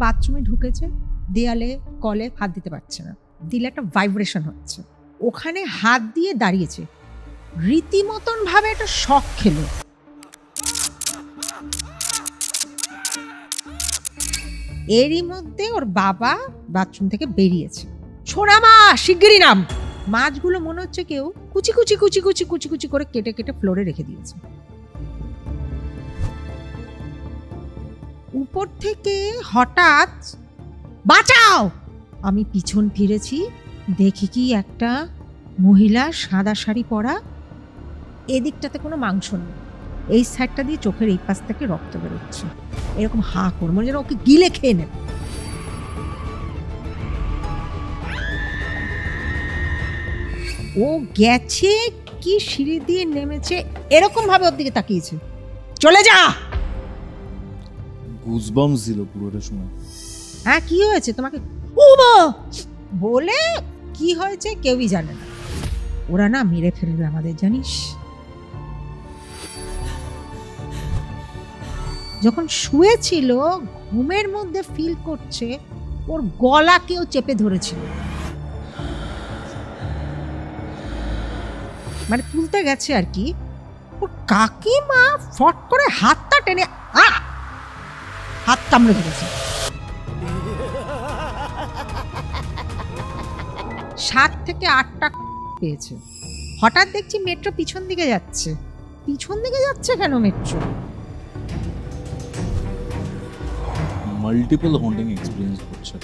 বাথরুমে ঢুকেছে, দেয়ালে কলে হাত দিতে পারছে না, দিলে একটা ভাইব্রেশন হচ্ছে, ওখানে হাত দিয়ে দাঁড়িয়েছে, রীতিমতন ভাবে একটা শক খেলো। এরই মধ্যে ওর বাবা বাথরুম থেকে বেরিয়েছে, ছোড়া মা শিগগিরই নাম। মাছগুলো মনে হচ্ছে কেউ কুচি কুচি কুচি কুচি কুচি কুচি করে কেটে কেটে ফ্লোরে রেখে দিয়েছে। উপর থেকে হঠাৎ বাঁচাও, আমি পিছন ফিরেছি, দেখি কি একটা মহিলা সাদা শাড়ি পরা, এদিকটাতে কোনো মাংস নেই, এই সাইডটা দিয়ে চোখের এই পাশ থেকে রক্ত বেরোচ্ছে, এরকম হা করে মনে যেন ওকে গিলে খেয়ে নেবে। ও গেছে কি সিঁড়ি দিয়ে নেমেছে, এরকম ভাবে ওর দিকে তাকিয়েছে, চলে যা। গুজবাম্পস দিল পুরোটা সময়। হ্যাঁ কি হয়েছে তোমাকে ওমা বলে, কি হয়েছে কেউই জানে না, ওরা না মেরে ফেলবে আমাদের জানিস। যখন শুয়েছিল ঘুমের মধ্যে ফিল করছে ওর গলা কেউ চেপে ধরেছিল, মানে তুলতে গেছে আর কি, ওর কাকিমা ফট করে হাতটা টেনে হাত কামড়ে ধরেছে। 7 থেকে 8টা পেয়েছে। হঠাৎ দেখছি মেট্রো পিছন দিকে যাচ্ছে, পিছন দিকে যাচ্ছে কেন মেট্রো? মাল্টিপল হন্টিং এক্সপেরিয়েন্স করছে।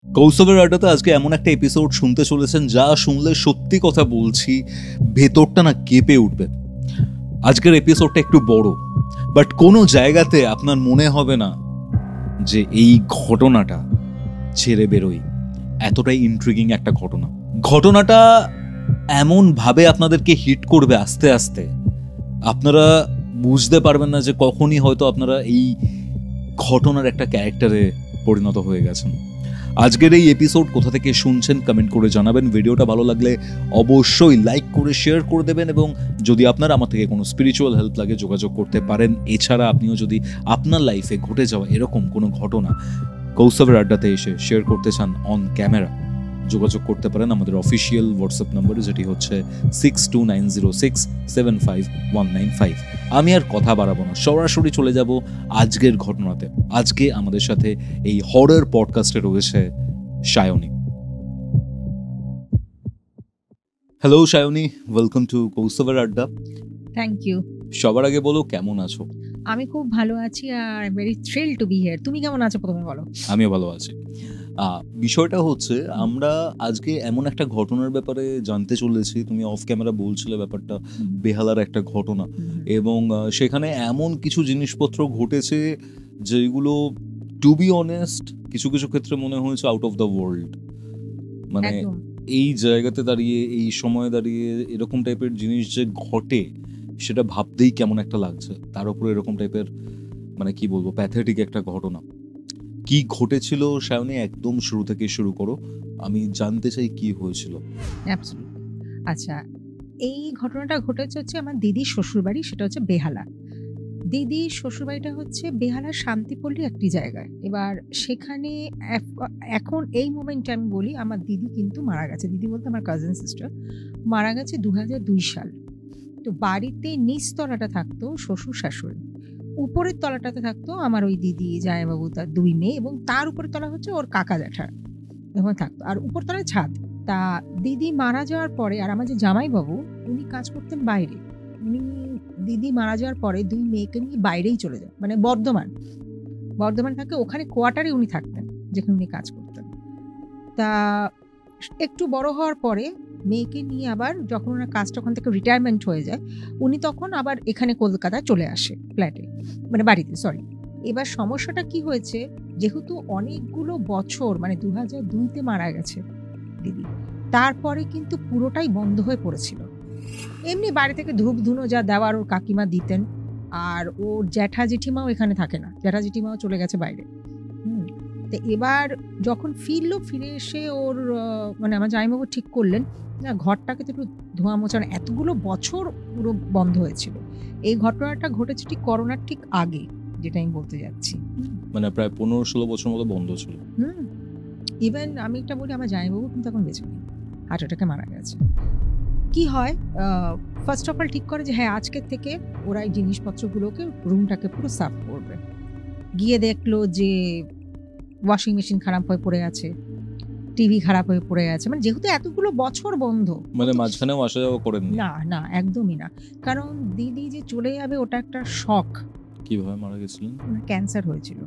কৌস্তবের আড্ডাতে আজকে এমন একটা এপিসোড শুনতে চলেছেন যা শুনলে সত্যি কথা বলছি ভেতরটা না কেঁপে উঠবে। আজকের এপিসোডটা একটু বড়, বাট কোনো জায়গাতে আপনার মনে হবে না যে এই ঘটনাটা ছেড়ে বেরোই, এতটাই ইন্ট্রিগিং একটা ঘটনাটা এমন ভাবে আপনাদেরকে হিট করবে আস্তে আস্তে, আপনারা বুঝতে পারবেন না যে কখনই হয়তো আপনারা এই ঘটনার একটা ক্যারেক্টারে পরিণত হয়ে গেছেন। আজকের এই এপিসোড কোথা থেকে শুনছেন কমেন্ট করে জানাবেন। ভিডিওটা ভালো লাগলে অবশ্যই লাইক করে শেয়ার করে দেবেন, এবং যদি আপনার আমার থেকে কোনো স্পিরিচুয়াল হেল্প লাগে যোগাযোগ করতে পারেন। এছাড়া আপনিও যদি আপনার লাইফে ঘটে যাওয়া এরকম কোনো ঘটনা কৌস্তবের আড্ডাতে এসে শেয়ার করতে চান অন ক্যামেরা, যোগাযোগ করতে পারেন আমাদের অফিসিয়াল হোয়াটসঅ্যাপ নম্বরে, যেটি হচ্ছে 6290675195। আমি আর কথা বাড়াবো না, সরাসরি চলে যাব আজকের ঘটনাতে। আজকে আমাদের সাথে এই হরর পডকাস্টে রয়েছে Sayani. Hello Sayani, welcome to কৌস্তবের আড্ডা। Thank you. সবার আগে বলো কেমন আছো? আমি খুব ভালো আছি আর very thrill to be here. তুমি কেমন আছো প্রথমে বলো। আমিও ভালো আছি। বিষয়টা হচ্ছে আমরা আজকে এমন একটা ঘটনার ব্যাপারে জানতে চলেছি। তুমি অফ ক্যামেরা বলছিলে ব্যাপারটা বেহালার একটা ঘটনা, এবং সেখানে এমন কিছু জিনিসপত্র ঘটেছে যেগুলো টু বি অনেস্ট কিছু কিছু ক্ষেত্রে মনে হয়েছে আউট অফ দ্য ওয়ার্ল্ড। মানে এই জায়গাতে দাঁড়িয়ে, এই সময়ে দাঁড়িয়ে এরকম টাইপের জিনিস যে ঘটে সেটা ভাবতেই কেমন একটা লাগছে। তার উপরে এরকম টাইপের মানে কি বলবো, প্যাথেটিক একটা ঘটনা। কি ঘটেছিল সায়নী, একদম শুরু থেকে শুরু করো, আমি জানতে চাই কি হয়েছিল। আচ্ছা, এই ঘটনাটা ঘটেছে হচ্ছে আমার দিদির শ্বশুরবাড়ি, সেটা হচ্ছে বেহালা। দিদির শ্বশুরবাড়িটা হচ্ছে বেহালার শান্তিপল্লী একটি জায়গায়। এবার সেখানে এখন এই মোমেন্টে আমি বলি আমার দিদি কিন্তু মারা গেছে। দিদি বলতে আমার কাজিন সিস্টার মারা গেছে 2002 সাল। তো বাড়িতে নিচতলাটা থাকতো শ্বশুর শাশুড়ি, উপরের তলাটাতে থাকতো আমার ওই দিদি, জামাইবাবু, তার 2 মেয়ে, এবং তার উপরের তলা হচ্ছে ওর কাকা জ্যাঠা এখানে থাকতো, আর উপর তলায় ছাদ। তা দিদি মারা যাওয়ার পরে, আর আমার যে জামাইবাবু উনি কাজ করতেন বাইরে, উনি দিদি মারা যাওয়ার পরে 2 মেয়েকে নিয়ে বাইরেই চলে যান, মানে বর্ধমান থাকে, ওখানে কোয়ার্টারে উনি থাকতেন যেখানে উনি কাজ করতেন। তা একটু বড় হওয়ার পরে মেয়েকে নিয়ে আবার যখন ওনার কাজটা ওখান থেকে রিটায়ারমেন্ট হয়ে যায়, উনি তখন আবার এখানে কলকাতায় চলে আসে ফ্ল্যাটে, মানে বাড়িতে, সরি। এবার সমস্যাটা কি হয়েছে, যেহেতু অনেকগুলো বছর, মানে 2002-তে মারা গেছে দিদি, তারপরে কিন্তু পুরোটাই বন্ধ হয়ে পড়েছিল। এমনি বাড়ি থেকে ধূপ ধুনো যা দেওয়ার ওর কাকিমা দিতেন, আর ওর জ্যাঠা জেঠিমাও এখানে থাকে না, জ্যাঠা জেঠিমাও চলে গেছে বাইরে। তো এবার যখন ফিরে এসে ওর মানে আমার জামাইবাবু ঠিক করলেন না ঘরটাকে তো একটু ধোঁয়া মোছানো, এতগুলো বছর পুরো বন্ধ হয়েছিল। এই ঘটনাটা ঘটেছে ঠিক করোনার ঠিক আগে, যেটা আমি বলতে যাচ্ছি। মানে প্রায় 15-16 বছর মতো বন্ধ ছিল। ইভেন আমি একটা বলি, আমার জামাইবাবু কিন্তু এখন বেঁচে নেই, হার্ট অ্যাটাকে মারা গেছে। কি হয়, ফার্স্ট অফ অল ঠিক করে যে হ্যাঁ আজকের থেকে ওরা এই জিনিসপত্রগুলোকে রুমটাকে পুরো সাফ করবে। গিয়ে দেখলো যে ওয়াশিং মেশিন খারাপ হয়ে পড়ে আছে, টিভি খারাপ হয়ে পড়ে আছে, মানে যেহেতু এতগুলো বছর বন্ধ, মানে মাঝখানেও আসা যাওয়া করেননি? না একদমই না। কারণ দিদি যে চলে যাবে ওটা একটা শখ। কিভাবে মারা গেছিলেন? ক্যান্সার হয়েছিল।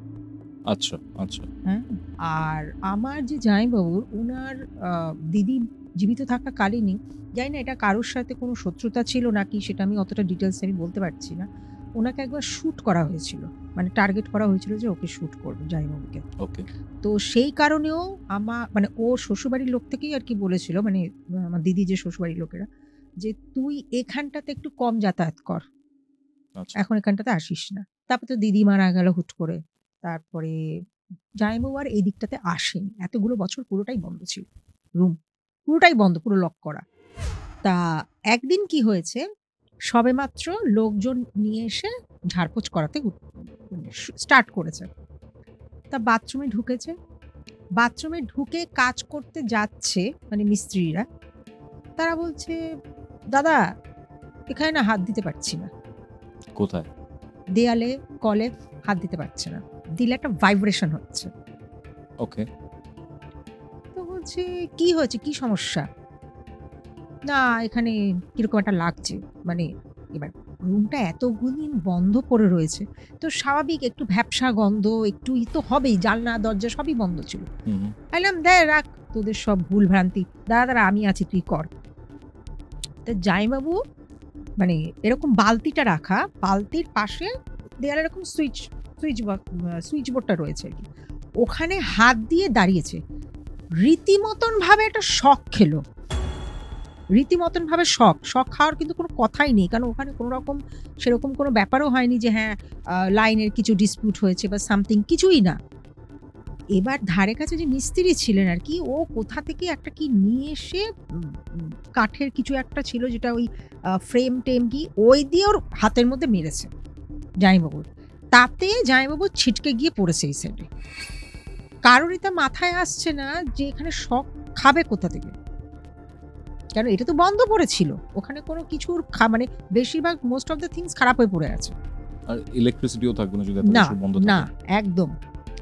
আচ্ছা আচ্ছা। হ্যাঁ, আর আমার যে জামাইবাবুর ওনার দিদি জীবিত থাকাকালীনই, জানি না এটা কারোর সাথে কোনো শত্রুতা ছিল নাকি, সেটা আমি অতটা ডিটেলস আমি বলতে পারছি না। ওনাকে একবার শ্যুট করা হয়েছিল, মানে টার্গেট করা হয়েছিল যে ওকে শ্যুট করবে জামাইবাবুকে। ওকে। তো সেই কারণেও মানে ওর শ্বশুরবাড়ির লোক থেকেই আর কি বলেছিল, মানে আমার দিদি যে শ্বশুরবাড়ির লোকেরা, যে তুই এখানটাতে একটু কম যাতায়াত কর, আচ্ছা। এখন এখানটাতে আসিস না। তারপর তো দিদি মারা গেল হুট করে, তারপরে জামাইবাবু আর এই দিকটাতে আসেনি, এতগুলো বছর পুরোটাই বন্ধ ছিল, রুম পুরোটাই বন্ধ, পুরো লক করা। তা একদিন কি হয়েছে, সবেমাত্র লোকজন নিয়ে এসে ঝাড়পোছ করাতে স্টার্ট করেছে। তা বাথরুমে ঢুকেছে, বাথরুমে ঢুকে কাজ করতে যাচ্ছে, মানে মিস্ত্রিরা, তারা বলছে দাদা এখানে না হাত দিতে পারছি না। কোথায়? দেয়ালে, কলে হাত দিতে পারছে না, দিলে একটা ভাইব্রেশন হচ্ছে। ওকে। তো বলছে কি হয়েছে, কি সমস্যা? না এখানে কিরকম একটা লাগছে, মানে এবার রুমটা এতদিন বন্ধ পড়ে রয়েছে, তো স্বাভাবিক একটু ভ্যাপসা গন্ধ একটু তো হবেই, জানলা দরজা সবই বন্ধ ছিল। বললাম দে রাখ তোদের সব ভুল ভ্রান্তি, দাঁড়া আমি আছি তুই কর। তা জামাইবাবু মানে এরকম বালতিটা রাখা, বালতির পাশে দেয়ালে এরকম সুইচ বোর্ডটা রয়েছে আর কি, ওখানে হাত দিয়ে দাঁড়িয়েছে, রীতিমতন ভাবে একটা শক খেলো, রীতিমতন ভাবে শক খাওয়ার কিন্তু কোনো কথাই নেই, কারণ ওখানে কোনো রকম সেরকম কোনো ব্যাপারও হয়নি যে হ্যাঁ লাইনের কিছু ডিসপিউট হয়েছে বা সামথিং, কিছুই না। এবার ধারে কাছে যে মিস্ত্রি ছিলেন আর কি, ও কোথা থেকে একটা কি নিয়ে এসে কাঠের কিছু একটা ছিল যেটা ওই ফ্রেম টেম কি ওই দিয়ে ওর হাতের মধ্যে মেরেছে জামাইবাবুর, তাতে জামাইবাবু ছিটকে গিয়ে পড়েছে এই সাইডে। কারোরই তা মাথায় আসছে না যে এখানে শক খাবে কোথা থেকে, কেন এটা তো বন্ধ পড়েছিল, ওখানে কোনো কিছুর মানে বেশিরভাগ মোস্ট অফ দ্য থিংস খারাপ হয়ে পড়ে আছে। আর ইলেকট্রিসিটিও থাকবে না যদি এত না বছর বন্ধ থাকে? না একদম,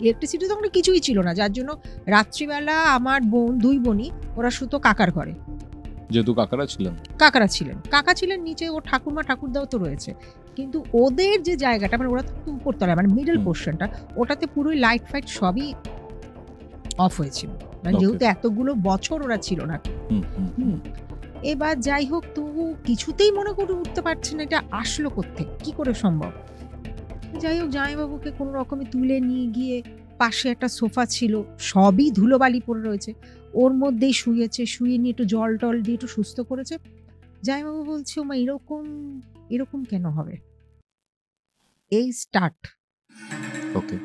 ইলেকট্রিসিটি তখন কিছুই ছিল না, যার জন্য রাত্রিবেলা আমার বোন, দুই বোনই ওরা শুতো কাকার ঘরে, যেহেতু কাকারা ছিলেন। কাকা ছিলেন নিচে, ও ঠাকুরমা ঠাকুরদাও তো রয়েছে, কিন্তু ওদের যে জায়গাটা মানে ওরা তো উপরতলায়, মানে মিডল পোর্শনটা, ওটাতে পুরোই লাইট ফাইট সবই অফ হয়েছিল, মানে যেহেতু এতগুলো বছর ওরা ছিল না। এবার যাই হোক, তবু কিছুতেই মনে করে উঠতে পারছে না এটা আসলো কোত্থেকে, কি করে সম্ভব। যাই হোক জামাইবাবুকে কোনো রকমে তুলে নিয়ে গিয়ে পাশে একটা সোফা ছিল, সবই ধুলোবালি পড়ে রয়েছে, ওর মধ্যেই শুয়ে নিয়ে একটু জল টল দিয়ে একটু সুস্থ করেছে। জামাইবাবু বলছে ওমা এরকম কেন হবে, এই স্টার্ট। ওকে।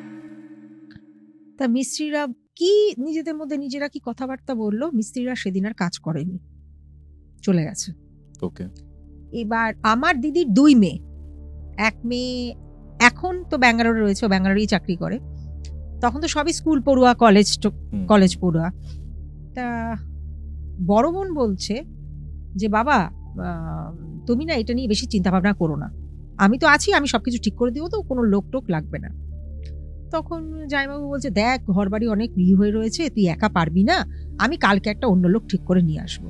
তা মিস্ত্রিরা কি নিজেদের মধ্যে নিজেরা কি কথাবার্তা বললো, মিস্ত্রিরা সেদিন আর কাজ করেনি, চলে গেছে। ওকে। এবার আমার দিদির দুই মেয়ে, এক মেয়ে এখন তো ব্যাঙ্গালোরে রয়েছে, ও ব্যাঙ্গালোরেই চাকরি করে, তখন তো সবই স্কুল পড়ুয়া, কলেজ পড়ুয়া। তা বড় বোন বলছে যে বাবা তুমি না এটা নিয়ে বেশি চিন্তা ভাবনা করো না, আমি তো আছি, আমি সবকিছু ঠিক করে দিব, তো কোনো লোক টোক লাগবে না। তখন জামাইবাবু বলছে দেখ ঘর বাড়ি অনেক হয়ে রয়েছে, তুই একা পারবি না, আমি কালকে একটা অন্য লোক ঠিক করে নিয়ে আসবো।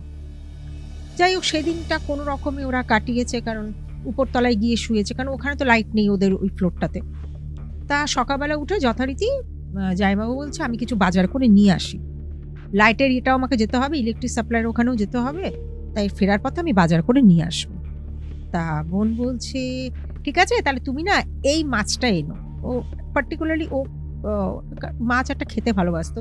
যাই হোক সেদিনটা কোনো রকমে ওরা কাটিয়েছে, কারণ উপরতলায় গিয়ে শুয়েছে, কারণ ওখানে তো লাইট নেই ওদের ওই ফ্লোরটাতে। তা সকালবেলা উঠে যথারীতি জামাইবাবু বলছে আমি কিছু বাজার করে নিয়ে আসি, লাইটের এটাও আমাকে যেতে হবে, ইলেকট্রিক সাপ্লাইয়ের ওখানেও যেতে হবে, তাই ফেরার পথে আমি বাজার করে নিয়ে আসবো। তা বোন বলছে ঠিক আছে তাহলে তুমি না এই মাছটা এনো, ও পার্টিকুলারলি ও মাছ একটা খেতে ভালোবাসতো,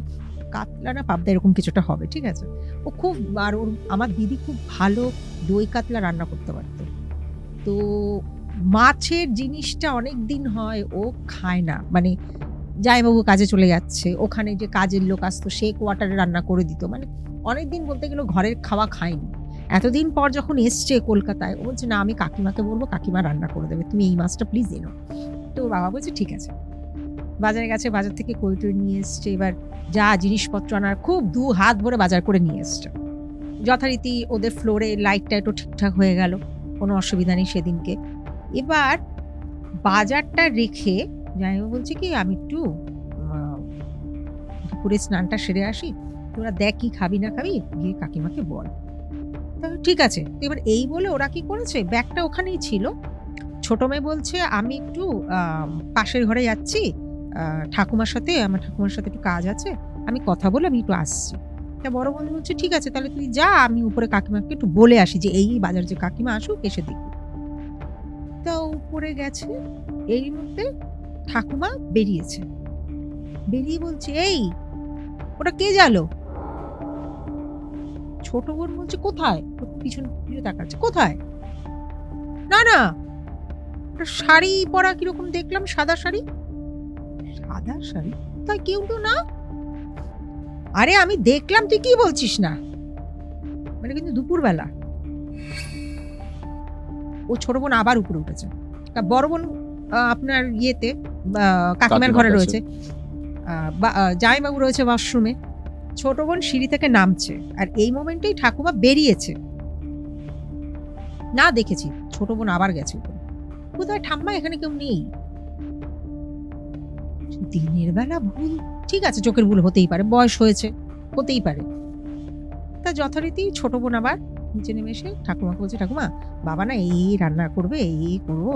কাতলা না পাবদা এরকম কিছুটা হবে, ঠিক আছে। ও খুব, আর ওর আমার দিদি খুব ভালো দই কাতলা রান্না করতে পারতো, তো মাছের জিনিসটা অনেক দিন হয় ও খায় না, মানে জামাইবাবু কাজে চলে যাচ্ছে, ওখানে যে কাজের লোক আসতো সে কোয়ার্টারে রান্না করে দিত, মানে অনেকদিন বলতে গেলে ঘরের খাওয়া খায়নি। এতদিন পর যখন এসছে কলকাতায়, ও বলছে না আমি কাকিমাকে বলবো, কাকিমা রান্না করে দেবে, তুমি এই মাছটা প্লিজ এনো। তো ওর বাবা বলছে ঠিক আছে। বাজারে গেছে, বাজার থেকে কই টই নিয়ে এসছে, এবার যা জিনিসপত্র আনার খুব 2 হাত ভরে বাজার করে নিয়ে এসছে। যথারীতি ওদের ফ্লোরে লাইটটা একটু ঠিকঠাক হয়ে গেল, কোনো অসুবিধা নেই সেদিনকে। এবার বাজারটা রেখে জামাইবাবু বলছে কি আমি একটু দুপুরে স্নানটা সেরে আসি, তোরা দেখ কি খাবি না খাবি, গিয়ে কাকিমাকে বল। ঠিক আছে। এবার এই বলে ওরা কি করেছে, ব্যাগটা ওখানেই ছিল। ছোট মেয়ে বলছে আমি একটু পাশের ঘরে যাচ্ছি, ঠাকুমার সাথে, আমার ঠাকুমার সাথে একটু কাজ আছে, আমি কথা বলে আমি একটু আসছি। তা বড় বোন বলছে ঠিক আছে তাহলে তুই যা, আমি উপরে কাকিমাকে একটু বলে আসি যে এই বাজার যে কাকিমা আসুক এসে দেখি। তা উপরে গেছে, এর মধ্যে ঠাকুমা বেরিয়েছে, বেরিয়ে বলছে এই ওটা কে গেল? ছোট বোন বলছে কোথায়, পিছন ফিরে তাকাচ্ছে, কোথায়? না না ওটা শাড়ি পরা কিরকম দেখলাম, সাদা শাড়ি। সাদা শাড়ি? তাই কেউ তো না। আরে আমি দেখলাম, তুই কি বলছিস না? মানে কিন্তু দুপুরবেলা। ও ছোট বোন আবার উপরে উঠেছে, বড় বোন আপনার ইয়েতে কাকিমার ঘরে রয়েছে, জামাইবাবু রয়েছে ওয়াশরুমে, ছোট বোন সিঁড়ি থেকে নামছে, আর এই মোমেন্টেই ঠাকুমা বেরিয়েছে। না দেখেছি, ছোট বোন আবার গেছে উপরে। কোথায় ঠাম্মা, এখানে কেউ নেই। দিনের বেলা ভুল, ঠিক আছে চোখের ভুল হতেই পারে, বয়স হয়েছে, হতেই পারে। তা যথারীতি ছোট বোন আবার নিচে নেমে এসে ঠাকুমাকে বলছে ঠাকুমা বাবা না এই রান্না করবে, এই করবো,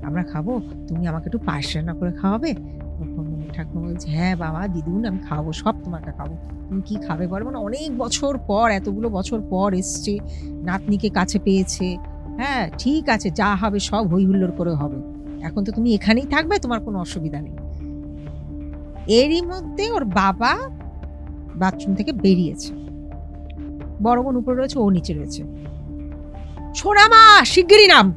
আমরা খাবো, তুমি আমাকে একটু পায়েস রান্না করে খাওয়াবে। ঠাকুমা বলছে হ্যাঁ বাবা দিদুন আমি খাওয়াবো, সব তোমাকে খাবো, তুমি কি খাবে বলবো না। অনেক বছর পর, এতগুলো বছর পর এসছে, নাতনিকে কাছে পেয়েছে, হ্যাঁ ঠিক আছে যা হবে সব হই হুল্লোড় করে হবে, এখন তো তুমি এখানেই থাকবে, তোমার কোনো অসুবিধা নেই। এরই মধ্যে ওর বাবা বাথরুম থেকে বেরিয়েছে, বড় বোন উপরে রয়েছে, ও নিচে রয়েছে। সোনা মা শিগগিরই নাম।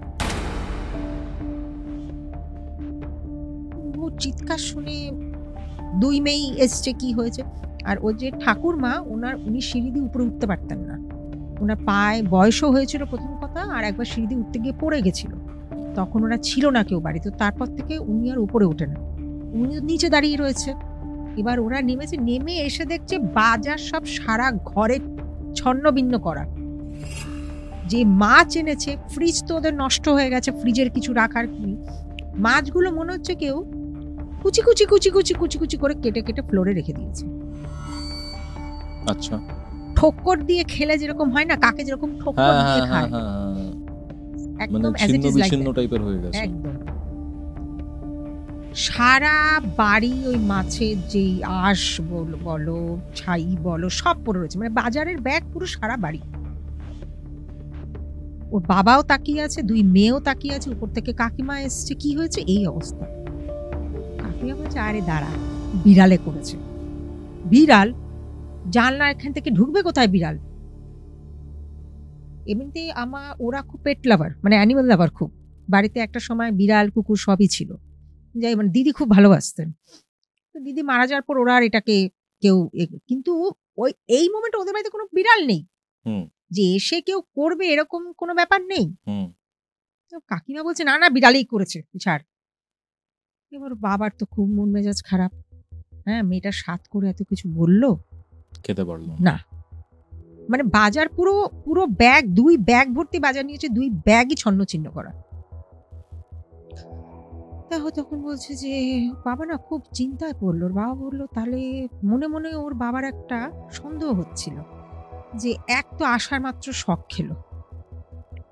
ও চিৎকার শুনে দুই মেয়েই এসছে, কি হয়েছে। আর ও যে ঠাকুর মা, উনি সিঁড়ি দিয়ে উপরে উঠতে পারতেন না, ওনার পায়ে বয়সও হয়েছিল প্রথম কথা, আর একবার সিঁড়ি দিয়ে উঠতে গিয়ে পড়ে গেছিল, তখন ওরা ছিল না কেউ বাড়িতে, তারপর থেকে উনি আর উপরে ওঠে না, উনি নিচে দাঁড়িয়ে রয়েছে। এবার ওরা নেমেছে, নেমে এসে দেখছে বাজার সব সারা ঘরে ছন্ন ভিন্ন করা, যে মাছ এনেছে, ফ্রিজ তো ওদের নষ্ট হয়ে গেছে, ফ্রিজের কিছু রাখার মাছগুলো মনে হচ্ছে কেউ কুচি কুচি কুচি কুচি কুচি কুচি করে কেটে কেটে ফ্লোরে রেখে দিয়েছে। আচ্ছা, ঠোক্কর দিয়ে খেলে যেরকম হয় না, কাকে যেরকম ঠোক্কর দিয়ে খায়, একদম অ্যাজ ইট ইজ লাইক টাইপের হয়ে গেছে একদম। সারা বাড়ি ওই মাছের যেই আঁশ বলো ছাই বলো সব পড়ে রয়েছে, মানে বাজারের ব্যাগ পুরো সারা বাড়ি। ওর বাবাও তাকিয়ে আছে, দুই মেয়েও তাকিয়ে আছে, উপর থেকে কাকিমা এসছে, কি হয়েছে এই অবস্থা। কাকিমা বলছে আরে দাঁড়া, বিড়ালে করেছে। বিড়াল? জানলা এখান থেকে ঢুকবে কোথায় বিড়াল? এমনিতে ওরা খুব পেট লাভার, মানে অ্যানিমাল লাভার খুব, বাড়িতে একটা সময় বিড়াল কুকুর সবই ছিল, যাই মানে দিদি খুব ভালোবাসতেন। তো দিদি মারা যাওয়ার পর ওরা আর এটাকে কেউ, কিন্তু ওই এই মোমেন্টে ওদের বাড়িতে কোনো বিড়াল নেই যে এসে কেউ করবে, এরকম কোনো ব্যাপার নেই। তো কাকিমা বলছে না না বিড়ালেই করেছে, ছাড়। এবার বাবার তো খুব মন মেজাজ খারাপ, হ্যাঁ মেয়েটা সাত করে এত কিছু বললো, খেতে পারলো না। মানে বাজার পুরো পুরো ব্যাগ, 2 ব্যাগ ভর্তি বাজার নিয়েছে, 2 ব্যাগই ছন্ন ছিন্ন করা। তখন বলছে যে বাবা না খুব চিন্তায় পড়লো। ওর বাবা বললো তাহলে মনে মনে ওর বাবার একটা সন্দেহ হচ্ছিল যে এক তো আসার মাত্র শখ খেলো,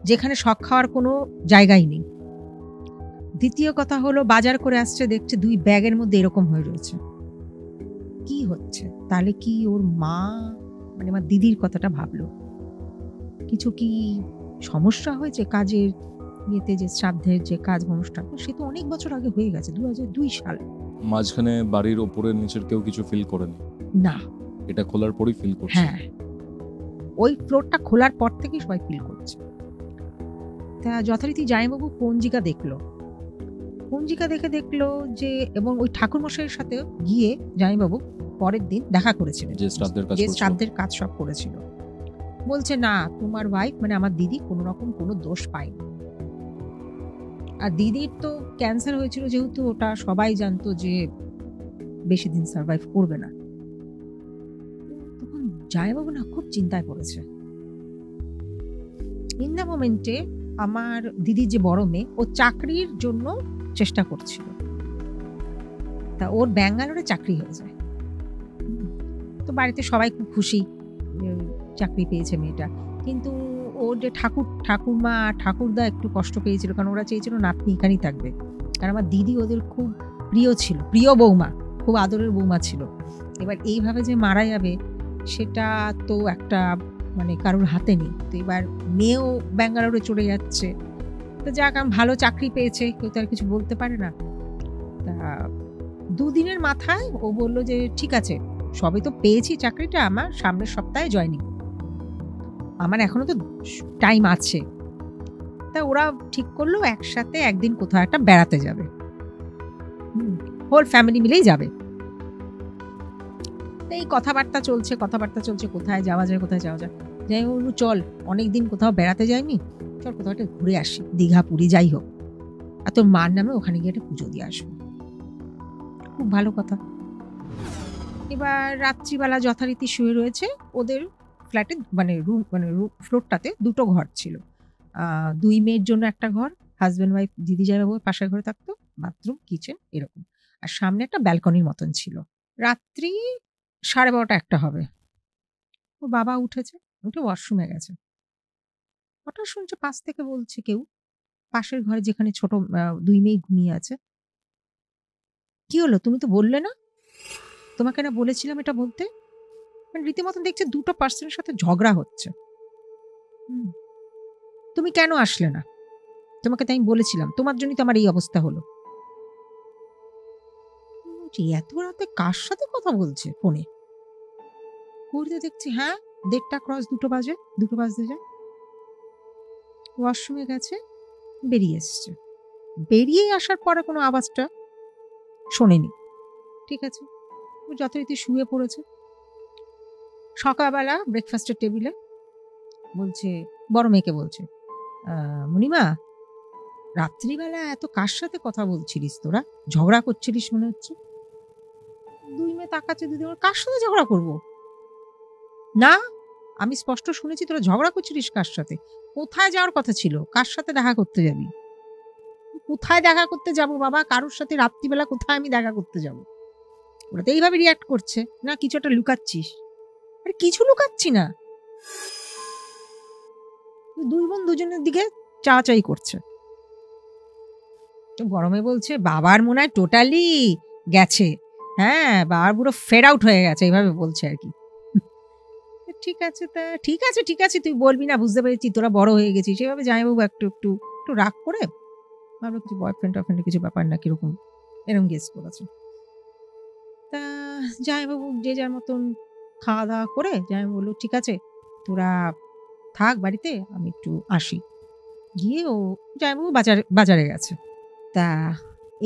যেখানে শখ খাওয়ার কোনো জায়গাই নেই। দ্বিতীয় কথা হলো বাজার করে আসছে, দেখছে 2 ব্যাগের মধ্যে এরকম হয়ে রয়েছে, কি হচ্ছে? তাহলে কি ওর মা, মানে আমার দিদির কথাটা ভাবলো, কিছু কি সমস্যা হয়েছে কাজের ইয়েতে, যে শ্রাদ্ধের যে কাজ অনুষ্ঠান, সে তো অনেক বছর আগে হয়ে গেছে, 2002 সাল। মাঝখানে বাড়ির ওপরের নিচের কেউ কিছু ফিল করেনি? না, এটা খোলার পরই ফিল করছে। হ্যাঁ ওই ফ্লোরটা খোলার পর থেকেই সবাই ফিল করছে। তা যথারীতি জামাইবাবু পঞ্জিকা দেখলো, পঞ্জিকা দেখে দেখলো যে, এবং ওই ঠাকুরমশাইয়ের সাথে গিয়ে জামাইবাবু পরের দিন দেখা করেছিলেন, যে শ্রাদ্ধের কাজ যে করছিল। শ্রাদ্ধের কাজ সব করেছিল। বলছে না, তোমার ওয়াইফ মানে আমার দিদি কোনো রকম কোনো দোষ পায়নি। আর দিদির তো ক্যান্সার হয়েছিল, যেহেতু ওটা সবাই জানতো যে বেশি দিন সার্ভাইভ করবে না। তখন জামাইবাবু না খুব চিন্তায় পড়েছে। ইন দ্য মোমেন্টে আমার দিদির যে বড় মেয়ে, ও চাকরির জন্য চেষ্টা করছিল। তা ওর ব্যাঙ্গালোরে চাকরি হয়ে যায়। তো বাড়িতে সবাই খুব খুশি, চাকরি পেয়েছে মেয়েটা। কিন্তু ওর যে ঠাকুরমা ঠাকুরদা একটু কষ্ট পেয়েছিল, কারণ ওরা চেয়েছিল নাতনি এখানেই থাকবে। কারণ আমার দিদি ওদের খুব প্রিয় ছিল, প্রিয় বৌমা, খুব আদরের বৌমা ছিল। এবার এইভাবে যে মারা যাবে সেটা তো একটা মানে কারোর হাতে নেই। তো এবার মেয়েও ব্যাঙ্গালোরে চলে যাচ্ছে। তো যাক, আমি ভালো চাকরি পেয়েছে, কেউ তো আর কিছু বলতে পারে না। তা 2 দিনের মাথায় ও বলল যে ঠিক আছে, সবে তো পেয়েছি চাকরিটা, আমার সামনের সপ্তাহে জয়েনিং, আমার এখনো তো টাইম আছে। তা ওরা ঠিক করলো একসাথে একদিন কোথাও একটা বেড়াতে যাবে, হোল ফ্যামিলি মিলেই যাবে। এই কথাবার্তা চলছে, কোথায় যাওয়া যায়, যাই হোক, চল অনেকদিন কোথাও বেড়াতে যাইনি, চল কোথাও একটা ঘুরে আসি, দীঘা পুরী যাই হোক, আর তোর মার নামে ওখানে গিয়ে একটা পুজো দিয়ে আসবো। খুব ভালো কথা। এবার রাত্রিবেলা যথারীতি শুয়ে রয়েছে। ওদের ফ্ল্যাটে মানে ফ্লোরটাতে 2টো ঘর ছিল। 2 মেয়ের জন্য একটা ঘর, হাজব্যান্ড ওয়াইফ দিদি জামাইবাবু পাশের ঘরে থাকতো, বাথরুম কিচেন এরকম, আর সামনে একটা ব্যালকনির মতন ছিল। রাত্রি 12:30 একটা হবে। ও বাবা উঠে ওয়াশরুমে গেছে। হঠাৎ শুনছে পাশ থেকে বলছে কেউ, পাশের ঘরে যেখানে ছোট 2 মেয়ে ঘুমিয়ে আছে, কি হলো, তুমি তো বললে না, তোমাকে না বলেছিলাম এটা বলতে। মানে রীতিমতন দেখছে 2টো পার্সনের সাথে ঝগড়া হচ্ছে। তুমি কেন আসলে না, তোমাকে তাই আমি বলেছিলাম, তোমার জন্যই তো আমার এই অবস্থা হলো। এত রাতে কার সাথে কথা বলছে ফোনে? ঘুরতে দেখছি হ্যাঁ 1:30 ক্রস 2টো বাজে, 2টো বাজতে যায়। ওয়াশরুমে গেছে, বেরিয়ে এসছে। বেরিয়ে আসার পরে কোনো আওয়াজটা শোনেনি। ঠিক আছে, ও যথারীতি শুয়ে পড়েছে। সকালবেলা ব্রেকফাস্টের টেবিলে বলছে, বড় মেয়েকে বলছে, মণিমা, রাত্রিবেলা এত কার সাথে কথা বলছিলিস তোরা, ঝগড়া করছিলিস মনে হচ্ছে। 2 মেয়ে তাকাচ্ছে, দিদি কার সাথে ঝগড়া করবো না, আমি স্পষ্ট শুনেছি তোরা ঝগড়া করছিলিস কার সাথে। কোথায় যাওয়ার কথা ছিল, কার সাথে দেখা করতে যাবি? কোথায় দেখা করতে যাব বাবা, কারোর সাথে রাত্রিবেলা কোথায় আমি দেখা করতে যাব? ওরা তো এইভাবে রিয়াক্ট করছে, না কিছু একটা লুকাচ্ছিস। আরে কিছু লুকাচ্ছি না, 2 বোন দুজনের দিকে চাওয়াচাই করছে। তো গরমে বলছে বাবার মনে হয় টোটালি গেছে, হ্যাঁ বাবার পুরো ফেড আউট হয়ে গেছে, এইভাবে বলছে আর কি। ঠিক আছে, তা ঠিক আছে তুই বলবি না, বুঝতে পেরেছি তোরা বড় হয়ে গেছিস। সেভাবে জামাইবাবু একটু রাগ করে ভাবলো কিছু বয়ফ্রেন্ড কিছু ব্যাপার না, কিরকম এরকম গেস করেছে। তা জামাইবাবু যে যার মতন খাওয়া দাওয়া করে জামাইবাবু বললো ঠিক আছে তোরা থাক বাড়িতে, আমি একটু আসি। গিয়ে ও জামাইবাবু বাজারে গেছে। তা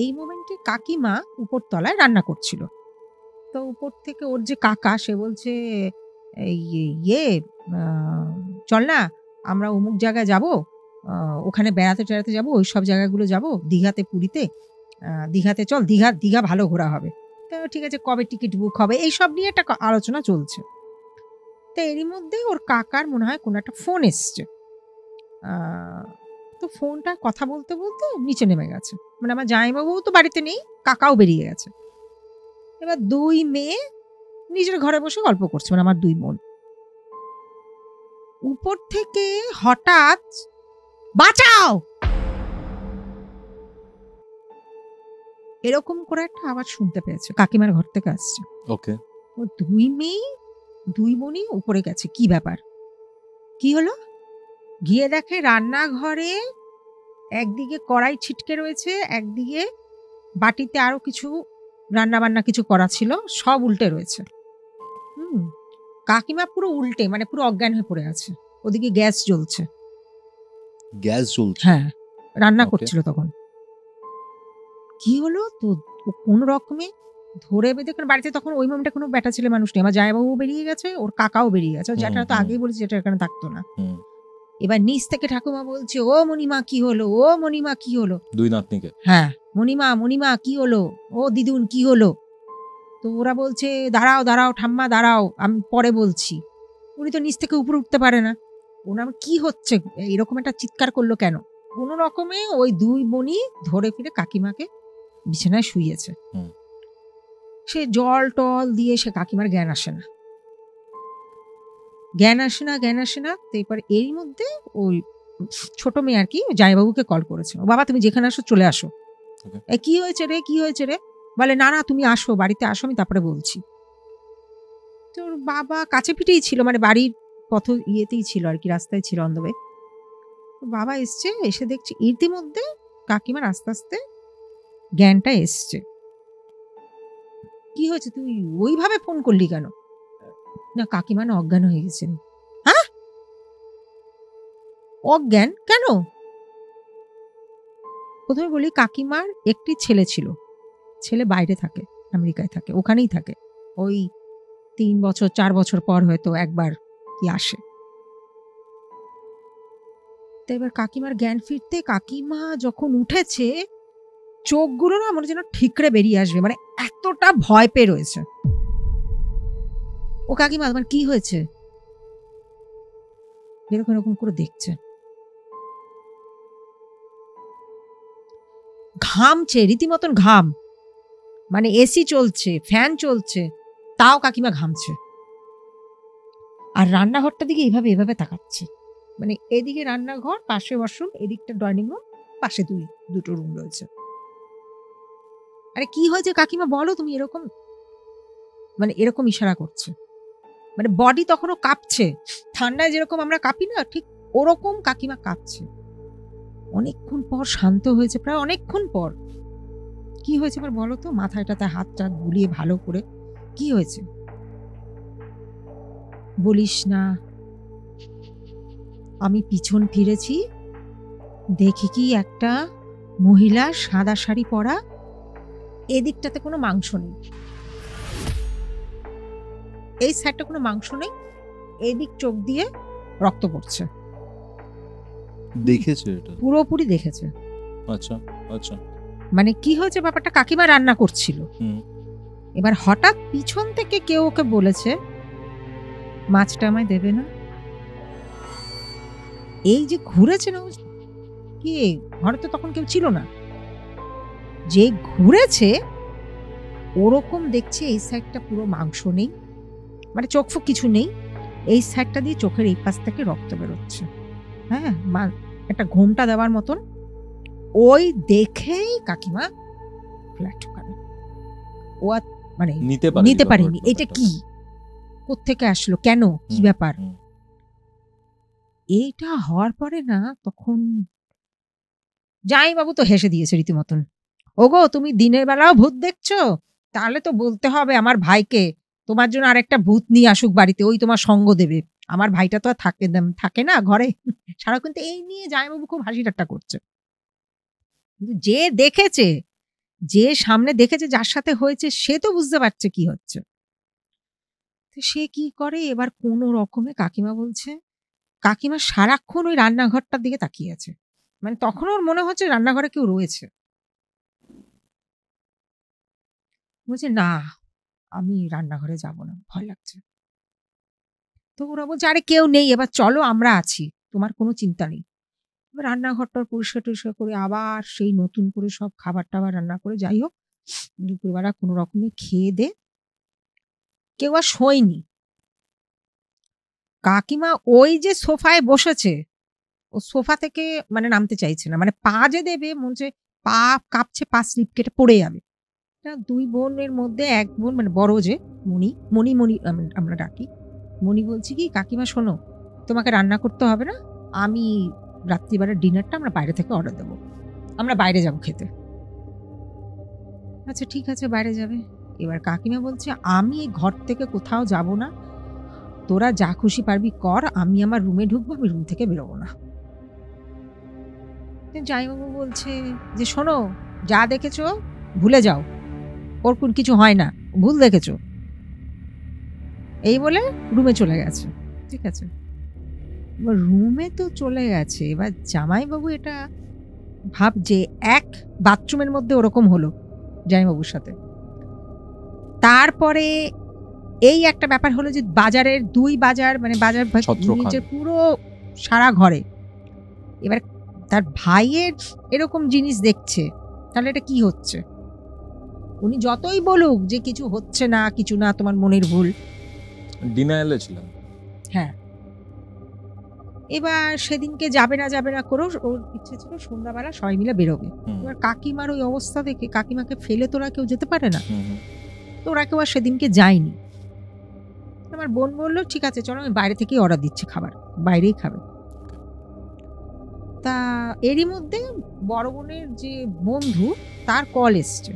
এই মোমেন্টে কাকিমা উপর তলায় রান্না করছিল। তো উপর থেকে ওর যে কাকা সে বলছে, এই চল না আমরা অমুক জায়গায় যাব, ওখানে বেড়াতে যাবো, ওই সব জায়গাগুলো যাব, দীঘাতে পুরীতে, দীঘাতে চল, দীঘা ভালো ঘোরা হবে। তো ঠিক আছে, কবে টিকিট বুক হবে, এইসব নিয়ে একটা আলোচনা চলছে। তো এরই মধ্যে ওর কাকার মনে হয় কোনো একটা ফোন এসছে। তো ফোনটা কথা বলতে নিচে নেমে গেছে। মানে আমার জামাইবাবুও তো বাড়িতে নেই, কাকাও বেরিয়ে গেছে। এবার 2 মেয়ে নিজের ঘরে বসে গল্প করছে, মানে আমার 2 বোন। উপর থেকে হঠাৎ বাঁচাও এরকম করে একটা আওয়াজ শুনতে পেয়েছে, কাকিমার ঘর থেকে আসছে। ওকে, ও 2 মেয়ে 2 বোনই উপরে গেছে, কি ব্যাপার, কি হলো? গিয়ে দেখে রান্নাঘরে একদিকে কড়াই ছিটকে রয়েছে, একদিকে বাটিতে আরো কিছু রান্না বান্না কিছু করা ছিল, সব উল্টে রয়েছে। কাকিমা পুরো উল্টে, মানে পুরো অজ্ঞান হয়ে পড়ে আছে। ওদিকে গ্যাস জ্বলছে, গ্যাস জ্বলছে, হ্যাঁ রান্না Okay. করছিল তখন। কি হলো তো কোন রকমে ধরে বেঁধে, কারণ বাড়িতে তখন ওই মোমেন্টে কোনো বেটা ছেলে মানুষ নেই, আমার জামাইবাবু বেরিয়ে গেছে, ওর কাকাও বেরিয়ে গেছে, যেটা তো আগেই বলেছি যেটা এখানে থাকতো না। এবার নিচ থেকে ঠাকুমা বলছে, ও মণিমা কি হলো, ও মণিমা কি হলো, দুই নাতনিকে, হ্যাঁ মণিমা মণিমা কি হলো, ও দিদুন কি হলো। তো ওরা বলছে দাঁড়াও দাঁড়াও ঠাম্মা দাঁড়াও, আমি পরে বলছি। উনি তো নিচ থেকে উপরে উঠতে পারে না, ওনার কি হচ্ছে, এরকম একটা চিৎকার করলো কেন। কোন রকমে ওই দুই বোনই ধরে ফিরে কাকিমাকে বিছানায় শুইয়েছে। সে জল টল দিয়ে সে কাকিমার জ্ঞান আসে না, জ্ঞান আসে না। তো এরপর এরই মধ্যে ওই ছোট মেয়ে আর কি জামাইবাবুকে কল করেছে, ও বাবা তুমি যেখানে আসো চলে আসো। কি হয়েছে রে, কি হয়েছে রে, বলে না না তুমি আসো, বাড়িতে আসো, আমি তারপরে বলছি। তো ওর বাবা কাছে পিঠেই ছিল, মানে বাড়ির পথ ইয়েতেই ছিল আর কি, রাস্তায় ছিল অন দ্য ওয়ে। বাবা এসছে, এসে দেখছে ইতিমধ্যে কাকিমার আস্তে আস্তে জ্ঞানটা এসছে। কি হয়েছে, তুই ওইভাবে ফোন করলি কেন, না কাকিমা না অজ্ঞান হয়ে গেছেন। হ্যাঁ অজ্ঞান কেন? প্রথমে বলি কাকিমার একটি ছেলে ছিল, ছেলে বাইরে থাকে, আমেরিকায় থাকে, ওখানেই থাকে, ওই 3 বছর 4 বছর পর হয়তো একবার কি আসে। তো এবার কাকিমার জ্ঞান ফিরতে কাকিমা যখন উঠেছে, চোখগুলো না মনে যেন ঠিকরে বেরিয়ে আসবে, মানে এতটা ভয় পেয়ে রয়েছে। ও কাকিমা তোমার কি হয়েছে, এরকম এরকম করে দেখছে, ঘামছে রীতিমতন ঘাম, মানে এসি চলছে, ফ্যান চলছে, তাও কাকিমা ঘামছে। আর রান্নাঘরটার দিকে এইভাবে এভাবে তাকাচ্ছে, মানে এদিকে রান্নাঘর, পাশে ওয়াশরুম, এদিকটা ডাইনিং রুম, পাশে দুটো রুম রয়েছে। আরে কি হয়েছে কাকিমা বলো, তুমি এরকম, মানে এরকম ইশারা করছে, মানে বডি তখনও কাঁপছে, ঠান্ডায় যেরকম আমরা কাঁপি না, ঠিক ওরকম কাকিমা কাঁপছে। অনেকক্ষণ পর শান্ত হয়েছে, প্রায় অনেকক্ষণ পর। কি হয়েছে এবার বলো তো, মাথাটাতে হাতটা বুলিয়ে ভালো করে, কি হয়েছে? বলিস না, আমি পিছন ফিরেছি, দেখি কি একটা মহিলা সাদা শাড়ি পরা, এদিকটাতে কোনো মাংস নেই, এই সাইডটা কোনো মাংস নেই, এদিক চোখ দিয়ে রক্ত পড়ছে। দেখেছে এটা পুরোপুরি দেখেছে। আচ্ছা আচ্ছা। মানে কি হয়েছে ব্যাপারটা, কাকিমা রান্না করছিল, এবার হঠাৎ পিছন থেকে কেউ ওকে বলেছে মাছটা আমায় দেবে না। এই যে ঘুরেছে না, কি ঘরে তো তখন কেউ ছিল না, যে ঘুরেছে ওরকম দেখছে এই সাইডটা পুরো মাংস নেই, মানে চোখ ফুক কিছু নেই, এই সাইডটা দিয়ে চোখের এই পাশ থেকে রক্ত বেরোচ্ছে। হ্যাঁ একটা ঘোমটা দেওয়ার মতন। ওই দেখেই কাকিমা ফ্ল্যাট ঢোকাবে, ও মানে নিতে পারেনি, এটা কি, কোত্থেকে আসলো, কেন, কি ব্যাপার। এইটা হওয়ার পরে না তখন জামাইবাবু তো হেসে দিয়েছে রীতিমতন, ওগো তুমি দিনের বেলাও ভূত দেখছো, তাহলে তো বলতে হবে আমার ভাইকে, তোমার জন্য আরেকটা ভূত নিয়ে আসুক বাড়িতে, ওই তোমার সঙ্গ দেবে, আমার ভাইটা তো আর থাকে না ঘরে সারাক্ষণ। তো এই নিয়ে জামাইবাবু খুব হাসি ঠাট্টা করছে। যে দেখেছে, যে সামনে দেখেছে, যার সাথে হয়েছে, সে তো বুঝতে পারছে কি হচ্ছে। তো সে কি করে, এবার কোনো রকমে কাকিমা বলছে, কাকিমা সারাক্ষণ ওই রান্নাঘরটার দিকে তাকিয়ে আছে, মানে তখন ওর মনে হচ্ছে রান্নাঘরে কেউ রয়েছে। বলছে না আমি রান্নাঘরে যাব না, ভয় লাগছে। তো ওরা বলছে আরে কেউ নেই, এবার চলো আমরা আছি, তোমার কোনো চিন্তা নেই। এবার রান্নাঘরটা পরিষ্কার টরিষ্কার করে আবার সেই নতুন করে সব খাবার টাবার রান্না করে, যাই হোক দুপুরবেলা কোনো রকমে খেয়ে দে, কেউ আর শোয়নি। কাকিমা ওই যে সোফায় বসেছে, ও সোফা থেকে মানে নামতে চাইছে না, মানে পা যে দেবে মনে হচ্ছে পা কাঁপছে, পা স্লিপ কেটে পড়ে যাবে। দুই বোনের মধ্যে এক বোন, মানে বড় যে মণি আমরা ডাকি, মণি বলছি কি কাকিমা শোনো, তোমাকে রান্না করতে হবে না, আমি রাত্রিবেলার ডিনারটা আমরা বাইরে থেকে অর্ডার দেবো, আমরা বাইরে যাবো খেতে। আচ্ছা ঠিক আছে বাইরে যাবে। এবার কাকিমা বলছে আমি এই ঘর থেকে কোথাও যাব না, তোরা যা খুশি পারবি কর, আমি আমার রুমে ঢুকবো, আমি রুম থেকে বেরোবো না। জামাইবাবু বলছে যে শোনো, যা দেখেছো ভুলে যাও, ওর কোন কিছু হয় না, ভুল দেখেছো। এই বলে রুমে চলে গেছে। ঠিক আছে, এবার রুমে তো চলে গেছে, এবার জামাইবাবু এটা ভাবছে এক বাথরুমের মধ্যে ওরকম হলো জামাইবাবুর সাথে। তারপরে এই একটা ব্যাপার হলো যে বাজারের দুই বাজার মানে বাজার ছত্রখান। নিচে পুরো সারা ঘরে। এবার তার ভাইয়ের এরকম জিনিস দেখছে, তাহলে এটা কি হচ্ছে? উনি যতই বলুক যে কিছু হচ্ছে না, কিছু না, তোমার মনের ভুল, ডিনাইলে ছিলাম। হ্যাঁ। এবার সেদিনকে যাবে না করেও ওর ইচ্ছে ছিল সন্ধ্যাবেলা সবাই মিলে বেরোবে। এবার কাকিমার ওই অবস্থা দেখে, কাকিমাকে ফেলে তোরা কেউ যেতে পারে না, তো ওরা কেউ আর সেদিনকে যায়নি। আমার বোন বললো ঠিক আছে চলো আমি বাইরে থেকেই অর্ডার দিচ্ছি খাবার, বাইরেই খাবে। তা এরই মধ্যে বড় বোনের যে বন্ধু তার কল এসছে,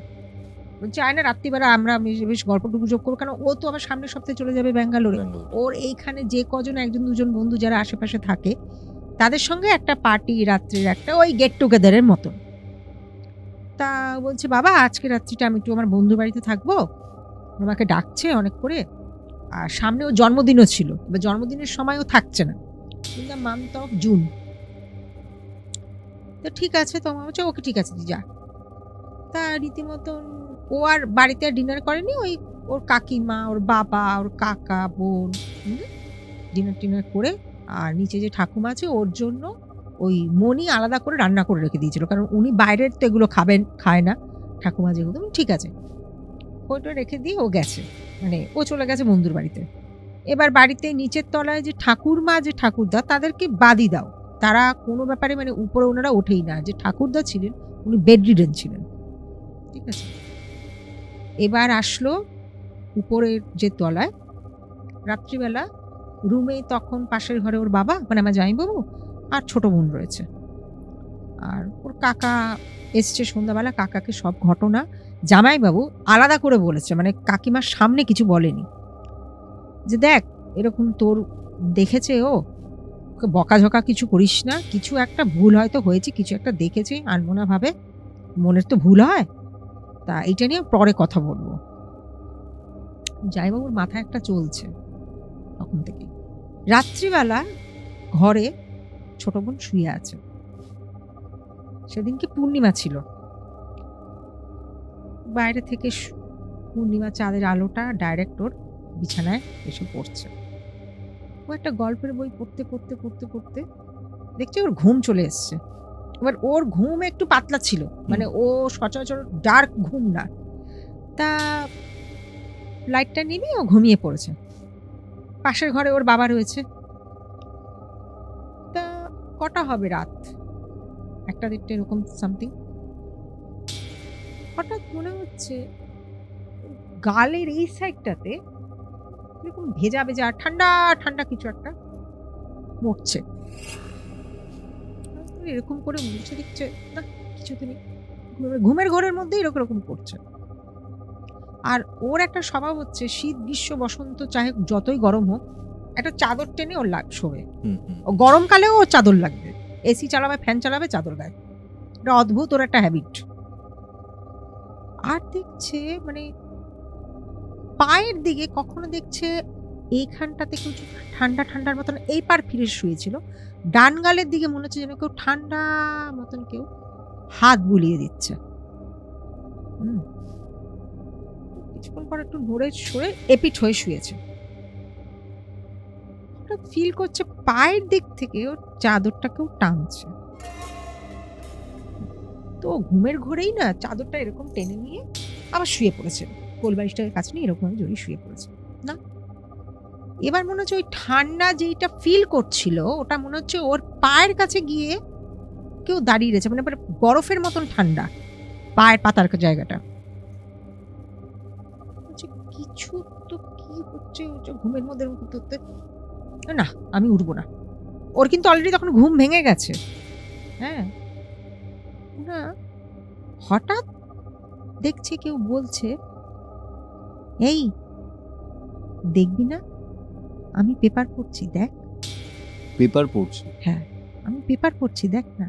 চায় না রাত্রিবেলা আমরা বেশ গল্প গুজব করবো, কারণ ও তো আবার সামনের সপ্তাহে চলে যাবে ব্যাঙ্গালোরে। ওর এইখানে যে কজন একজন দুজন বন্ধু যারা আশেপাশে থাকে তাদের সঙ্গে একটা পার্টি, রাত্রির একটা ওই গেট টুগেদারের মতন। তা বলছে বাবা আজকে রাত্রিটা আমি একটু আমার বন্ধুর বাড়িতে থাকবো, আমাকে ডাকছে অনেক করে, আর সামনে ও জন্মদিনও ছিল, এবার জন্মদিনের সময়ও থাকছে না, in the month of June. তো ঠিক আছে, তোমার হচ্ছে ওকে ঠিক আছে যা। তা রীতিমতন ও আর বাড়িতে আর ডিনার করেনি, ওই ওর কাকিমা, ওর বাবা, ওর কাকা, বোন ডিনার টিনার করে, আর নিচে যে ঠাকুমা আছে ওর জন্য ওই মনি আলাদা করে রান্না করে রেখে দিয়েছিল, কারণ উনি বাইরের তো এগুলো খায় না, ঠাকুমা যেগুলো। ঠিক আছে, ওইটা রেখে দিয়ে ও গেছে, মানে ও চলে গেছে বন্ধুর বাড়িতে। এবার বাড়িতে নিচের তলায় যে ঠাকুরমা, যে ঠাকুরদা, তাদেরকে বাদই দাও, তারা কোনো ব্যাপারে মানে উপরে ওনারা ওঠেই না। যে ঠাকুরদা ছিলেন উনি বেডরিডেন ছিলেন। ঠিক আছে, এবার আসলো উপরের যে তলায়, রাত্রিবেলা রুমে তখন পাশের ঘরে ওর বাবা মানে আমার জামাইবাবু আর ছোট বোন রয়েছে, আর ওর কাকা এসছে সন্ধ্যাবেলা। কাকাকে সব ঘটনা জামাইবাবু আলাদা করে বলেছে, মানে কাকিমার সামনে কিছু বলেনি, যে দেখ এরকম তোর দেখেছে ও, বকাঝকা কিছু করিস না, কিছু একটা ভুল হয়তো হয়েছে, কিছু একটা দেখেছে আনমনা ভাবে, মনের তো ভুল হয়, তা এটা নিয়ে পরে কথা বলবো। জামাইবাবুর মাথায় একটা চলছে তখন থেকে। রাত্রিবেলা ঘরে ছোট বোন শুয়ে আছে, সেদিনকে পূর্ণিমা ছিল, বাইরে থেকে পূর্ণিমা চাঁদের আলোটা ডাইরেক্ট ওর বিছানায় এসে পড়ছে। ও একটা গল্পের বই পড়তে পড়তে পড়তে পড়তে দেখছি ওর ঘুম চলে এসছে। এবার ওর ঘুম একটু পাতলা ছিল, মানে ও সচরাচর ডার্ক ঘুম না, তা লাইটটা নিবি ও ঘুমিয়ে পড়েছে। পাশের ঘরে ওর বাবা রয়েছে। তা কটা হবে রাত, 1-1:30 এরকম সামথিং। হঠাৎ মনে হচ্ছে গালের এই সাইডটাতে এরকম ভেজা ভেজা ঠান্ডা ঠান্ডা কিছু একটা মরছে। এরকম করে মুছে দিচ্ছে না, কিছুতে নেই, ঘুমের ঘোরের মধ্যে এরকম এরকম করছে। আর ওর একটা স্বভাব হচ্ছে শীত গ্রীষ্ম বসন্ত চাহে যতই গরম হোক একটা চাদর টেনে ওর শোবে। ও গরমকালেও ওর চাদর লাগবে, এসি চালাবে ফ্যান চালাবে চাদর গায়ে, এটা অদ্ভুত ওর একটা হ্যাবিট। আর দেখছে মানে পায়ের দিকে কখনো দেখছে এইখানটাতে কিছু ঠান্ডা ঠান্ডার মতন এই পার ফিরে শুয়েছিল, ডান গালের দিকে মনে হচ্ছে যেন কেউ ঠান্ডা মতন কেউ হাত বুলিয়ে দিচ্ছে। কিছুক্ষণ পর একটু নড়ে সরে এপিট হয়ে শুয়েছে, ফিল করছে পায়ের দিক থেকে ওর চাদরটা কেউ টানছে। তো ঘুমের ঘোরেই না চাদরটা এরকম টেনে নিয়ে আবার শুয়ে পড়েছে, কোলবালিশটাকে কাছে নিয়ে এরকম জড়িয়ে শুয়ে পড়েছে। না, এবার মনে হচ্ছে ওই ঠান্ডা যেইটা ফিল করছিল ওটা মনে হচ্ছে ওর পায়ের কাছে গিয়ে কেউ দাঁড়িয়ে রয়েছে, মানে বরফের মতন ঠান্ডা পায়ের পাতার জায়গাটা। কিছু তো কি হচ্ছে ঘুমের মধ্যে ধরতে, না আমি উঠবো না। ওর কিন্তু অলরেডি তখন ঘুম ভেঙে গেছে। হ্যাঁ, না হঠাৎ দেখছে কেউ বলছে, এই দেখবি না আমি পেপার পড়ছি, দেখ। পেপার পড়ছি? হ্যাঁ, আমি পেপার পড়ছি, দেখ না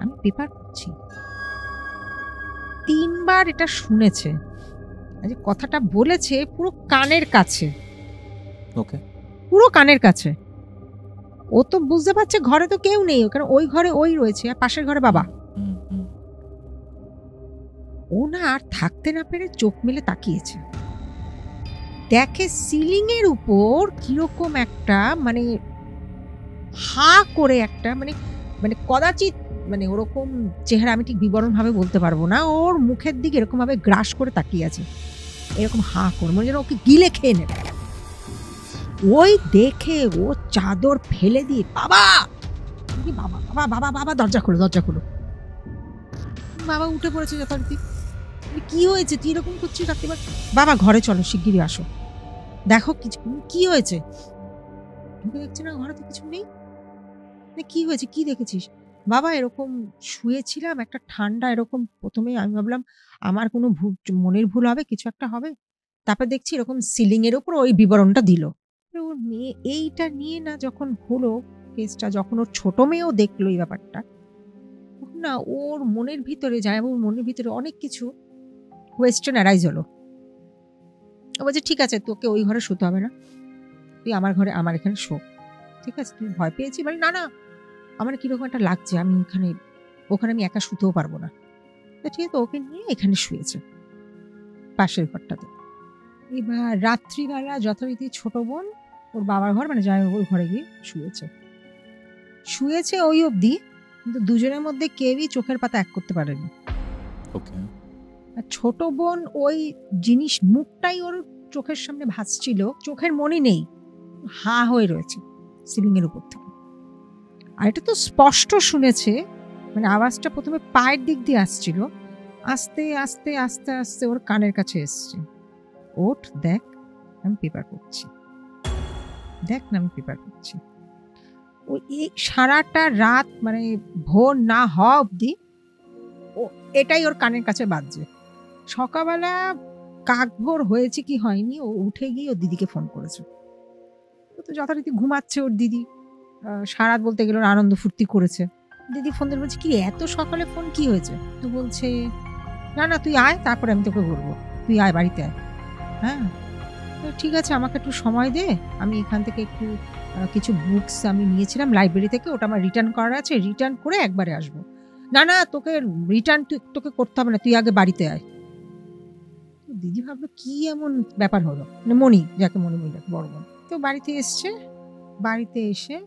আমি পেপার পড়ছি। প্রথমবার এটা শুনেছে, যে কথাটা বলেছে পুরো কানের কাছে, ওকে, পুরো কানের কাছে। ও তো বুঝতে পারছে ঘরে তো কেউ নেই, কারণ ওই ঘরে ওই রয়েছে আর পাশের ঘরে বাবা। ও না আর থাকতে না পেরে চোখ মেলে তাকিয়েছে, দেখে সিলিং এর উপর কিরকম একটা মানে হা করে একটা মানে মানে কদাচিৎ মানে ওরকম চেহারা আমি ঠিক বিবরণ ভাবে বলতে পারবো না, ওর মুখের দিকে এরকম ভাবে গ্রাস করে তাকিয়ে আছে, এরকম হা করে মনে যেন ওকে গিলে খেয়ে নেবে। ওই দেখে ও চাদর ফেলে দিয়ে বাবা বাবা বাবা বাবা বাবা দরজা খোলো, দরজা খোলো। বাবা উঠে পড়েছে যথারীতি, কি হয়েছে তুই এরকম করছিস রাত্রিবার? বাবা ঘরে চলো, শিগগিরই আসো, দেখো কিছু কি হয়েছে। দেখছি না ঘরে তো কিছু নেই, কি হয়েছে, কি দেখেছিস? বাবা এরকম শুয়েছিলাম, একটা ঠান্ডা এরকম, প্রথমে আমি ভাবলাম আমার কোনো মনের ভুল হবে, কিছু একটা হবে, তারপর দেখছি এরকম সিলিং এর উপর ওই বিবরণটা দিল। ওর মেয়ে এইটা নিয়ে না যখন হলো কেসটা, যখন ওর ছোট মেয়েও দেখলো এই ব্যাপারটা, তখন না ওর মনের ভিতরে যায়, ওর মনের ভিতরে অনেক কিছু কোয়েশ্চেন অ্যারাইজ হলো। ও বলছে ঠিক আছে তোকে ওই ঘরে শুতে হবে না, তুই আমার ঘরে আমার এখানে শো, ঠিক আছে? তুই ভয় পেয়েছি বলে না না আমার কিরকম একটা লাগছে, আমি ওখানে আমি একা শুতেও পারবো না। ঠিক আছে, ওকে নিয়ে এখানে শুয়েছে পাশের ঘরটাতে। এবার রাত্রিবেলা যথারীতি ছোট বোন ওর বাবার ঘর মানে জামাইবাবুর ঘরে গিয়ে শুয়েছে ওই অবধি, কিন্তু দুজনের মধ্যে কেউই চোখের পাতা এক করতে পারেনি। ছোট বোন ওই জিনিস মুখটাই ওর চোখের সামনে ভাসছিল, চোখের মনি নেই, হা হয়ে রয়েছে সিলিং এর উপর থেকে। আর এটা তো স্পষ্ট শুনেছে, মানে আওয়াজটা প্রথমে পায়ের দিক দিয়ে আসছিল, আস্তে আস্তে আস্তে আস্তে ওর কানের কাছে এসছে। ওঠ দেখ আমি পেপার পড়ছি, দেখ না আমি পেপার পড়ছি। ও এই সারাটা রাত মানে ভোর না হওয়া অবধি ও এটাই ওর কানের কাছে বাজছে। সকালবেলা কাকভোর হয়েছে কি হয়নি, ও উঠে গিয়ে ওর দিদিকে ফোন করেছে। ও তো যথারীতি ঘুমাচ্ছে ওর দিদি, সারাত বলতে গেলে আনন্দ ফুর্তি করেছে। দিদি ফোন দিয়ে বলছে কি এত সকালে ফোন, কি হয়েছে? তো বলছে না না তুই আয়, তারপরে আমি তোকে বলবো, তুই আয় বাড়িতে আয়। হ্যাঁ ঠিক আছে আমাকে একটু সময় দে, আমি এখান থেকে একটু কিছু বুকস আমি নিয়েছিলাম লাইব্রেরি থেকে, ওটা আমার রিটার্ন করার আছে, রিটার্ন করে একবারে আসবো। না না তোকে রিটার্ন তোকে করতে হবে না, তুই আগে বাড়িতে আয়। দিদি ভাবলো কি এমন ব্যাপার হলো, মানে মণি যাকে মণি বলে বড় বোন, তো বাড়িতে এসছে, বাড়িতে এসে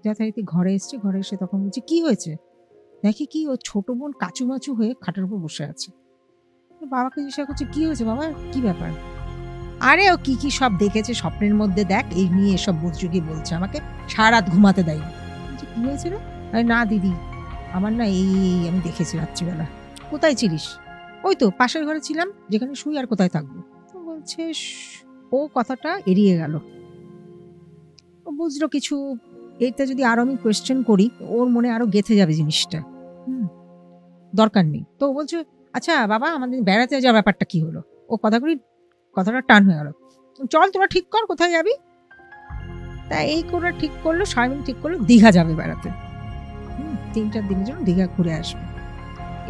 যথারীতি ঘরে এসছে, ঘরে এসে তখন বলছে কি হয়েছে, দেখি কি ও ছোট বোন কাচুমাচু হয়ে খাটের উপর বসে আছে। বাবাকে জিজ্ঞাসা করছে কি হয়েছে বাবা, কি ব্যাপার? আরে ও কি কি সব দেখেছে স্বপ্নের মধ্যে, দেখ এই নিয়ে এসব বুঝজুগি বলছে, আমাকে সারা রাত ঘুমাতে দেয়নি। কি হয়েছে রে? আরে না দিদি আমার না এই আমি দেখেছি রাত্রিবেলা। কোথায় ছিলিস? ওই তো পাশের ঘরে ছিলাম, যেখানে শুই, আর কোথায় থাকবো? তো বলছে ও কথাটা এড়িয়ে গেল, ও বুঝলো কিছু, এইটা যদি আরো আমি কোয়েশ্চেন করি ওর মনে আরো গেঁথে যাবে জিনিসটা, দরকার নেই। তো বলছে আচ্ছা বাবা আমাদের বেড়াতে যাওয়ার ব্যাপারটা কি হলো? ও কথাটা টান হয়ে গেল, চল তোরা ঠিক কর কোথায় যাবি। তা এই করে ঠিক করলো, সারাদিন ঠিক করলো দীঘা যাবে বেড়াতে, 3-4 দিনের জন্য দীঘা ঘুরে আসবে।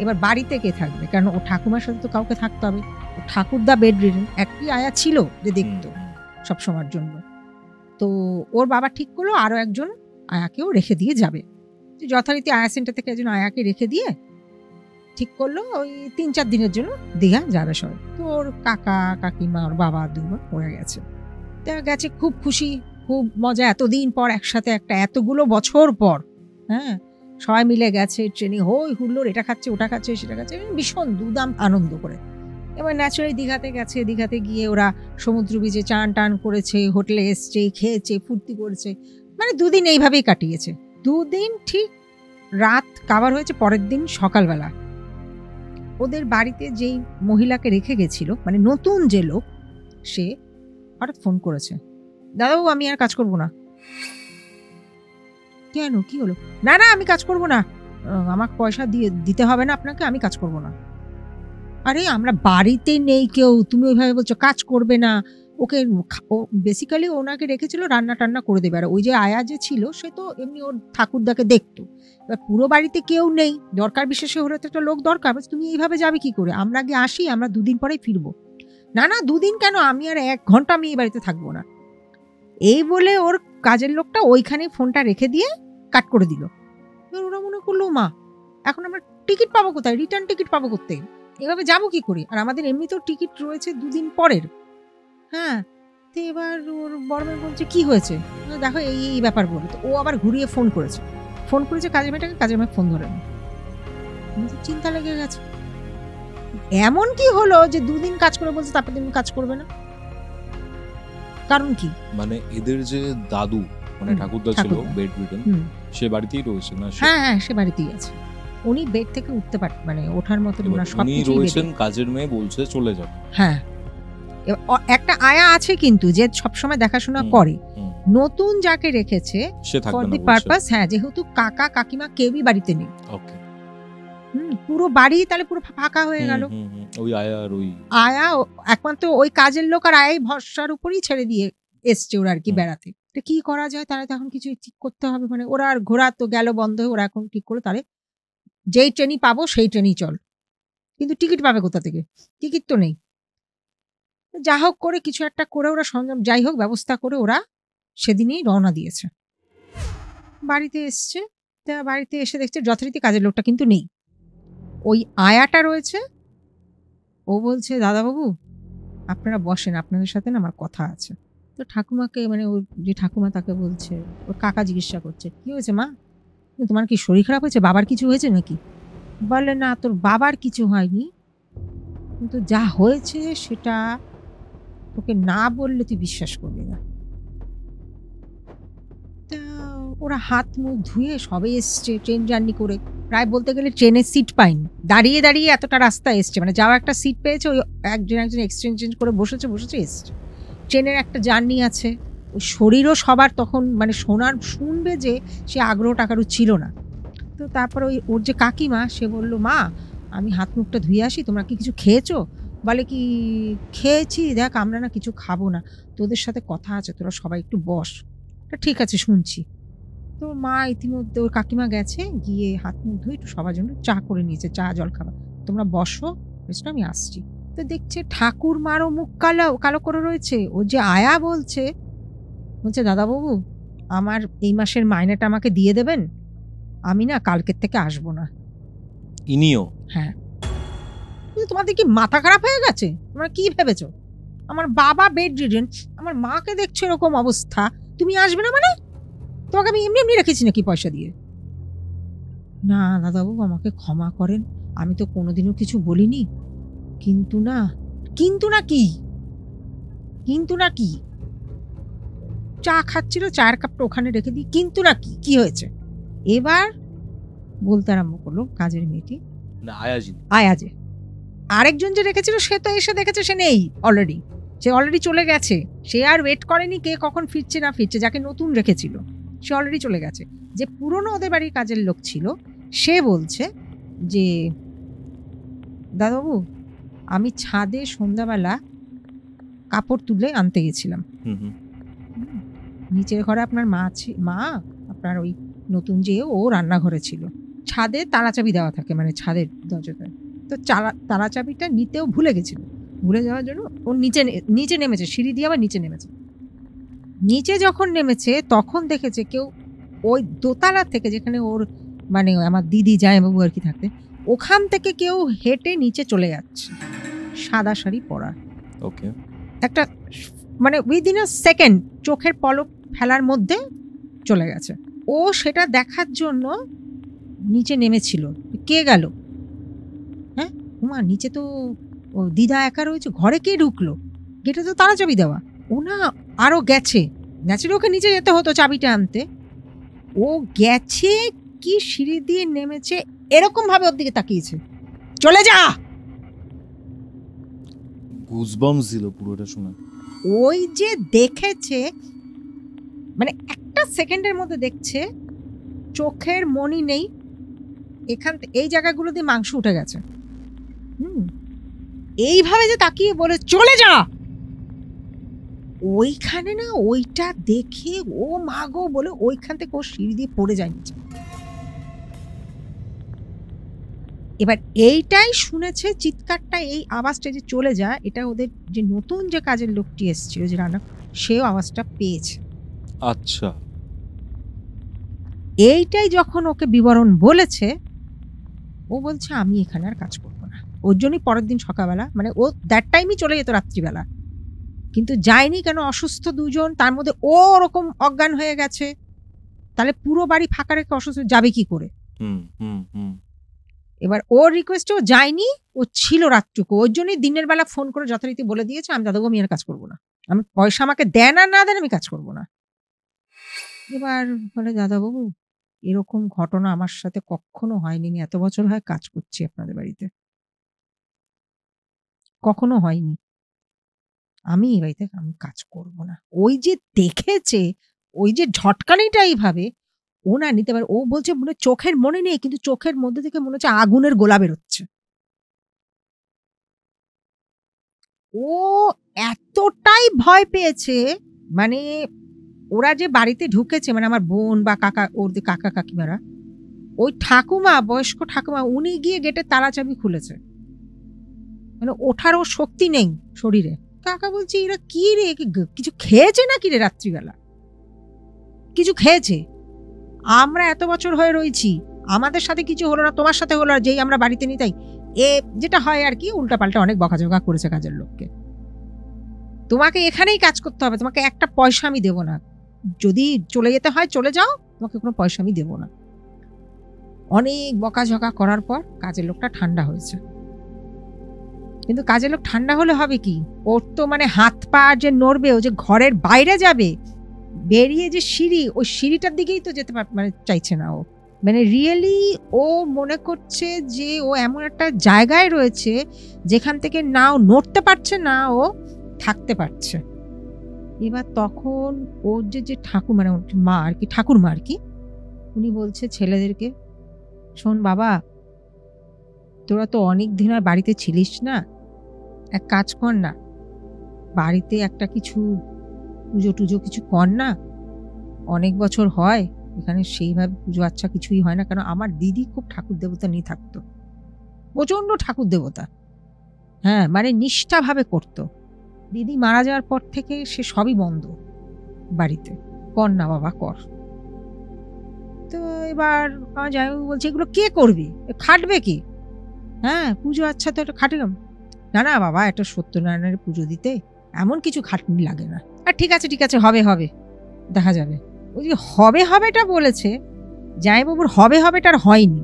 এবার বাড়িতে কে থাকবে, কারণ ও ঠাকুমার সাথে তো কাউকে থাকতে হবে, ঠাকুরদা বেড রিডেন, একটি আয়া ছিল যে দেখতো সবসময়ের জন্য। তো ওর বাবা ঠিক করলো আরো একজন আয়াকেও রেখে দিয়ে যাবে, যথারীতি আয়া সেন্টার থেকে একজন আয়াকে রেখে দিয়ে ঠিক করলো ওই 3-4 দিনের জন্য দীঘা যাবে সবাই। তো ওর কাকা কাকিমা ওর বাবা দুজন পড়ে গেছে, গেছে খুব খুশি খুব মজা, এতদিন পর একসাথে একটা এতগুলো বছর পর, হ্যাঁ সবাই মিলে গেছে ট্রেনে, হই হুল্লোড়, এটা খাচ্ছে ওটা খাচ্ছে সেটা খাচ্ছে, ভীষণ দুদাম আনন্দ করে। এবার ন্যাচারালি দীঘাতে গেছে, দীঘাতে গিয়ে ওরা সমুদ্র বিচে চান টান করেছে, হোটেলে এসছে, খেয়েছে, ফুর্তি করেছে, মানে 2 দিন এইভাবেই কাটিয়েছে। 2 দিন ঠিক রাত কাভার হয়েছে, পরের দিন সকালবেলা ওদের বাড়িতে যেই মহিলাকে রেখে গেছিল, মানে নতুন যে লোক, সে হঠাৎ ফোন করেছে, দাদাবাবু আমি আর কাজ করবো না। কেন কি হলো? না না আমি কাজ করবো না, আমাকে পয়সা দিতে হবে না আপনাকে, আমি কাজ করবো না। আরে আমরা বাড়িতে নেই কেউ, তুমি ওইভাবে বলছো কাজ করবে না, ও ওকে ও বেসিক্যালি ওনাকে রেখেছিল রান্না টান্না করে দেবে। আর ওই যে আয়া যে ছিল সে তো এমনি ওর ঠাকুরদাকে দেখতো। এবার পুরো বাড়িতে কেউ নেই, দরকার বিশেষে হলে তো একটা লোক দরকার। তুমি এইভাবে যাবে কি করে? আমরা আগে আসি, আমরা 2 দিন পরেই ফিরবো। না না 2 দিন কেন, আমি আর 1 ঘন্টা আমি এই বাড়িতে থাকবো না। এই বলে ওর কাজের লোকটা ওইখানে ফোনটা রেখে দিয়ে কাট করে দিল। এবার ওরা মনে করলো মা এখন আমরা টিকিট পাবো কোথায়, রিটার্ন টিকিট পাবো করতে, এভাবে যাবো কি করে? আর আমাদের এমনিতেও টিকিট রয়েছে 2 দিন পরের। হ্যাঁ, তো এবার ওর বড় মেয়ে বলছে কি হয়েছে, দেখো এই এই ব্যাপার বলে। তো ও আবার ঘুরিয়ে ফোন করেছে কাজের মেয়েটাকে, কাজের মেয়ে ফোন ধরে না। চিন্তা লেগে গেছে, এমন কি হলো যে 2 দিন কাজ করে বলছে তারপর দিন কাজ করবে না, কারণ কি? মানে এদের যে দাদু মানে ঠাকুরদা ছিল বেড রিডেন, সে বাড়িতেই রয়েছে না? হ্যাঁ হ্যাঁ সে বাড়িতেই আছে, উনি বেড থেকে উঠতে পারেন, মানে ওঠার মতো না, উনি রয়েছেন, কাজের মেয়ে বলছে চলে যাবে। হ্যাঁ একটা আয়া আছে কিন্তু যে সবসময় দেখাশোনা করে, নতুন যাকে রেখেছে ফর দি পারপাস। হ্যাঁ, যেহেতু কাকা কাকিমা কেউই বাড়িতে নেই, পুরো বাড়ি তাহলে পুরো ফাঁকা হয়ে গেল। ওই আয়া একমাত্র ওই কাজের লোক আর আয়াই ভরসার উপরই ছেড়ে দিয়ে এসছে ওরা আর কি বেড়াতে। তো কি করা যায়, তারা তো এখন কিছু ঠিক করতে হবে। মানে ওরা আর ঘোরা তো গেল বন্ধ হয়ে, ওরা এখন ঠিক করে তাহলে যেই ট্রেনই পাবো সেই ট্রেনই চল, কিন্তু টিকিট পাবে কোথা থেকে? টিকিট তো নেই। যা হোক করে কিছু একটা করে ওরা যাই হোক ব্যবস্থা করে ওরা সেদিনই রওনা দিয়েছে। বাড়িতে এসছে, তা বাড়িতে এসে দেখছে যথারীতি কাজের লোকটা কিন্তু নেই, ওই আয়াটা রয়েছে। ও বলছে দাদাবাবু আপনারা বসেন, আপনাদের সাথে না আমার কথা আছে। তো ঠাকুমাকে মানে ওর যে ঠাকুমা তাকে বলছে, ওর কাকা জিজ্ঞাসা করছে কি হয়েছে মা, তোমার কি শরীর খারাপ হয়েছে, বাবার কিছু হয়েছে নাকি? বলে না তোর বাবার কিছু হয়নি, কিন্তু যা হয়েছে সেটা তোকে না বললে তুই বিশ্বাস করবি না। তা ওরা হাত মুখ ধুয়ে সবে এসছে ট্রেন জার্নি করে, প্রায় বলতে গেলে ট্রেনের সিট পাইনি, দাঁড়িয়ে দাঁড়িয়ে এতটা রাস্তা এসছে, মানে যাওয়া একটা সিট পেয়েছে, ওই একজন এক্সচেঞ্জ করে বসেছে এসছে। ট্রেনের একটা জার্নি আছে, ওই শরীরও সবার তখন মানে শুনবে যে সে আগ্রহ টাকারও ছিল না। তো তারপর ওর যে কাকিমা সে বলল মা আমি হাত মুখটা ধুয়ে আসি, তোমরা কি কিছু খেয়েছো? বলে কি খেয়েছি, দেখ আমরা না কিছু খাবো না, তোদের সাথে কথা আছে, তোরা সবাই একটু বস। ঠিক আছে শুনছি। তো মা ইতিমধ্যে ওর কাকিমা গেছে, গিয়ে হাত মুখ ধুয়ে একটু সবার জন্য চা করে নিয়েছে, চা জল খাবার, তোমরা বসো আমি আসছি। তো দেখছে ঠাকুর মারও মুখ কালো করে রয়েছে। ও যে আয়া বলছে দাদাবাবু আমার এই মাসের মাইনেটা আমাকে দিয়ে দেবেন, আমি না কালকের থেকে আসবো না। ইনিও? হ্যাঁ। তোমাদের কি মাথা খারাপ হয়ে গেছে? তোমরা কি ভেবেছো আমার বাবা বেড রিডেন, আমার মাকে দেখছো এরকম অবস্থা, তুমি আসবে না মানে? তোমাকে আমি এমনি এমনি রেখেছি নাকি পয়সা দিয়ে? না দাদাবাবু আমাকে ক্ষমা করেন, আমি তো কোনোদিনও কিছু বলিনি। কিন্তু না কি চা খাচ্ছিল, চায়ের কাপটা ওখানে রেখে দিই, কিন্তু না কি হয়েছে? এবার বলতে আরম্ভ করলো কাজের মেয়েটি, আয়াজে আরেকজন যে রেখেছিল সে তো এসে দেখেছে সে নেই, সে অলরেডি চলে গেছে। সে আর ওয়েট করেনি কে কখন ফিরছে না ফিরছে, যাকে নতুন রেখেছিল সে অলরেডি চলে গেছে। যে পুরনো ওদের বাড়ির কাজের লোক ছিল সে বলছে যে দাদাবাবু আমি ছাদে সন্ধ্যাবেলা কাপড় তুলে আনতে গেছিলাম, নিচের ঘরে আপনার মা আপনার ওই নতুন যে ও রান্নাঘরে ছিল, ছাদে তালাচাবি দেওয়া থাকে মানে ছাদের দরজাতে, তো তালাচাবিটা নিতেও ভুলে গেছিল। ভুলে যাওয়ার জন্য ও নিচে নেমেছে, সিঁড়ি দিয়ে আবার নিচে যখন নেমেছে তখন দেখেছে কেউ ওই দোতলা থেকে, যেখানে ওর মানে আমার দিদি জামাইবাবু আর কি থাকতে, ওখান থেকে কেউ হেঁটে নিচে চলে যাচ্ছে, সাদা শাড়ি পরা। ওকে, একটা মানে উইদিন আ সেকেন্ড চোখের পলক ফেলার মধ্যে চলে গেছে। ও সেটা দেখার জন্য নিচে নেমেছিল, কে গেল? হ্যাঁ উমা নিচে তো ও দিদা একা রয়েছে, ঘরে কে ঢুকলো? গেটে তো তালা চাবি দেওয়া। ও না আরো গেছে, ওকে নিচে যেতে হতো চাবিটা আনতে, ও গেছে কি সিঁড়ি দিয়ে নেমেছে এরকম ভাবে ওর দিকে তাকিয়েছে, চলে যা। গুজবাম্পস দিল পুরোটা শুনে। ওই যে দেখেছে মানে একটা সেকেন্ডের মধ্যে দেখছে চোখের মনি নেই, এখান এই জায়গাগুলো দিয়ে মাংস উঠে গেছে। এইভাবে যে তাকিয়ে বলে চলে যা, ওইখানে না ওইটা দেখে ও মা গো বলে ওইখান থেকে ও সিঁড়ি দিয়ে পড়ে যায় নিচে। এবার এইটাই শুনেছে চিৎকারটা, এই আওয়াজটা যে চলে যায়, এটা ওদের যে নতুন যে কাজের লোকটি এসেছিল যে রান্না, সেও আওয়াজটা পেয়েছে। আচ্ছা, এইটাই যখন ওকে বিবরণ বলেছে, ও বলছে আমি এখানে আর কাজ করবো না। ওর জন্যই পরের দিন সকালবেলা, মানে ও দ্যাট টাইমই চলে যেত রাত্রিবেলা, কিন্তু যায়নি কেন, অসুস্থ দুজন, তার মধ্যে ও ওরকম অজ্ঞান হয়ে গেছে, তাহলে পুরো বাড়ি ফাঁকা রেখে অসুস্থ যাবে কি করে? এবার ওর রিকোয়েস্টে ও যায়নি, ও ছিল রাতটুকু, ওর জন্যই দিনের বেলা ফোন করে যথারীতি বলে দিয়েছে আমি দাদাবাবু আমি আর কাজ করবো না, আমি পয়সা আমাকে দেন আর না দেন আমি কাজ করবো না। এবার বলে দাদাবাবু এরকম ঘটনা আমার সাথে কখনো হয়নি, আমি এত বছর হয় কাজ করছি আপনাদের বাড়িতে, কখনো হয়নি, আমি এই বাড়িতে আমি কাজ করব না। ওই যে দেখেছে, ওই যে ঝটকানিটা এইভাবে ও না নিতে পারে, ও বলছে মনে চোখের মনে নেই, কিন্তু চোখের মধ্যে থেকে মনে হচ্ছে আগুনের গোলা বেরোচ্ছে। ও এতটাই ভয় পেয়েছে, মানে ওরা যে বাড়িতে ঢুকেছে, মানে আমার বোন বা কাকা, ওর যে কাকা কাকিমারা, ওই ঠাকুমা, বয়স্ক ঠাকুমা, উনি গিয়ে গেটের তালা চাবি খুলেছে, মানে ওঠার ও শক্তি নেই শরীরে। কাকা বলছে এরা কি রে, কিছু খেয়েছে নাকি রে রাত্রিবেলা, কিছু খেয়েছে, আমরা এত বছর হয়ে রয়েছি আমাদের সাথে কিছু হলো না, তোমার সাথে হলো না, যেই আমরা বাড়িতে নিই তাই এ যেটা হয় আর কি, উল্টাপাল্টা অনেক বকাঝকা করেছে কাজের লোককে, তোমাকে এখানেই কাজ করতে হবে, তোমাকে একটা পয়সা আমি দেবো না, যদি চলে যেতে হয় চলে যাও, তোমাকে কোনো পয়সা আমি দেবো না। অনেক বকাঝকা করার পর কাজের লোকটা ঠান্ডা হয়েছে, কিন্তু কাজের লোক ঠান্ডা হলে হবে কি, ওর তো মানে হাত পা যে নড়বে, ও যে ঘরের বাইরে যাবে, বেরিয়ে যে সিঁড়ি, ওই সিঁড়িটার দিকেই তো যেতে মানে চাইছে না ও, মানে রিয়েলি ও মনে করছে যে ও এমন একটা জায়গায় রয়েছে যেখান থেকে না ও নড়তে পারছে না ও থাকতে পারছে। এবার তখন ওর যে ঠাকুর, মানে ওর মা আর কি, ঠাকুরমা আর কি, উনি বলছে ছেলেদেরকে, শোন বাবা তোরা তো অনেক দিন আর বাড়িতে ছিলিস না, এক কাজ কর না, বাড়িতে একটা কিছু পুজো টুজো কিছু কর না, অনেক বছর হয় এখানে সেইভাবে পুজো আচ্ছা কিছুই হয় না, কারণ আমার দিদি খুব ঠাকুর দেবতা নিয়ে থাকতো, প্রচন্ড ঠাকুর দেবতা, হ্যাঁ মানে নিষ্ঠাভাবে করতো, দিদি মারা যাওয়ার পর থেকে সে সবই বন্ধ বাড়িতে, কর না বাবা কর। তো এবার আমার জামাইবাবু বলছে এগুলো কে করবে, খাটবে কি, হ্যাঁ পুজো আচ্ছা তো এটা খাটে না, না বাবা এটা সত্যনারায়ণের পুজো দিতে এমন কিছু খাটনি লাগে না, আর ঠিক আছে ঠিক আছে হবে হবে দেখা যাবে। ওই যে হবে হবেটা বলেছে, জামাইবাবুর হবে হবেটার হয়নি,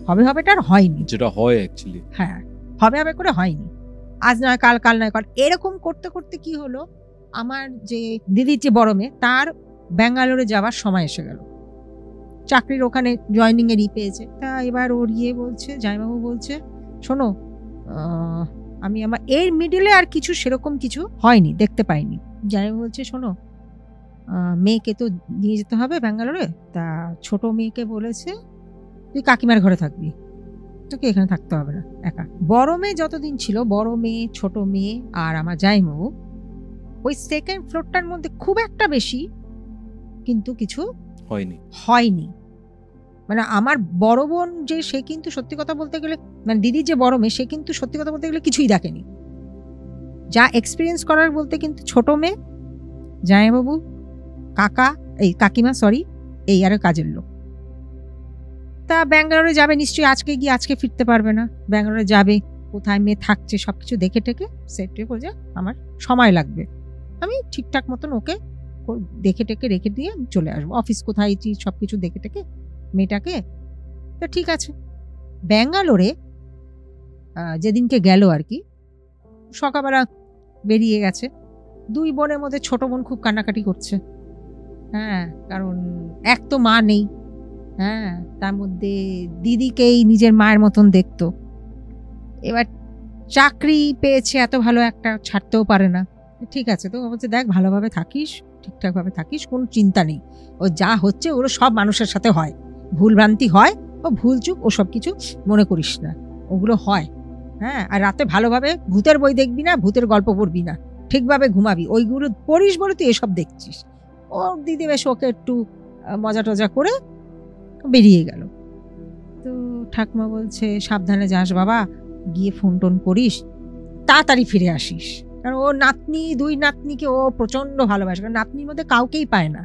হবে হবেটার হয়নি, যেটা হয় অ্যাকচুয়ালি, হ্যাঁ হবে হবে করে হয়নি, আজ নয় কাল, কাল নয় কাল, এরকম করতে করতে কি হলো, আমার যে দিদির যে বড় মেয়ে তার ব্যাঙ্গালোরে যাওয়ার সময় এসে গেল, চাকরির ওখানে জয়নিং এর পেয়েছে, তা এবার ওর বলছে, জামাইবাবু বলছে শোনো আমি আমার এর মিডিলে আর কিছু সেরকম কিছু হয়নি, দেখতে পাইনি, জামাইবাবু বলছে শোনো মেয়েকে তো নিয়ে যেতে হবে ব্যাঙ্গালোরে, তা ছোট মেয়েকে বলেছে তুই কাকিমার ঘরে থাকবি, তোকে এখানে থাকতে হবে না একা। বড় মেয়ে যতদিন ছিল, বড় মেয়ে ছোট মেয়ে আর আমার জামাইবাবু, ওই সেকেন্ড ফ্লোরটার মধ্যে খুব একটা বেশি কিন্তু কিছু হয়নি, মানে আমার বড় বোন যে সে কিন্তু সত্যি কথা বলতে গেলে, মানে দিদির যে বড় মেয়ে সে কিন্তু সত্যি কথা বলতে গেলে কিছুই দেখেনি, যা এক্সপিরিয়েন্স করার বলতে কিন্তু ছোট মেয়ে, জামাইবাবু, কাকা, এই কাকিমা সরি, এই আর কাজের লোক। তা ব্যাঙ্গালোরে যাবে নিশ্চয়ই, আজকে গিয়ে আজকে ফিরতে পারবে না, ব্যাঙ্গালোরে যাবে, কোথায় মেয়ে থাকছে সবকিছু দেখে টেকে সেট করে আমার সময় লাগবে, আমি ঠিকঠাক মতন ওকে দেখে টেকে রেখে দিয়ে চলে আসবো, অফিস কোথায় সবকিছু দেখে টেকে মেয়েটাকে। তো ঠিক আছে, ব্যাঙ্গালোরে যেদিনকে গেল আর কি, সকালবেলা বেরিয়ে গেছে, দুই বোনের মধ্যে ছোট বোন খুব কান্নাকাটি করছে, হ্যাঁ কারণ এক তো মা নেই, হ্যাঁ তার মধ্যে দিদিকেই নিজের মায়ের মতন দেখতো, এবার চাকরি পেয়েছে এত ভালো একটা, ছাড়তেও পারে না, ঠিক আছে তো বলছে দেখ ভালোভাবে থাকিস, ঠিকঠাকভাবে থাকিস, কোনো চিন্তা নেই, ও যা হচ্ছে ওগুলো সব মানুষের সাথে হয়, ভুলভ্রান্তি হয়, ও ভুল চুপ ও সব কিছু মনে করিস না, ওগুলো হয়, হ্যাঁ আর রাতে ভালোভাবে ভূতের বই দেখবি না, ভূতের গল্প পড়বি না, ঠিকভাবে ঘুমাবি, ওইগুলো পড়িস বলে তুই এসব দেখছিস। ওর দিদি বেশ ওকে একটু মজা টজা করে বেরিয়ে গেল। তো ঠাকুমা বলছে সাবধানে যাস বাবা, গিয়ে ফোন টোন করিস, তাড়াতাড়ি ফিরে আসিস। কারণ ও নাতনি, 2 নাতনিকে ও প্রচন্ড ভালোবাসে, কারণ নাতনির মধ্যে কাউকেই পায় না।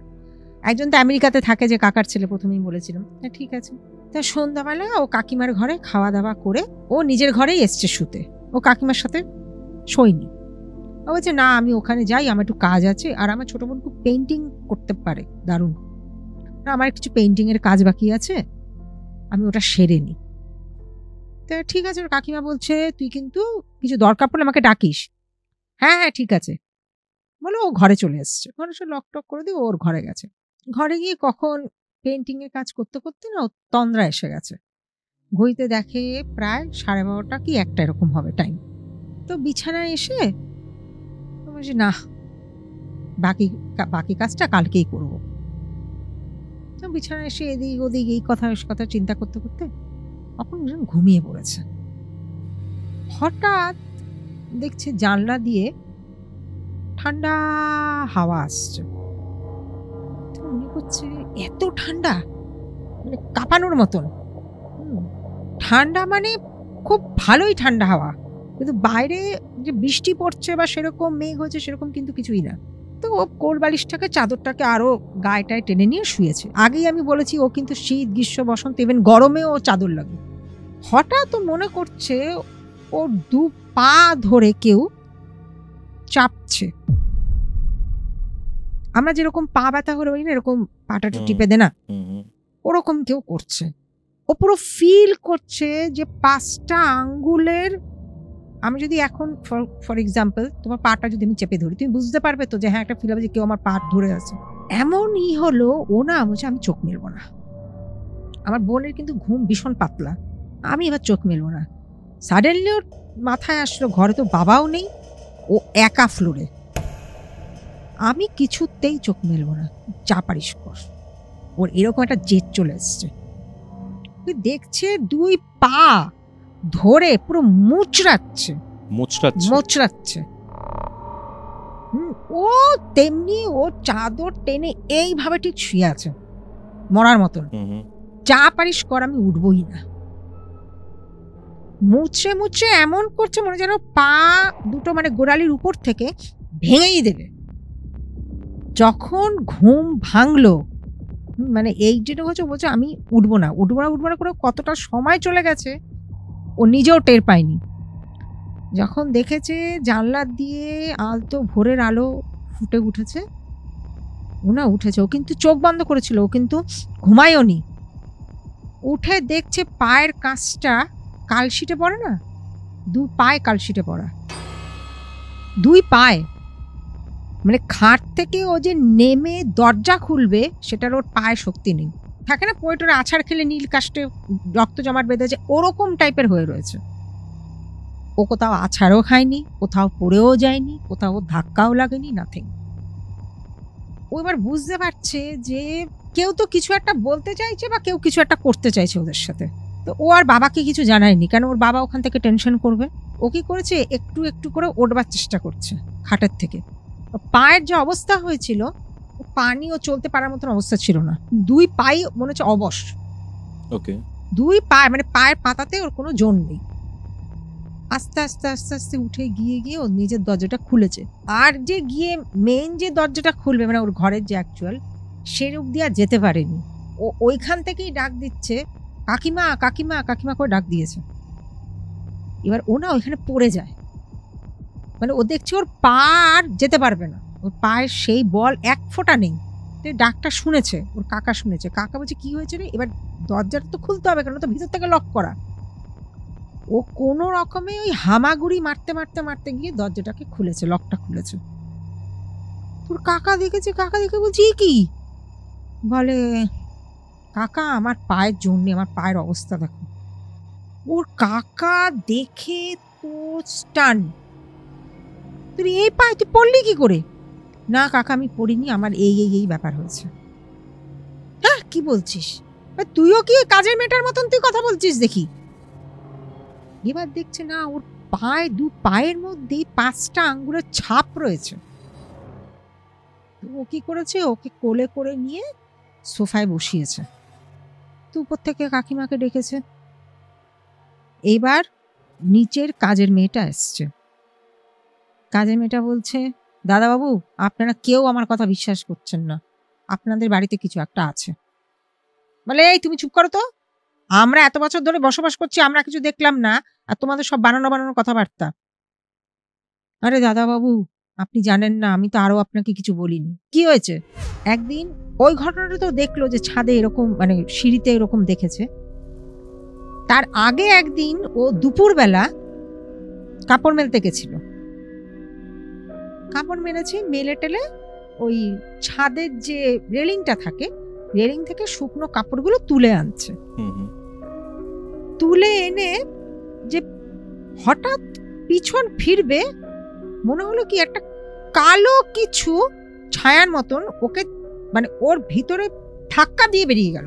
একজন তো আমেরিকাতে থাকে, যে কাকার ছেলে, প্রথমেই বলেছিলাম। ঠিক আছে। তা সন্ধ্যাবেলা ও কাকিমার ঘরে খাওয়া দাওয়া করে ও নিজের ঘরেই এসছে শুতে, ও কাকিমার সাথে শোয়নি। ও বলছে না আমি ওখানে যাই, আমার একটু কাজ আছে, আর আমার ছোট বোন খুব পেন্টিং করতে পারে দারুণ, আমার কিছু পেন্টিং এর কাজ বাকি আছে, আমি ওটা সেরে নিই। তা ঠিক আছে। ওর কাকিমা বলছে তুই কিন্তু কিছু দরকার পড়লে আমাকে ডাকিস। হ্যাঁ হ্যাঁ ঠিক আছে বলে ও ঘরে চলে এসছে। ঘরে সে লক টক করে দিয়ে ওর ঘরে গেছে। ঘরে গিয়ে কখন পেন্টিং এর কাজ করতে করতে না তন্দ্রা এসে গেছে। ঘড়িতে দেখে প্রায় 12:30 কি 1 এরকম হবে টাইম। তো বিছানায় এসে বলছে না, বাকি কাজটা কালকেই করব। তো বিছানায় এসে এদিক ওদিক এই কথা ওই কথা চিন্তা করতে করতে তখন ঘুমিয়ে পড়েছে। হঠাৎ দেখছে জানলা দিয়ে ঠান্ডা হাওয়া আসছে। মনে করছে এত ঠান্ডা, মানে কাঁপানোর মতন ঠান্ডা, মানে খুব ভালোই ঠান্ডা হাওয়া, কিন্তু বাইরে যে বৃষ্টি পড়ছে বা সেরকম মেঘ হয়েছে সেরকম কিন্তু কিছুই না। তো ও কোলবালিশটাকে চাদরটাকে আরো গায়েটায় টেনে নিয়ে শুয়েছে। আগেই আমি বলেছি ও কিন্তু শীত গ্রীষ্ম বসন্ত ইভেন গরমে ও চাদর লাগে। হঠাৎ ও মনে করছে ওর 2 পা ধরে কেউ চাপছে। আমরা যেরকম পা ব্যথা হলে ওই না এরকম পাটা টিপে দে না, ওরকম কেউ করছে। ও পুরো ফিল করছে যে 5টা আঙ্গুলের, আমি যদি এখন ফর এক্সাম্পল তোমার পাটা যদি আমি চেপে ধরি, তুমি বুঝতে পারবে তো যে হ্যাঁ একটা ফিল হবে যে কেউ আমার পা ধরে আছে। এমনই হলো। ও না বলছে আমি চোখ মেলবো না। আমার বোনের কিন্তু ঘুম ভীষণ পাতলা, আমি এবার চোখ মেলবো না। সাডেনলি ওর মাথায় আসলো ঘরে তো বাবাও নেই, ও একা ফ্লোরে, আমি কিছুতেই চোখ মেলবো না, যা পারিস কর। ওর এরকম একটা জেদ চলে এসছে। দেখছে 2 পা ধরে পুরো মুচড়াচ্ছে। ও তেমনি ও চাদর টেনে এইভাবে ঠিক শুয়ে আছে মরার মতন, যা পারিস কর, আমি উঠবই না। মুচড়ে মুচড়ে এমন করছে মনে যেন পা দুটো মানে গোড়ালির উপর থেকে ভেঙেই দেবে। যখন ঘুম ভাঙলো, মানে এই যেটা হচ্ছে বলছে আমি উঠবো না করে কতটা সময় চলে গেছে ও নিজেও টের পায়নি। যখন দেখেছে জানলা দিয়ে আলতো ভোরের আলো ফুটে উঠেছে, ও না উঠেছে। ও কিন্তু চোখ বন্ধ করেছিল, ও কিন্তু ঘুমায়ও নি। উঠে দেখছে পায়ের কাছটা কালশিটে পড়ে না, 2 পায়ে কালশিটে পড়া, 2 পায়ে, মানে খাট থেকে ও যে নেমে দরজা খুলবে সেটার ওর পায়ে শক্তি নেই। থাকে না পোয়েটোরে আছাড় খেলে নীল কাষ্টে রক্ত জমাট বেঁধেছে, ওরকম টাইপের হয়ে রয়েছে। ও কোথাও আছাড়ও খায়নি, কোথাও পড়েও যায়নি, কোথাও ধাক্কাও লাগেনি, নাথিং। ও এবার বুঝতে পারছে যে কেউ তো কিছু একটা বলতে চাইছে বা কেউ কিছু একটা করতে চাইছে ওদের সাথে। তো ও আর বাবাকে কিছু জানায়নি, কেন ওর বাবা ওখান থেকে টেনশন করবে। ও কি করেছে, একটু একটু করে উঠবার চেষ্টা করছে খাটের থেকে। পায়ের যে অবস্থা হয়েছিল, পা নিয়ে ও চলতে পারার মতন অবস্থা ছিল না, 2 পাই মনে হচ্ছে অবশ। ওকে, 2 পা মানে পায়ের পাতাতে ওর কোনো জোর নেই। আস্তে আস্তে আস্তে আস্তে উঠে গিয়ে ও নিজের দরজাটা খুলেছে। আর যে গিয়ে মেইন যে দরজাটা খুলবে মানে ওর ঘরের যে অ্যাকচুয়াল, সেরূপ দিয়ে আর যেতে পারেনি। ও ওইখান থেকেই ডাক দিচ্ছে কাকিমা কাকিমা কাকিমা করে ডাক দিয়েছে। এবার ও না ওইখানে পড়ে যায়, মানে ও দেখছে ওর পা আর যেতে পারবে না, ওর পায়ের সেই বল 1 ফোঁটা নেই। তো ডাকটা শুনেছে, ওর কাকা শুনেছে। কাকা বলছে কি হয়েছে রে? এবার দরজাটা তো খুলতে হবে, কেন তো ভিতর থেকে লক করা। ও কোনো রকমে ওই হামাগুড়ি মারতে মারতে মারতে গিয়ে দরজাটাকে খুলেছে, লকটা খুলেছে। তোর কাকা দেখেছে, কাকা দেখে বলছি কি? বলে কাকা আমার পায়ের জন্য, আমার পায়ের অবস্থা দেখো। ওর কাকা দেখে তো স্টান, তুই এই পায়ে তুই পড়লি কি করে? না কাকা আমি পড়িনি, আমার এই এই এই ব্যাপার হয়েছে। হ্যাঁ কি বলছিস? তুইও কি কাজের মেয়েটার মতন তুই কথা বলছিস দেখি। এবার দেখছে না ওর দু পায়ের মধ্যেই 5টা আঙ্গুলের ছাপ রয়েছে। ও কি করেছে, ওকে কোলে করে নিয়ে সোফায় বসিয়েছে। তো উপর থেকে কাকিমাকে ডেকেছে। এবার নিচের কাজের মেয়েটা এসছে। কাজের মেয়েটা বলছে, দাদাবাবু আপনারা কেউ আমার কথা বিশ্বাস করছেন না, আপনাদের বাড়িতে কিছু একটা আছে। বলে, এই তুমি চুপ করো তো, আমরা এত বছর ধরে বসবাস করছি, আমরা কিছু দেখলাম না, আর তোমাদের সব বানানো বানানো কথাবার্তা। আরে দাদাবাবু আপনি জানেন না, আমি তো আরো আপনাকে কিছু বলিনি। কি হয়েছে? একদিন ওই ঘটনাটা তো দেখলো যে ছাদে এরকম, মানে সিঁড়িতে এরকম দেখেছে। তার আগে একদিন ও দুপুরবেলা কাপড় মেলতে গেছিল। কাপড় মেলেছে, মেলে টেলে ওই ছাদের যে রেলিংটা থাকে, রেলিং থেকে শুকনো কাপড়গুলো তুলে আনছে। তুলে এনে যে হঠাৎ পিছন ফিরবে, মনে হলো কি একটা কালো কিছু ছায়ার মতন ওকে, মানে ওর ভিতরে ধাক্কা দিয়ে বেরিয়ে গেল।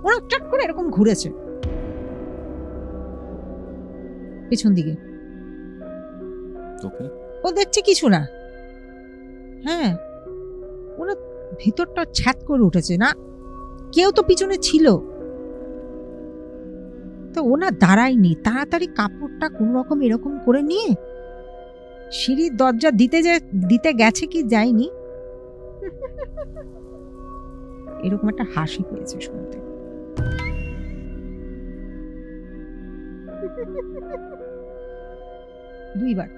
ওরা চট করে এরকম ঘুরেছে পিছন দিকে। ও দেখছে কিছু না। হ্যাঁ, ওরা ভিতরটা ছ্যাত করে উঠেছে, না কেউ তো পিছনে ছিল। তো ওনা দাঁড়ায়নি, তাড়াতাড়ি কাপড়টা কোন রকম এরকম করে নিয়ে সিঁড়ির দরজা দিতে গেছে কি যায়নি, এরকম একটা হাসি পেয়েছে শুনতে। দুইবার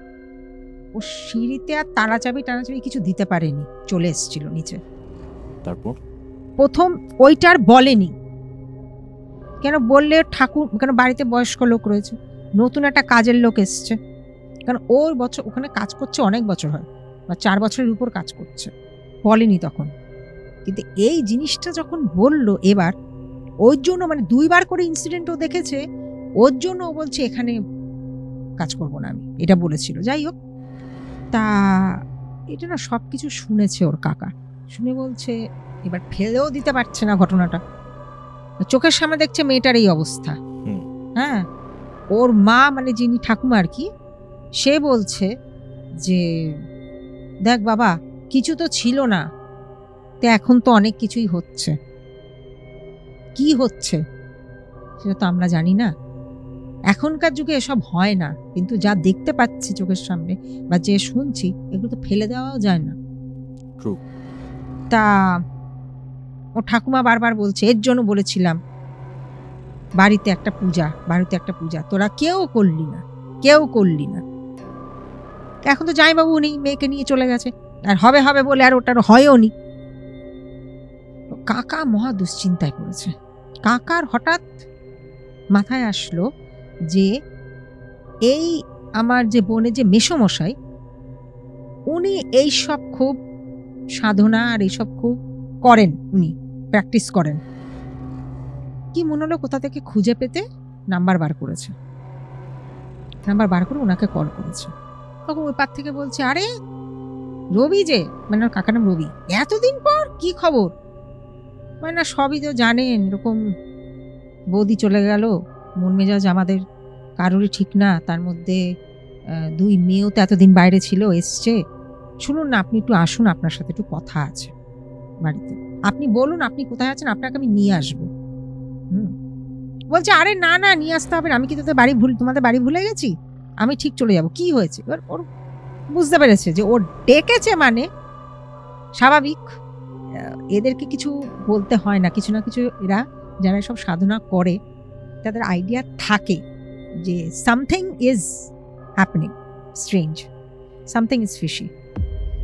ও সিঁড়িতে আর টানাচাবি কিছু দিতে পারেনি, চলে এসেছিল নিচে। তারপর প্রথম ওইটার বলেনি, কেন বললে ঠাকুর, কেন বাড়িতে বয়স্ক লোক রয়েছে, নতুন একটা কাজের লোক এসছে, কারণ ওর বছর ওখানে কাজ করছে, অনেক বছর হয়, বা 4 বছরের উপর কাজ করছে, বলেনি তখন। কিন্তু এই জিনিসটা যখন বললো এবার, ওর জন্য, মানে 2বার করে ইনসিডেন্টও দেখেছে, ওর জন্য ও বলছে এখানে কাজ করব না আমি, এটা বলেছিল। যাই হোক, তা এটা না সব কিছু শুনেছে ওর কাকা, শুনে বলছে এবার ফেলেও দিতে পারছে না ঘটনাটা, চোখের সামনে দেখছে মেয়েটার এই অবস্থা। হ্যাঁ, ওর মা, মানে যিনি ঠাকুমা আর কি, সে বলছে যে দেখ বাবা, কিছু তো ছিল না, তো এখন তো অনেক কিছুই হচ্ছে। কি হচ্ছে সেটা তো আমরা জানি না, এখনকার যুগে এসব হয় না, কিন্তু যা দেখতে পাচ্ছি চোখের সামনে বা যে শুনছি, এগুলো তো ফেলে দেওয়াও যায় না। তা ও ঠাকুমা বারবার বলছে, এর জন্য বলেছিলাম বাড়িতে একটা পূজা, তোরা কেউ করলি না। এখন তো জামাইবাবু নেই, মেয়েকে নিয়ে চলে গেছে, আর হবে বলে আর ওটার হয়ও নি। কাকা মহা দুশ্চিন্তায় পড়েছে। কাকার হঠাৎ মাথায় আসলো যে এই আমার যে বোনের যে মেসোমশাই, উনি এইসব খুব সাধনা আর এইসব খুব করেন, উনি প্র্যাকটিস করেন। কি মনে হলো, কোথা থেকে খুঁজে পেতে নাম্বার বার করে ওনাকে কল করেছে। তখন ওই পার থেকে বলছে, আরে রবি যে, মানে ওর কাকার নাম রবি, এতদিন পর কি খবর? মানে না সবই তো জানেন, এরকম বৌদি চলে গেল, মন মেজাজ আমাদের কারোরই ঠিক না, তার মধ্যে 2 মেয়েও তো এতদিন বাইরে ছিল, এসছে। শুনুন না, আপনি একটু আসুন, আপনার সাথে একটু কথা আছে বাড়িতে, আপনি বলুন আপনি কোথায় আছেন, আপনাকে আমি নিয়ে আসবো। বলছে, আরে না নিয়ে আসতে হবে না, আমি কি তোমাদের বাড়ি ভুলে গেছি, আমি ঠিক চলে যাব। কি হয়েছে? এবার ওর বুঝতে পেরেছে যে ওর ডেকেছে, মানে স্বাভাবিক, এদেরকে কিছু বলতে হয় না, কিছু না কিছু এরা যারা সব সাধনা করে তাদের আইডিয়া থাকে যে something is happening, strange, something is fishy.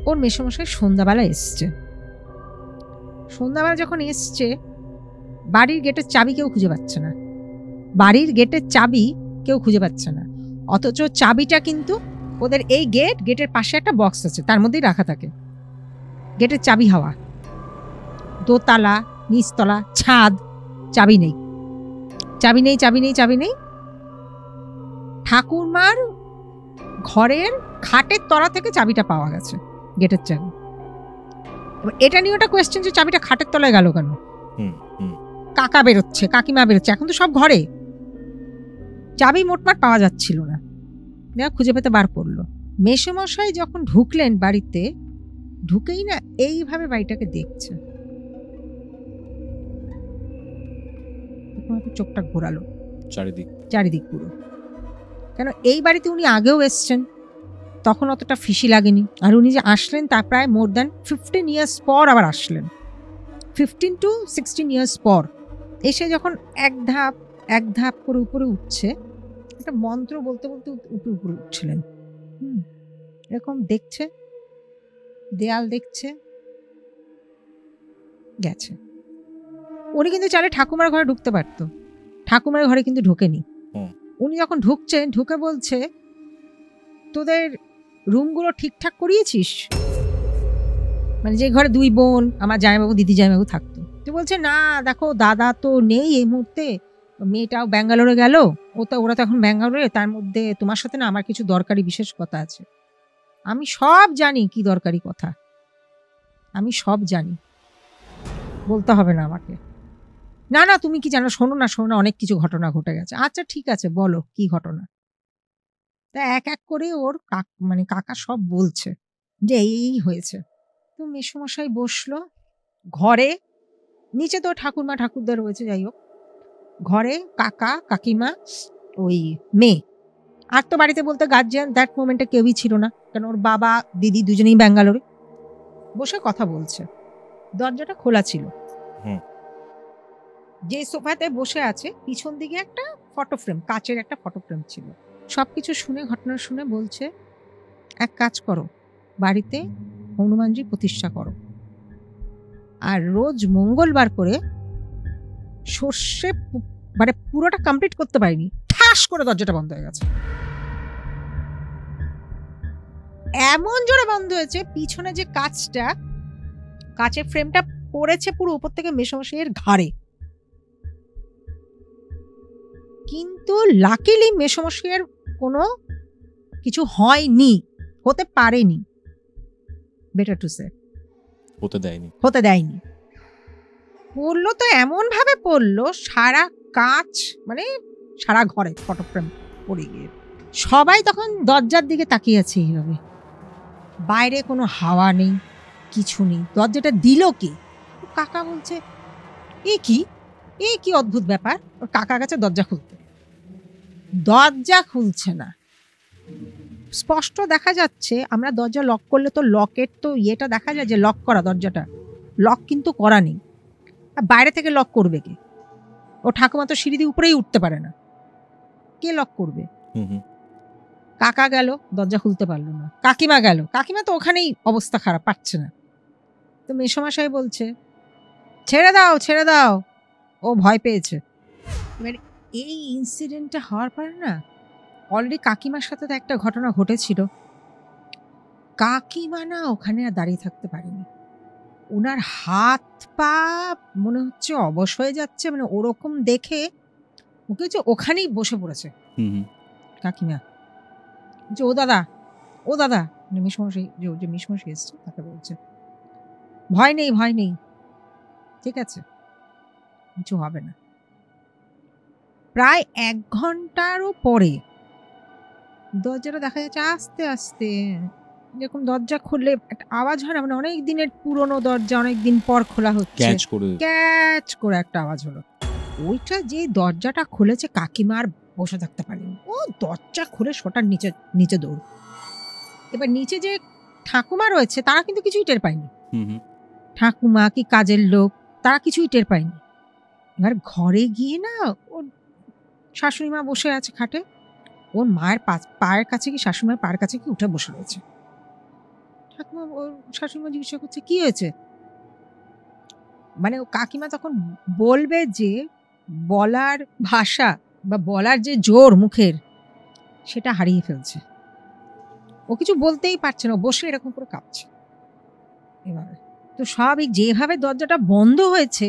ওর মেসোমশাই সন্ধ্যাবেলা এসছে। সন্ধ্যাবেলা যখন এসছে, বাড়ির গেটের চাবি কেউ খুঁজে পাচ্ছে না, অথচ চাবিটা কিন্তু ওদের এই গেটের পাশে একটা বক্স আছে, তার মধ্যেই রাখা থাকে। গেটের চাবি হাওয়া, দোতলা, নিচতলা, ছাদ, চাবি নেই। ঠাকুরমার ঘরের খাটের তলা থেকে চাবিটা পাওয়া গেছে, গেটের চাবি। এটা নিয়ে ওটা কোয়েশ্চেন যে চাবিটা খাটের তলায় গেল কেন? কাকা বেরোচ্ছে, কাকিমা বেরোচ্ছে, এখন তো সব ঘরে, চাবি মোটমাট পাওয়া যাচ্ছিল না। দেখ খুঁজে পেতে বার করলো। মেসোমশাই যখন ঢুকলেন বাড়িতে, ঢুকেই না এইভাবে বাড়িটাকে দেখছে, চোখটা ঘোরালো চারিদিক পুরো। কেন এই বাড়িতে উনি আগেও এসছেন, তখন অতটা ফিসি লাগেনি। আর উনি যে আসলেন তা প্রায় মোর দ্যান 15 years পর আবার আসলেন, 15 to 16 years পর এসে যখন এক ধাপ করে উপরে উঠছে, একটা মন্ত্র বলতে বলতে উপরে উঠছিলেন। এরকম দেখছে, দেয়াল দেখছে, গেছে। উনি কিন্তু চাইলে ঠাকুমার ঘরে ঢুকতে পারত, ঠাকুমার ঘরে কিন্তু ঢোকেনি। উনি যখন ঢুকছেন, ঢুকে বলছে, তোদের রুমগুলো ঠিকঠাক করিয়েছিস? মানে যে ঘরে 2 বোন, আমার জামাইবাবু দিদি জামাইবাবু থাকতো, তো বলছে না দেখো দাদা তো নেই এই মুহূর্তে, মেয়েটাও ব্যাঙ্গালোরে গেল, ওরা তো এখন ব্যাঙ্গালোরে, তার মধ্যে তোমার সাথে না আমার কিছু দরকারি বিশেষ কথা আছে। আমি সব জানি কি দরকারি কথা, আমি সব জানি, বলতে হবে না আমাকে। না না তুমি কি জানো, শোনো না অনেক কিছু ঘটনা ঘটে গেছে। আচ্ছা ঠিক আছে বলো কি ঘটনা। তা এক এক করে ওর কাকা সব বলছে যে এই হয়েছে। তো মেসোমশাই বসলো ঘরে, নিচে তো ঠাকুরমা ঠাকুরদা রয়েছে, যাই হোক ঘরে কাকা কাকিমা ওই মেয়ে, আর তো বাড়িতে বলতে গার্জিয়ান দ্যাট মোমেন্টে কেউই ছিল না, কারণ ওর বাবা দিদি দুজনেই ব্যাঙ্গালোরে। বসে কথা বলছে, দরজাটা খোলা ছিল। যে সোফাতে বসে আছে পিছন দিকে একটা ফটো ফ্রেম, কাচের একটা ফটো ফ্রেম ছিল। সবকিছু শুনে, ঘটনা শুনে বলছে, এক কাজ করো, বাড়িতে হনুমানজি প্রতিষ্ঠা করো, আর রোজ মঙ্গলবার করে সর্ষে, মানে পুরোটা কমপ্লিট করতে পারিনি, ঠাস করে দরজাটা বন্ধ হয়ে গেছে। এমন জোরে বন্ধ হয়েছে, পিছনে যে কাচটা, কাচের ফ্রেমটা পড়েছে পুরো উপর থেকে মেসোমশাইয়ের ঘাড়ে। কিন্তু লাকিলি মেসোমশাইয়ের কোনো কিছু হয়নি, হতে পারেনি, বেটার টু সে হতে দেয়নি। পড়লো তো এমন ভাবে পড়লো, সারা কাঁচ মানে সারা ঘরে ফটো ফ্রেম পড়ে গিয়ে। সবাই তখন দরজার দিকে তাকিয়ে আছে এইভাবে, বাইরে কোনো হাওয়া নেই, কিছু নেই। দরজাটা দিল কি? কাকা বলছে এ কি অদ্ভুত ব্যাপার। ওর কাকা গেছে দরজা খুলতে, দরজা খুলছে না। স্পষ্ট দেখা যাচ্ছে, আমরা দরজা লক করলে তো লকের তো ইয়েটা দেখা যায় যে লক করা, দরজাটা লক কিন্তু করা নেই। বাইরে থেকে লক করবে কে? ও ঠাকুমা তো সিঁড়ি দিয়ে উপরেই উঠতে পারে না, কে লক করবে? কাকা গেল, দরজা খুলতে পারলো না। কাকিমা গেল, কাকিমা তো ওখানেই অবস্থা খারাপ, পাচ্ছে না। তো মেসোমশাই বলছে ছেড়ে দাও, ও ভয় পেয়েছে। এবার এই ইনসিডেন্টটা হওয়ার পরে না, অলরেডি কাকিমার সাথে তো একটা ঘটনা ঘটেছিল। কাকিমা না ওখানে আর দাঁড়িয়ে থাকতে পারেনি, ওনার হাত পা মনে হচ্ছে অবশ হয়ে যাচ্ছে, মানে ওরকম দেখে ওকে হচ্ছে ওখানেই বসে পড়েছে কাকিমা। যে ও দাদা মেসোমশাই, যে মেসোমশাই এসছে তাকে বলছে, ভয় নেই, ঠিক আছে, কিছু হবে না। প্রায় 1 ঘন্টারও পরে দরজাটা দেখা যাচ্ছে আস্তে আস্তে, যেরকম দরজা খুললে একটা আওয়াজ হয় না, মানে অনেক দিনের পুরনো দরজা অনেক দিন পর খোলা হচ্ছে, ক্যাচ করে একটা আওয়াজ হলো। ওইটা যে দরজাটা খুলেছে, কাকিমা আর বসে থাকতে পারেনি, ও দরজা খুলে সোটার নিচে দৌড়। এবার নিচে যে ঠাকুমা রয়েছে তারা কিন্তু কিছুই টের পায়নি, ঠাকুমা কি কাজের লোক তারা কিছুই টের পায়নি। এবার ঘরে গিয়ে না, ওর শাশুড়ি মা বসে আছে খাটে, ওর মায়ের পায়ের কাছে কি, শাশুড়ি মায়ের পায়ের কাছে কি উঠে বসে রয়েছে। ঠাকুমা, ওর শাশুড়ি মা জিজ্ঞাসা করছে কি হয়েছে, মানে ও কাকিমা তখন বলবে যে বলার ভাষা বা বলার যে জোর মুখের, সেটা হারিয়ে ফেলছে। ও কিছু বলতেই পারছে না, বসে এরকম করে কাঁপছে। এভাবে তো স্বাভাবিক যেভাবে দরজাটা বন্ধ হয়েছে,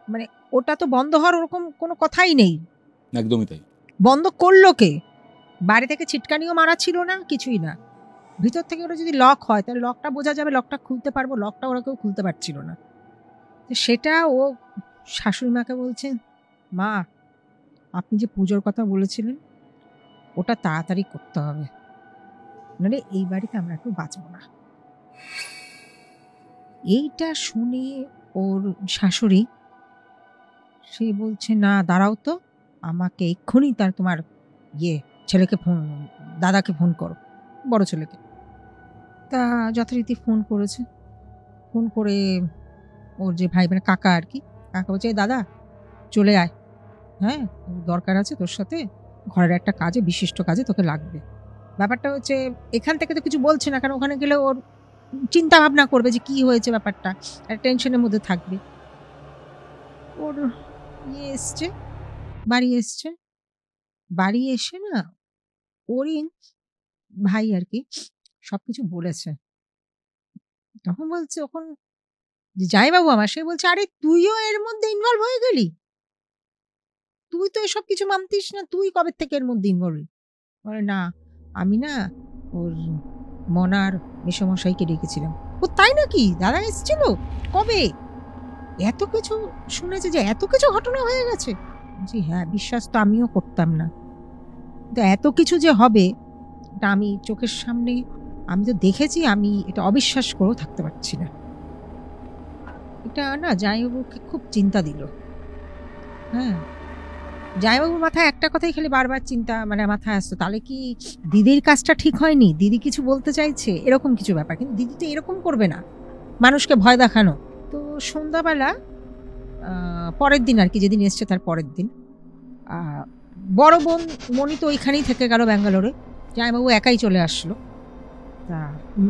মানে ওটা তো বন্ধ হওয়ার ওরকম কোনো কথাই নেই, একদমই তাই। বন্ধ করলো কে? বাইরে থেকে ছিটকানিও মারা ছিল না, কিছুই না। ভিতর থেকে ওরা যদি লক হয় তাহলে লকটা বোঝা যাবে, লকটা খুলতে পারবো, লকটা ওরা কেউ খুলতে পারছিল না। সেটা ও শাশুড়ি মাকে বলছেন, মা আপনি যে পুজোর কথা বলেছিলেন, ওটা তাড়াতাড়ি করতে হবে, নাহলে এই বাড়িতে আমরা একটু বাঁচবো না। এইটা শুনে ওর শাশুড়ি সে বলছে, না দাঁড়াও তো, আমাকে এক্ষুনি তোমার ছেলেকে ফোন, দাদাকে ফোন করো, বড় ছেলেকে। তা যথারীতি ফোন করেছে। ফোন করে ওর যে ভাই মানে কাকা আর কি, কাকা বলছে, দাদা চলে আয়, হ্যাঁ দরকার আছে তোর সাথে, ঘরের একটা কাজে, বিশিষ্ট কাজে তোকে লাগবে। ব্যাপারটা হচ্ছে এখান থেকে তো কিছু বলছে না, কারণ ওখানে গেলে ওর চিন্তা ভাবনা করবে যে কি হয়েছে, ব্যাপারটা টেনশনের মধ্যে থাকবে। ওর এসছে, বাড়ি এসছে, বাড়ি এসে না ওরই ভাই আর কি সবকিছু বলেছে। তখন বলছে, ওখন যাই বাবু আমার, সে বলছে, আরে তুইও এর মধ্যে ইনভলভ হয়ে গেলি, তুই তো এসব কিছু মানতিস না, তুই কবে থেকে এর মধ্যে ইনভলভ? বলে, না আমি না ওর মনার মেসমশাইকে ডেকেছিলাম। ও তাই নাকি? দাদা এসেছিল কবে? এত কিছু শুনেছে যে এত কিছু ঘটনা হয়ে গেছে? জি হ্যাঁ, বিশ্বাস তো আমিও করতাম না, কিন্তু এত কিছু যে হবে এটা আমি চোখের সামনে আমি তো দেখেছি, আমি এটা অবিশ্বাস করেও থাকতে পারছি না। এটা না জামাইবাবুকে খুব চিন্তা দিল। হ্যাঁ, জামাইবাবুর মাথায় একটা কথাই খালি বারবার চিন্তা মানে মাথায় আসতো, তাহলে কি দিদির কাজটা ঠিক হয়নি, দিদি কিছু বলতে চাইছে, এরকম কিছু ব্যাপার। কিন্তু দিদি তো এরকম করবে না, মানুষকে ভয় দেখানো। তো সন্ধ্যাবেলা পরের দিন আর কি, যেদিন এসছে তার পরের দিন, বড় বোন মনি তো ওইখানেই থেকে গেল ব্যাঙ্গালোরে, জামাইবাবু একাই চলে আসলো। তা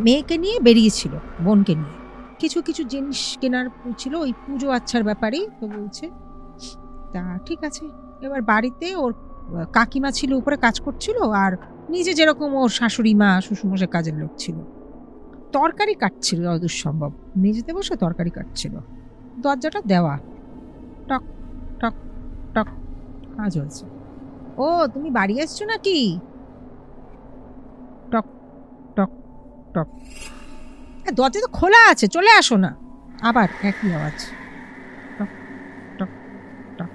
মেয়েকে নিয়ে বেরিয়েছিল, বোনকে নিয়ে কিছু কিছু জিনিস কেনার ছিল ওই পুজো আচ্ছার ব্যাপারেই। তো বলছে, তা ঠিক আছে। এবার বাড়িতে ওর কাকিমা ছিল, উপরে কাজ করছিল, আর নিজে যেরকম ওর শাশুড়ি মা শ্বশুরমশাই কাজের লোক ছিল, তরকারি কাটছিল যতদূর সম্ভব, মেঝেতে বসে তরকারি কাটছিল, দরজাটা দেওয়া, টক টক টক কাজ হয়েছে। ও তুমি বাড়ি এসছো নাকি? টক টক টক, দরজা তো খোলা আছে, চলে আসো না। আবার একই আওয়াজ, টক টক টক।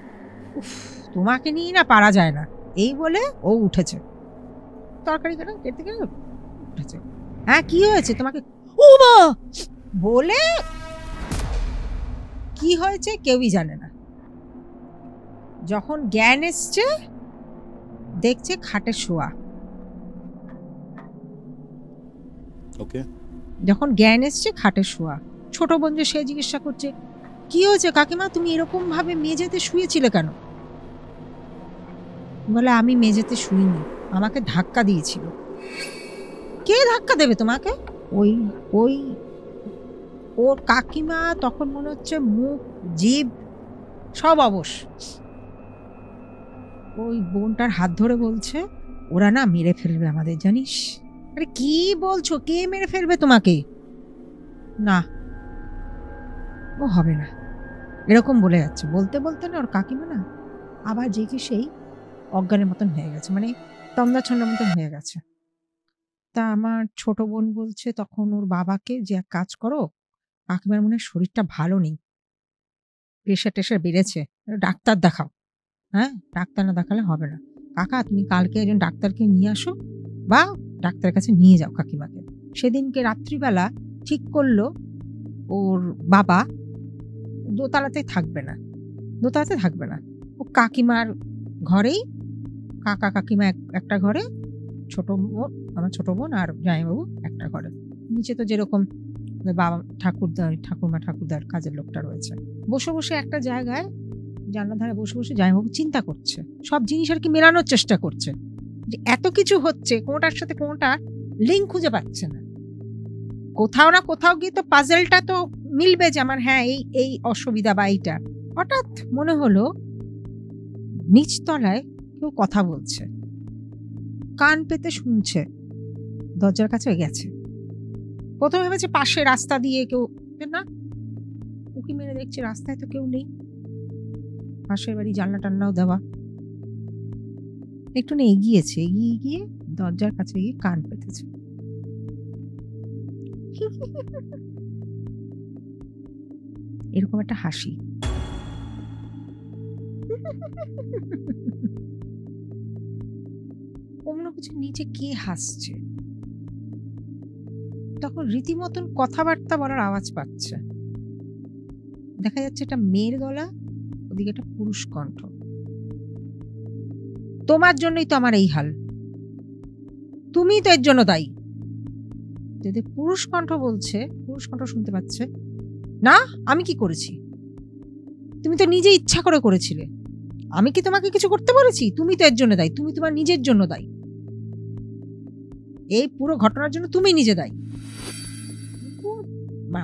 উফ, তোমাকে নিয়ে না পারা যায় না। এই বলে ও উঠেছে, তরকারি কেটে গেল, উঠেছে। হ্যাঁ কি হয়েছে তোমাকে? ও মা বলে কি হয়েছে কেউই জানে না। যখন জ্ঞান এসছে দেখছে খাটে শোয়া। ওকে, যখন জ্ঞান এসছে খাটে শোয়া, ছোট বোন যে সে জিজ্ঞাসা করছে, কি হয়েছে কাকিমা, তুমি এরকম ভাবে মেঝেতে শুয়েছিলে কেন? বলে, আমি মেঝেতে শুইনি, আমাকে ধাক্কা দিয়েছিল। কে ধাক্কা দেবে তোমাকে? ওই ওই ওর কাকিমা তখন মনে হচ্ছে মুখ জিভ সব অবশ। ওই বোনটার হাত ধরে বলছে, ওরা না মেরে ফেলবে আমাদের, জানিস? আরে কি বলছো, কে মেরে ফেলবে তোমাকে? না ও হবে না, এরকম বলে যাচ্ছে। বলতে বলতে না ওর কাকিমা না আবার জেগে সেই অজ্ঞানের মতন হয়ে গেছে, মানে তন্দাছন্দার মতন হয়ে গেছে। তা আমার ছোট বোন বলছে তখন ওর বাবাকে, যে এক কাজ করো, কাকিমার মনে হয় শরীরটা ভালো নেই, প্রেশার টেশার বেড়েছে, ডাক্তার দেখাও। হ্যাঁ, ডাক্তার না দেখালে হবে না। কাকা তুমি কালকে একজন ডাক্তারকে নিয়ে আসো, বা ডাক্তারের কাছে নিয়ে যাও কাকিমাকে। সেদিনকে রাত্রিবেলা ঠিক করলো ওর বাবা দোতলাতে থাকবে না, দোতলাতে থাকবে না, ও কাকিমার ঘরেই, কাকা কাকিমা একটা ঘরে, ছোট বোন আমার ছোট বোন আর জামাইবাবু একটা ঘরে, নিচে তো যেরকম বাবা ঠাকুরমা ঠাকুরদার কাজের লোকটা রয়েছে। বসে বসে একটা জায়গায় জানলা ধারে বসে বসে জামাইবাবু চিন্তা করছে, সব জিনিস আর কি মেলানোর চেষ্টা করছে, যে এত কিছু হচ্ছে কোনটার সাথে কোনটা লিঙ্ক খুঁজে পাচ্ছে না। কোথাও না কোথাও গিয়ে তো পাজেলটা তো মিলবে, যে আমার হ্যাঁ এই এই অসুবিধা বা এইটা। হঠাৎ মনে হলো নিচতলায় কেউ কথা বলছে, কান পেতে শুনছে, দরজার কাছে গেছে। প্রথমে ভেবেছে পাশে রাস্তা দিয়ে কেউ, না উঁকি মেরে দেখছে রাস্তায় তো কেউ নেই, পাশের বাড়ি জানলা টান্নাও দেওয়া। একটু না এগিয়েছে, এগিয়ে গিয়ে দরজার কাছে গিয়ে কান পেতেছে। এরকম একটা হাসি। ও ও মনে হচ্ছে নিচে কে হাসছে, তখন রীতিমতন কথাবার্তা বলার আওয়াজ পাচ্ছে। দেখা যাচ্ছে এটা মেয়ের গলা, ওদিকে একটা পুরুষ কণ্ঠ। তোমার জন্যই তো আমার এই হাল, তুমি তো এর জন্য দায়ী। যদি পুরুষ কণ্ঠ বলছে, পুরুষ কণ্ঠ শুনতে পাচ্ছে, না আমি কি করেছি, তুমি তো নিজে ইচ্ছা করে করেছিলে, আমি কি তোমাকে কিছু করতে বলেছি, তুমি তো এর জন্য দায়ী, তুমি তোমার নিজের জন্য দায়ী, এই পুরো ঘটনার জন্য তুমি নিজে দায়ী।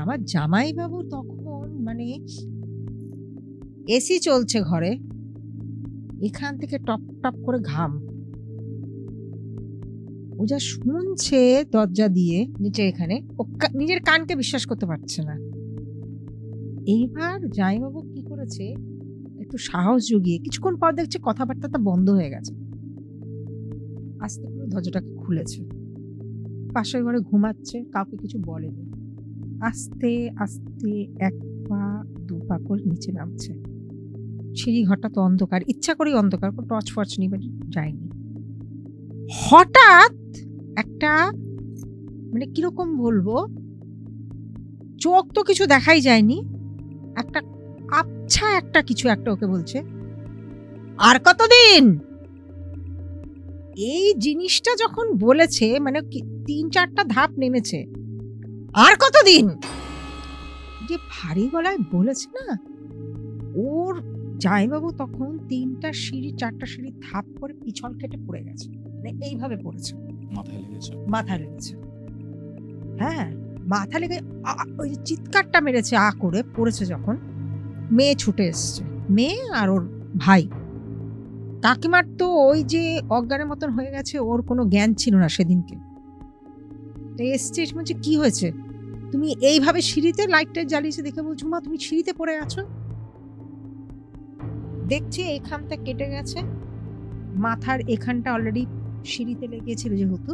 আমার জামাইবাবু তখন মানে এসি চলছে ঘরে, এখান থেকে টপ টপ করে ঘাম, ও যা শুনছে দরজা দিয়ে নিচে, এখানে ও নিজের কানকে বিশ্বাস করতে পারছে না। এইবার জামাইবাবু কি করেছে, একটু সাহস জুগিয়ে কিছুক্ষণ পর দেখছে কথাবার্তাটা বন্ধ হয়ে গেছে, আস্তে করে দরজাটাকে খুলেছে, পাশের ঘরে ঘুমাচ্ছে, কাউকে কিছু বলেনি, আস্তে আস্তে এক পা দু পা করে নিচে নামছে। সিঁড়ি ঘরটা তো অন্ধকার, ইচ্ছা করেই অন্ধকার, কোনো টর্চ ফর্চ নিবে যায়নি। হঠাৎ একটা মানে কিরকম বলবো, চোখ তো কিছু দেখাই যায়নি, একটা আবছা একটা কিছু একটা ওকে বলছে, আর কতদিন। এই জিনিসটা যখন বলেছে মানে 3-4টা ধাপ নেমেছে, আর কতদিন, যে ভারী গলায় বলেছে না, ওর জামাইবাবু তখন 3টা সিঁড়ি 4টা সিঁড়ি ধাপ করে পিছল কেটে পড়ে গেছে, মানে এইভাবে পড়েছে, মাথায় লেগেছে। হ্যাঁ, মাথা লেগে ওই যে চিৎকারটা মেরেছে, আ করে পড়েছে যখন, মেয়ে ছুটে এসছে, মেয়ে আর ওর ভাই। কাকিমার তো ওই যে অজ্ঞানের মতন হয়ে গেছে, ওর কোনো জ্ঞান ছিল না সেদিনকে। এসছে, বলছে কি হয়েছে, তুমি এইভাবে সিঁড়িতে লাইটটা জ্বালিয়েছে দেখে বলছো মা তুমি সিঁড়িতে পড়ে আছো। দেখছি এখানটা কেটে গেছে, মাথার এখানটা অলরেডি সিঁড়িতে লেগেছিল যেহেতু,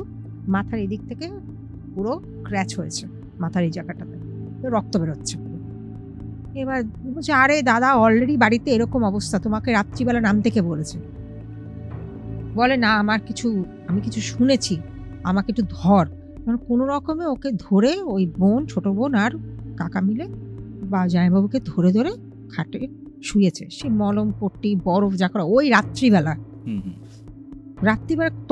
মাথার এদিক থেকে পুরো ক্র্যাচ হয়েছে, মাথার এই জায়গাটাতে রক্ত বেরোচ্ছে। এবার বলছে আরে দাদা অলরেডি বাড়িতে এরকম অবস্থা, তোমাকে রাত্রিবেলা নামতে কে বলেছে। বলে না আমি কিছু শুনেছি, আমাকে একটু ধর। কোনো রকমে ওকে ধরে ওই বোন, ছোট বোন আর কাকা মিলে বা জামাইবাবুকে ধরে ধরে খাটে শুয়েছে, সে মলম পট্টি বরফ যা করা, ওই রাত্রিবেলা।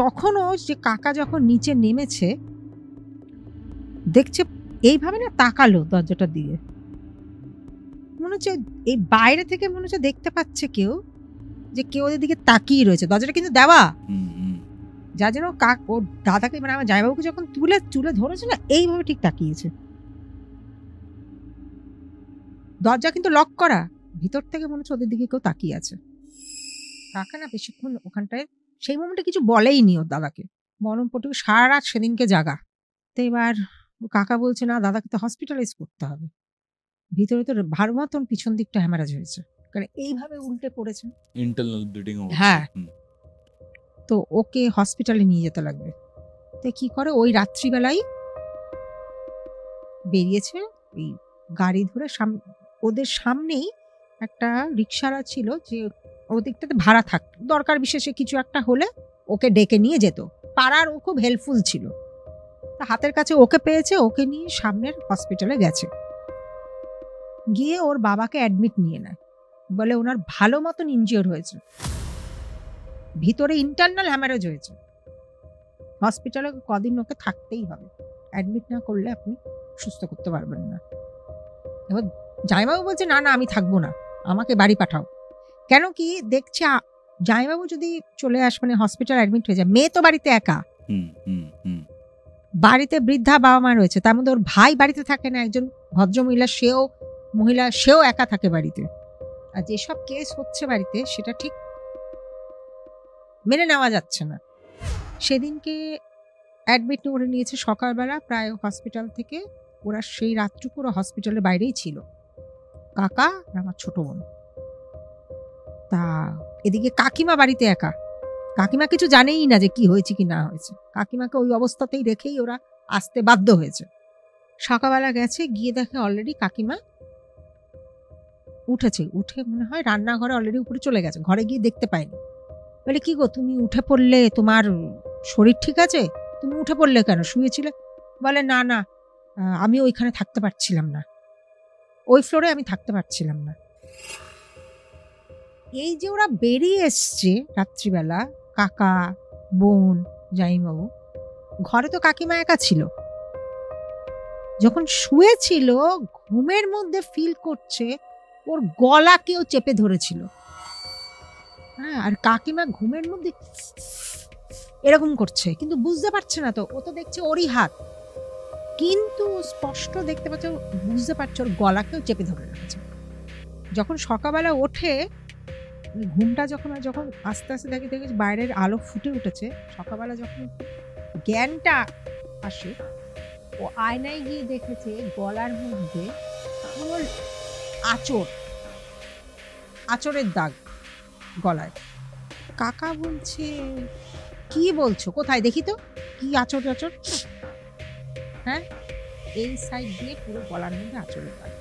তখনও যে কাকা যখন নিচে নেমেছে দেখছে এইভাবে না, তাকালো দরজাটা দিয়ে, মনে হচ্ছে এই বাইরে থেকে মনে হচ্ছে দেখতে পাচ্ছে কেউ, যে কেউ ওদের দিকে তাকিয়ে রয়েছে। দরজাটা কিন্তু দেওয়া, যা যেন ওর দাদাকে মানে আমার জামাইবাবুকে যখন তুলে ধরেছে না, এইভাবে ঠিক তাকিয়েছে। দরজা কিন্তু লক করা, ভিতর থেকে মনে হচ্ছে ওদের দিকে কেউ তাকিয়ে আছে। কাকা না বেশিক্ষণ ওখানটায় সেই মোমেন্টে কিছু বলেইনি ওর দাদাকে, বরং পটু সারা রাত সেদিনকে জাগা। তো এবার কাকা বলছে না দাদাকে তো হসপিটালাইজ করতে হবে, ভিতরে তো ভালো মতন পিছন দিকটা হ্যামারেজ হয়েছে, কারণ এইভাবে উল্টে পড়েছে, ইন্টারনাল ব্লিডিং হচ্ছে। হ্যাঁ, তো ওকে হসপিটালে নিয়ে যেতে লাগবে। তো কি করে ওই রাত্রিবেলায় বেরিয়েছে, ওই গাড়ি ধরে ওদের সামনেই একটা রিক্সাওয়ালা ছিল, যে ওদিকটাতে ভাড়া থাকতো, দরকার বিশেষে কিছু একটা হলে ওকে ডেকে নিয়ে যেত, পাড়ার ও খুব হেল্পফুল ছিল। তা হাতের কাছে ওকে পেয়েছে, ওকে নিয়ে সামনের হসপিটালে গেছে, গিয়ে ওর বাবাকে অ্যাডমিট নিয়ে নেয়, বলে ওনার ভালো মতন ইনজিওর হয়েছে, ভিতরে ইন্টারনাল হ্যামারেজ হয়েছে, হসপিটালে কদিন ওকে থাকতেই হবে, অ্যাডমিট না করলে আপনি সুস্থ করতে পারবেন না। এবার জামাইবাবু বলছে না না আমি থাকবো না, আমাকে বাড়ি পাঠাও। কেন কি দেখছে জামাইবাবু যদি চলে আসে মানে হসপিটাল অ্যাডমিট হয়ে যায়, মেয়ে তো বাড়িতে একা, বাড়িতে বৃদ্ধা বাবা মা রয়েছে, তার মধ্যে ওর ভাই বাড়িতে থাকে না, একজন ভদ্রমহিলা, সেও একা থাকে বাড়িতে। আর যেসব কেস হচ্ছে বাড়িতে সেটা ঠিক মেনে নেওয়া যাচ্ছে না। সেদিনকে অ্যাডমিট করে নিয়েছে সকালবেলা, প্রায় হসপিটাল থেকে ওরা সেই রাতটুকু ওরা হসপিটালের বাইরেই ছিল, কাকা আর আমার ছোট বোন। তা এদিকে কাকিমা বাড়িতে একা, কাকিমা কিছু জানেই না যে কি হয়েছে কি না হয়েছে, কাকিমাকে ওই অবস্থাতেই রেখেই ওরা আসতে বাধ্য হয়েছে। সকালবেলা গেছে, গিয়ে দেখে অলরেডি কাকিমা উঠেছে, উঠে মনে হয় রান্নাঘরে অলরেডি উপরে চলে গেছে, ঘরে গিয়ে দেখতে পায়নি। বলে কি গো তুমি উঠে পড়লে, তোমার শরীর ঠিক আছে? তুমি উঠে পড়লে কেন? শুয়েছিলে? বলে না না, আমি ওইখানে থাকতে পারছিলাম না, ওই ফ্লোরে আমি থাকতে পারছিলাম না। এই যে ওরা বেরিয়ে এসছে রাত্রিবেলা, কাকা, বোন, জামাইবাবু, ঘরে তো কাকিমা একা ছিল। যখন শুয়েছিল ঘুমের মধ্যে ফিল করছে ওর গলা কেউ চেপে ধরেছিল। হ্যাঁ, আর কাকিমা ঘুমের মধ্যে এরকম করছে, কিন্তু বুঝতে পারছে না তো, ও তো দেখছে ওরই হাত, কিন্তু স্পষ্ট দেখতে পাচ্ছে, বুঝতে পারছে ওর গলা কেউ চেপে ধরে রেখেছে। যখন সকালবেলা ওঠে, ঘুমটা যখন আস্তে আস্তে দেখে বাইরের আলো ফুটে উঠেছে, সকালবেলা যখন জ্ঞানটা আসে, ও আয়নায় গিয়ে দেখেছে গলার মধ্যে ওর আঁচড়ের দাগ গলায়। কাকা বলছে, কি বলছো, কোথায় দেখি তো, কি আঁচড়? হ্যাঁ, এই সাইড দিয়ে পুরো গলার মধ্যে আঁচড়ের দাগ।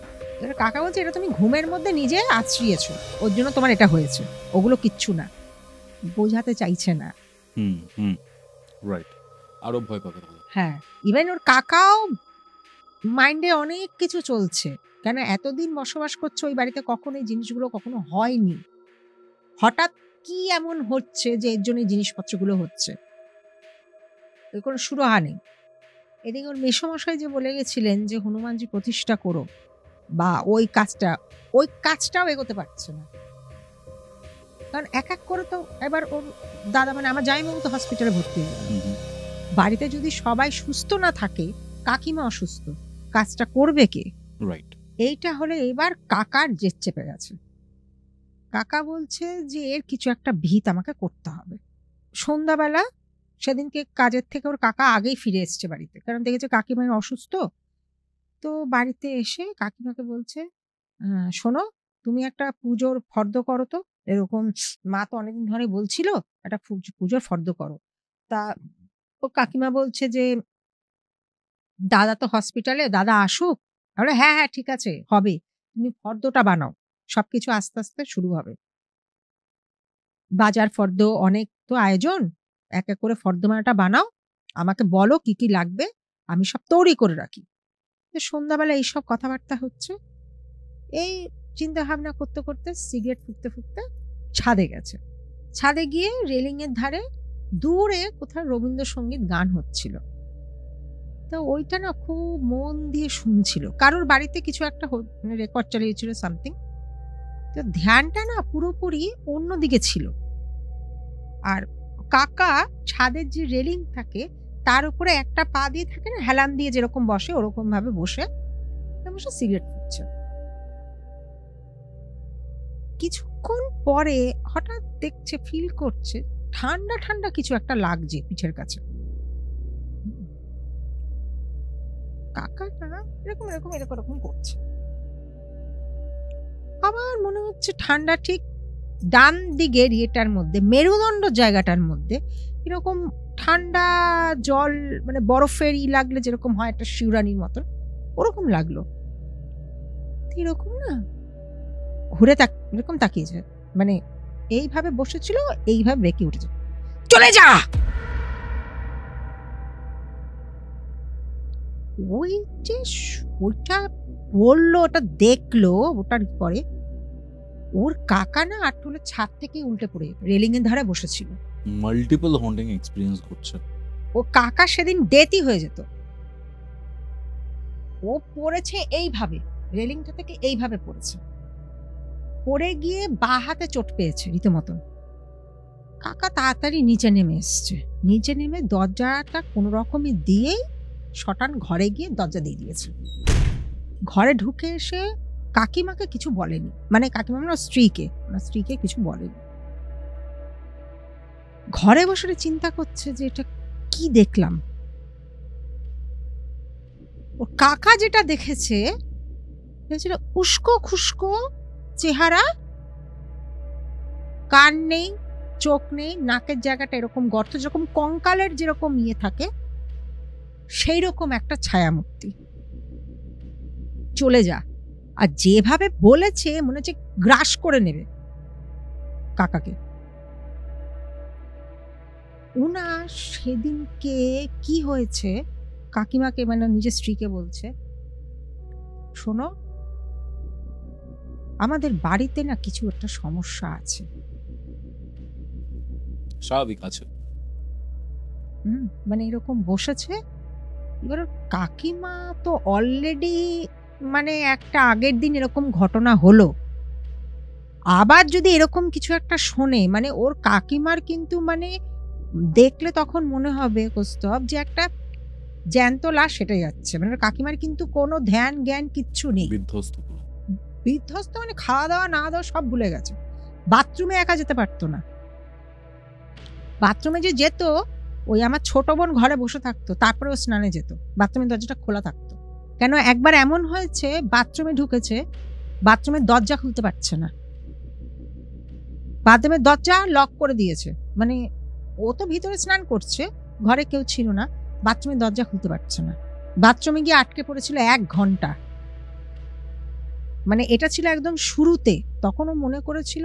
এবার কাকা বলছে, এটা তুমি ঘুমের মধ্যে নিজে আছড়িয়েছো, ওর জন্য তোমার এটা হয়েছে, ওগুলো কিচ্ছু না। বোঝাতে চাইছে না। রাইট, আরো ভয় পাবে। হ্যাঁ, ইভেন ওর কাকাও মাইন্ডে অনেক কিছু চলছে, কেন এতদিন বসবাস করছে ওই বাড়িতে, কখনো এই জিনিসগুলো কখনো হয়নি, হঠাৎ কি এমন হচ্ছে যে এর জন্য জিনিসপত্রগুলো হচ্ছে, এর কোনো সুরাহা নেই। এদিকে ওর মেসোমশাই যে বলে গেছিলেন যে হনুমানজি প্রতিষ্ঠা করো, বা ওই কাজটাও এগোতে পারছে না, কারণ এক এক করে তো এবার ওর দাদা, মানে আমার জামাইবাবু তো হসপিটালে ভর্তি হয়ে গেল। বাড়িতে যদি সবাই সুস্থ না থাকে, কাকিমা অসুস্থ, কাজটা করবে কে? রাইট। এইটা হলে এবার কাকার জেদ চেপে গেছে। কাকা বলছে যে এর কিছু একটা ভিত আমাকে করতে হবে। সন্ধ্যাবেলা সেদিনকে কাজের থেকে ওর কাকা আগেই ফিরে এসছে বাড়িতে, কারণ দেখেছে কাকিমা অসুস্থ। তো বাড়িতে এসে কাকিমাকে বলছে, শোনো, তুমি একটা পুজোর ফর্দ করো তো, এরকম মা তো অনেকদিন ধরে বলছিল একটা পুজোর ফর্দ করো। তা ও কাকিমা বলছে যে দাদা তো হসপিটালে, দাদা আসুক। তাহলে হ্যাঁ হ্যাঁ ঠিক আছে, হবে, তুমি ফর্দটা বানাও, সবকিছু আস্তে আস্তে শুরু হবে। বাজার ফর্দ অনেক তো আয়োজন, এক এক করে ফর্দমালাটা বানাও, আমাকে বলো কি কি লাগবে, আমি সব তৈরি করে রাখি। সন্ধ্যাবেলা এইসব কথাবার্তা হচ্ছে, এই চিন্তা ভাবনা করতে করতে সিগারেট ফুঁকতে ফুঁকতে ছাদে গেছে। ছাদে গিয়ে রেলিং এর ধারে দূরে কোথাও রবীন্দ্রসঙ্গীত গান হচ্ছিল, তো ওইটা না খুব মন দিয়ে শুনছিল, কারোর বাড়িতে কিছু একটা রেকর্ড চালিয়েছিল সামথিং, তো ধ্যানটা না পুরোপুরি অন্যদিকে ছিল। আর কাকা ছাদের যে রেলিং থাকে তার উপরে একটা পা দিয়ে থাকে না, হেলান দিয়ে যেরকম বসে, ওরকম ভাবে বসে সিগারেট ফুঁকছে। কিছুক্ষণ পরে হঠাৎ দেখছে, ফিল করছে ঠান্ডা ঠান্ডা কিছু একটা লাগছে পিঠের কাছে। কাকাটা এরকম এরকম এরকম এরকম করছে, আবার মনে হচ্ছে ঠান্ডা ঠিক ডান দিকের ইয়েটার মধ্যে, মেরুদণ্ড জায়গাটার মধ্যে এরকম ঠান্ডা জল, মানে বরফের লাগলে যেরকম হয় একটা শিউরানির মতন, ওরকম লাগলো। এরকম না, ঘুরে এরকম তাকিয়েছে, মানে এইভাবে বসেছিল, এইভাবে বেঁকে উঠেছে, চলে যা। ওই যে ওইটা বললো, ওটা দেখলো, ওটার পরে ওর কাকা না আটুলে ছাদ থেকে উল্টে পড়ে রেলিং এর ধারে বসেছিল। মাল্টিপল হন্টিং এক্সপেরিয়েন্স করছে। ও কাকা সেদিন ডেথই হয়ে যেত। ও পড়েছে এইভাবে, রেলিংটা থেকে এইভাবে পড়েছে, পড়ে গিয়ে বাঁ হাতে চোট পেয়েছে রীতিমতন। কাকা তাড়াতাড়ি নিচে নেমে এসছে, নিচে নেমে দরজাটা কোনো রকমে দিয়েই শটান ঘরে গিয়ে দরজা দিয়ে দিয়েছে। ঘরে ঢুকে এসে কাকিমাকে কিছু বলেনি, মানে কাকিমা মানে স্ত্রীকে কিছু বলেনি। ঘরে বসে চিন্তা করছে যে এটা কি দেখলাম। ও কাকা যেটা দেখেছে উস্কো খুস্কো চেহারা, কান নেই, চোখ নেই, নাকের জায়গাটা এরকম গর্ত, যেরকম কঙ্কালের যেরকম ইয়ে থাকে সেই রকম একটা ছায়ামূর্তি। চলে যা। আর যেভাবে বলেছে মনে হচ্ছে গ্রাস করে নেবে কাকাকে। উনা সেদিনকে কি হয়েছে কাকিমাকে মানে নিজের স্ত্রীকে বলছে, শোনো আমাদের বাড়িতে না কিছু একটা সমস্যা আছে। স্বাভাবিক আছে। মানে এরকম বসেছে। এবার ওর কাকিমা তো অলরেডি মানে একটা আগের দিন এরকম ঘটনা হলো। আবার যদি এরকম কিছু একটা শোনে মানে ওর কাকিমার কিন্তু মানে দেখলে তখন মনে হবে কৌস্তব যে একটা জ্যান্ত লাশ হেঁটে যাচ্ছে। মানে ওর কাকিমার কিন্তু কোনো ধ্যান জ্ঞান কিচ্ছু নেই। বিধ্বস্ত পুরো। বিধ্বস্ত মানে খাওয়া দাওয়া না দাওয়া সব ভুলে গেছে। বাথরুমে একা যেতে পারতো না। বাথরুমে যে যেত ওই আমার ছোট বোন ঘরে বসে থাকতো, তারপরে ও স্নানে যেত। বাথরুমের দরজাটা খোলা থাকতো। কেন একবার এমন হয়েছে বাথরুমে ঢুকেছে, বাথরুমের দরজা খুলতে পারছে না। বাথরুমের দরজা লক করে দিয়েছে। মানে ও তো ভিতরে স্নান করছে, ঘরে কেউ ছিল না, বাথরুমের দরজা খুলতে পারছে না। বাথরুমে গিয়ে আটকে পড়েছিল 1 ঘন্টা। মানে এটা ছিল একদম শুরুতে। তখন ও মনে করেছিল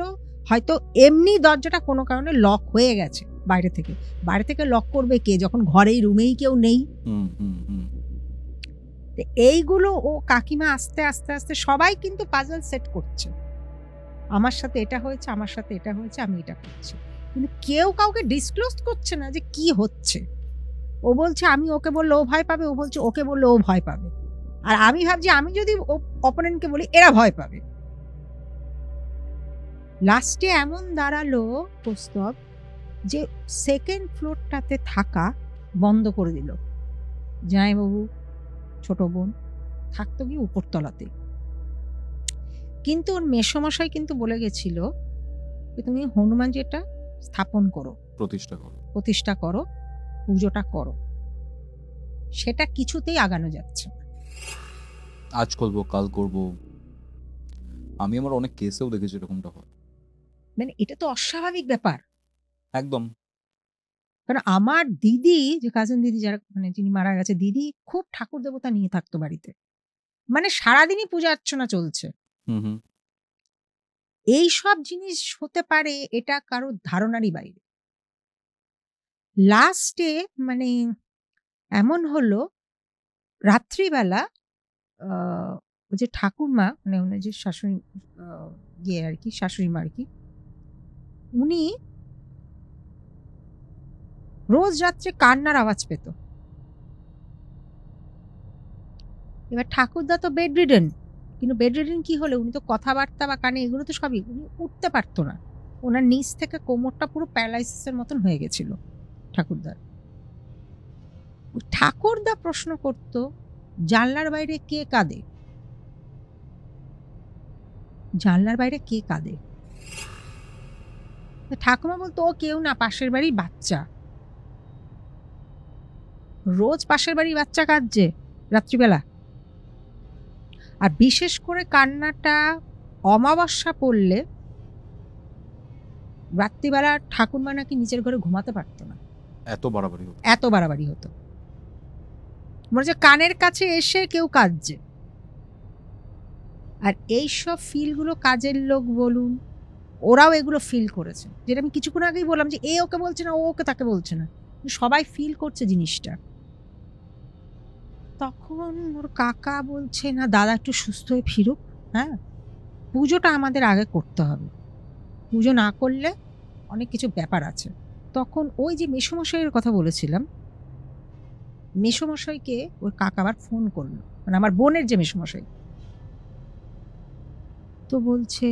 হয়তো এমনি দরজাটা কোনো কারণে লক হয়ে গেছে বাইরে থেকে। বাইরে থেকে লক করবে কে যখন ঘরেই রুমেই কেউ নেই। তো এইগুলো ও কাকিমা আস্তে আস্তে আস্তে সবাই কিন্তু পাজল সেট করছে। আমার সাথে এটা হয়েছে, আমার সাথে এটা হয়েছে, আমি এটা করছি। কিন্তু কেউ কাউকে ডিসক্লোজ করছে না যে কি হচ্ছে। ও বলছে আমি ওকে বললে ও ভয় পাবে, ও বলছে ওকে বললে ও ভয় পাবে। আর আমি ভাবছি আমি যদি অপোনেন্টকে বলি এরা ভয় পাবে। লাস্টে এমন দাঁড়ালো প্রস্তাব যে সেকেন্ড ফ্লোরটাতে থাকা বন্ধ করে দিল। জামাইবাবু ছোট বোন থাকতো কি উপরতলাতে। কিন্তু ওর মেসোমশাই কিন্তু বলে গেছিল যে তুমি হনুমানজিটা স্থাপন করো, প্রতিষ্ঠা করো, পুজোটা করো। সেটা কিছুতেই আগানো যাচ্ছে না। আজ করবো কাল করবো, আমি আমার অনেক কেসেও দেখেছি এরকমটা হয়। মানে এটা তো অস্বাভাবিক ব্যাপার একদম। কারণ আমার দিদি যে কাজিন দিদি যারা মানে যিনি মারা গেছে, দিদি খুব ঠাকুর দেবতা নিয়ে থাকতো বাড়িতে। মানে সারাদিনই পূজা অর্চনা চলছে। এই সব জিনিস হতে পারে এটা কারোর ধারণারই বাইরে। লাস্টে মানে এমন হলো রাত্রিবেলা ওই যে ঠাকুরমা মানে উনি যে শাশুড়ি ইয়ে আর কি শাশুড়ি মা আর কি, উনি রোজ রাত্রে কান্নার আওয়াজ পেত। এবার ঠাকুরদা তো বেড রিডেন, কিন্তু বেড রিডেন কি হলে উনি তো কথাবার্তা বা কানে এগুলো তো সবই, উনি উঠতে পারতো না। ওনার নিচ থেকে কোমরটা পুরো প্যারালাইসিসের মতন হয়ে গেছিল ঠাকুরদার। ঠাকুরদা প্রশ্ন করতো জানলার বাইরে কে কাঁদে, জানলার বাইরে কে কাঁদে। ঠাকুমা বলতো ও কেউ না, পাশের বাড়ির বাচ্চা। রোজ পাশের বাড়ির বাচ্চা কাঁদছে রাত্রিবেলা। আর বিশেষ করে কান্নাটা অমাবস্যা পড়লে রাত্রিবেলা ঠাকুরমা নাকি নিজের ঘরে ঘুমাতে পারতো না, এত বাড়াবাড়ি হতো। মনে হচ্ছে কানের কাছে এসে কেউ কাঁদছে। আর এইসব ফিলগুলো কাজের লোক বলুন ওরাও এগুলো ফিল করেছে। যেটা আমি কিছুক্ষণ আগেই বললাম যে এ ওকে বলছে না, ও ওকে তাকে বলছে না, সবাই ফিল করছে জিনিসটা। তখন ওর কাকা বলছে না দাদা একটু সুস্থ হয়ে ফিরুক, হ্যাঁ পুজোটা আমাদের আগে করতে হবে, পুজো না করলে অনেক কিছু ব্যাপার আছে। তখন ওই যে মেসোমশাইয়ের কথা বলেছিলাম, মেসোমশাইকে ওর কাকা আবার ফোন করলো, মানে আমার বোনের যে মেসোমশাই, তো বলছে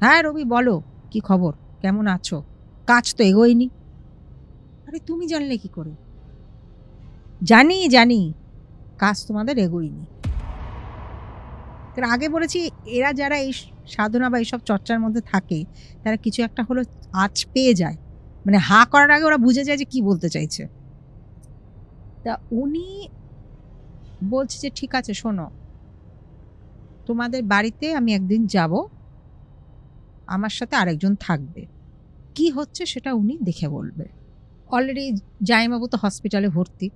হ্যাঁ রবি বলো কি খবর, কেমন আছো, কাজ তো এগোয়নি। আরে তুমি জানলে কি করে? জানি জানি কাজ তোমাদের এগোয়নি। আগে বলেছি এরা যারা এই সাধনা বা এইসব চর্চার মধ্যে থাকে তারা কিছু একটা হলো আঁচ পেয়ে যায়, মানে হা করার আগে ওরা বুঝে যায় যে কি বলতে চাইছে। তা উনি বলছে যে ঠিক আছে শোনো তোমাদের বাড়িতে আমি একদিন যাব, আমার সাথে আরেকজন থাকবে, কি হচ্ছে সেটা উনি দেখে বলবে। অলরেডি জামাইবাবু তো হসপিটালে ভর্তি।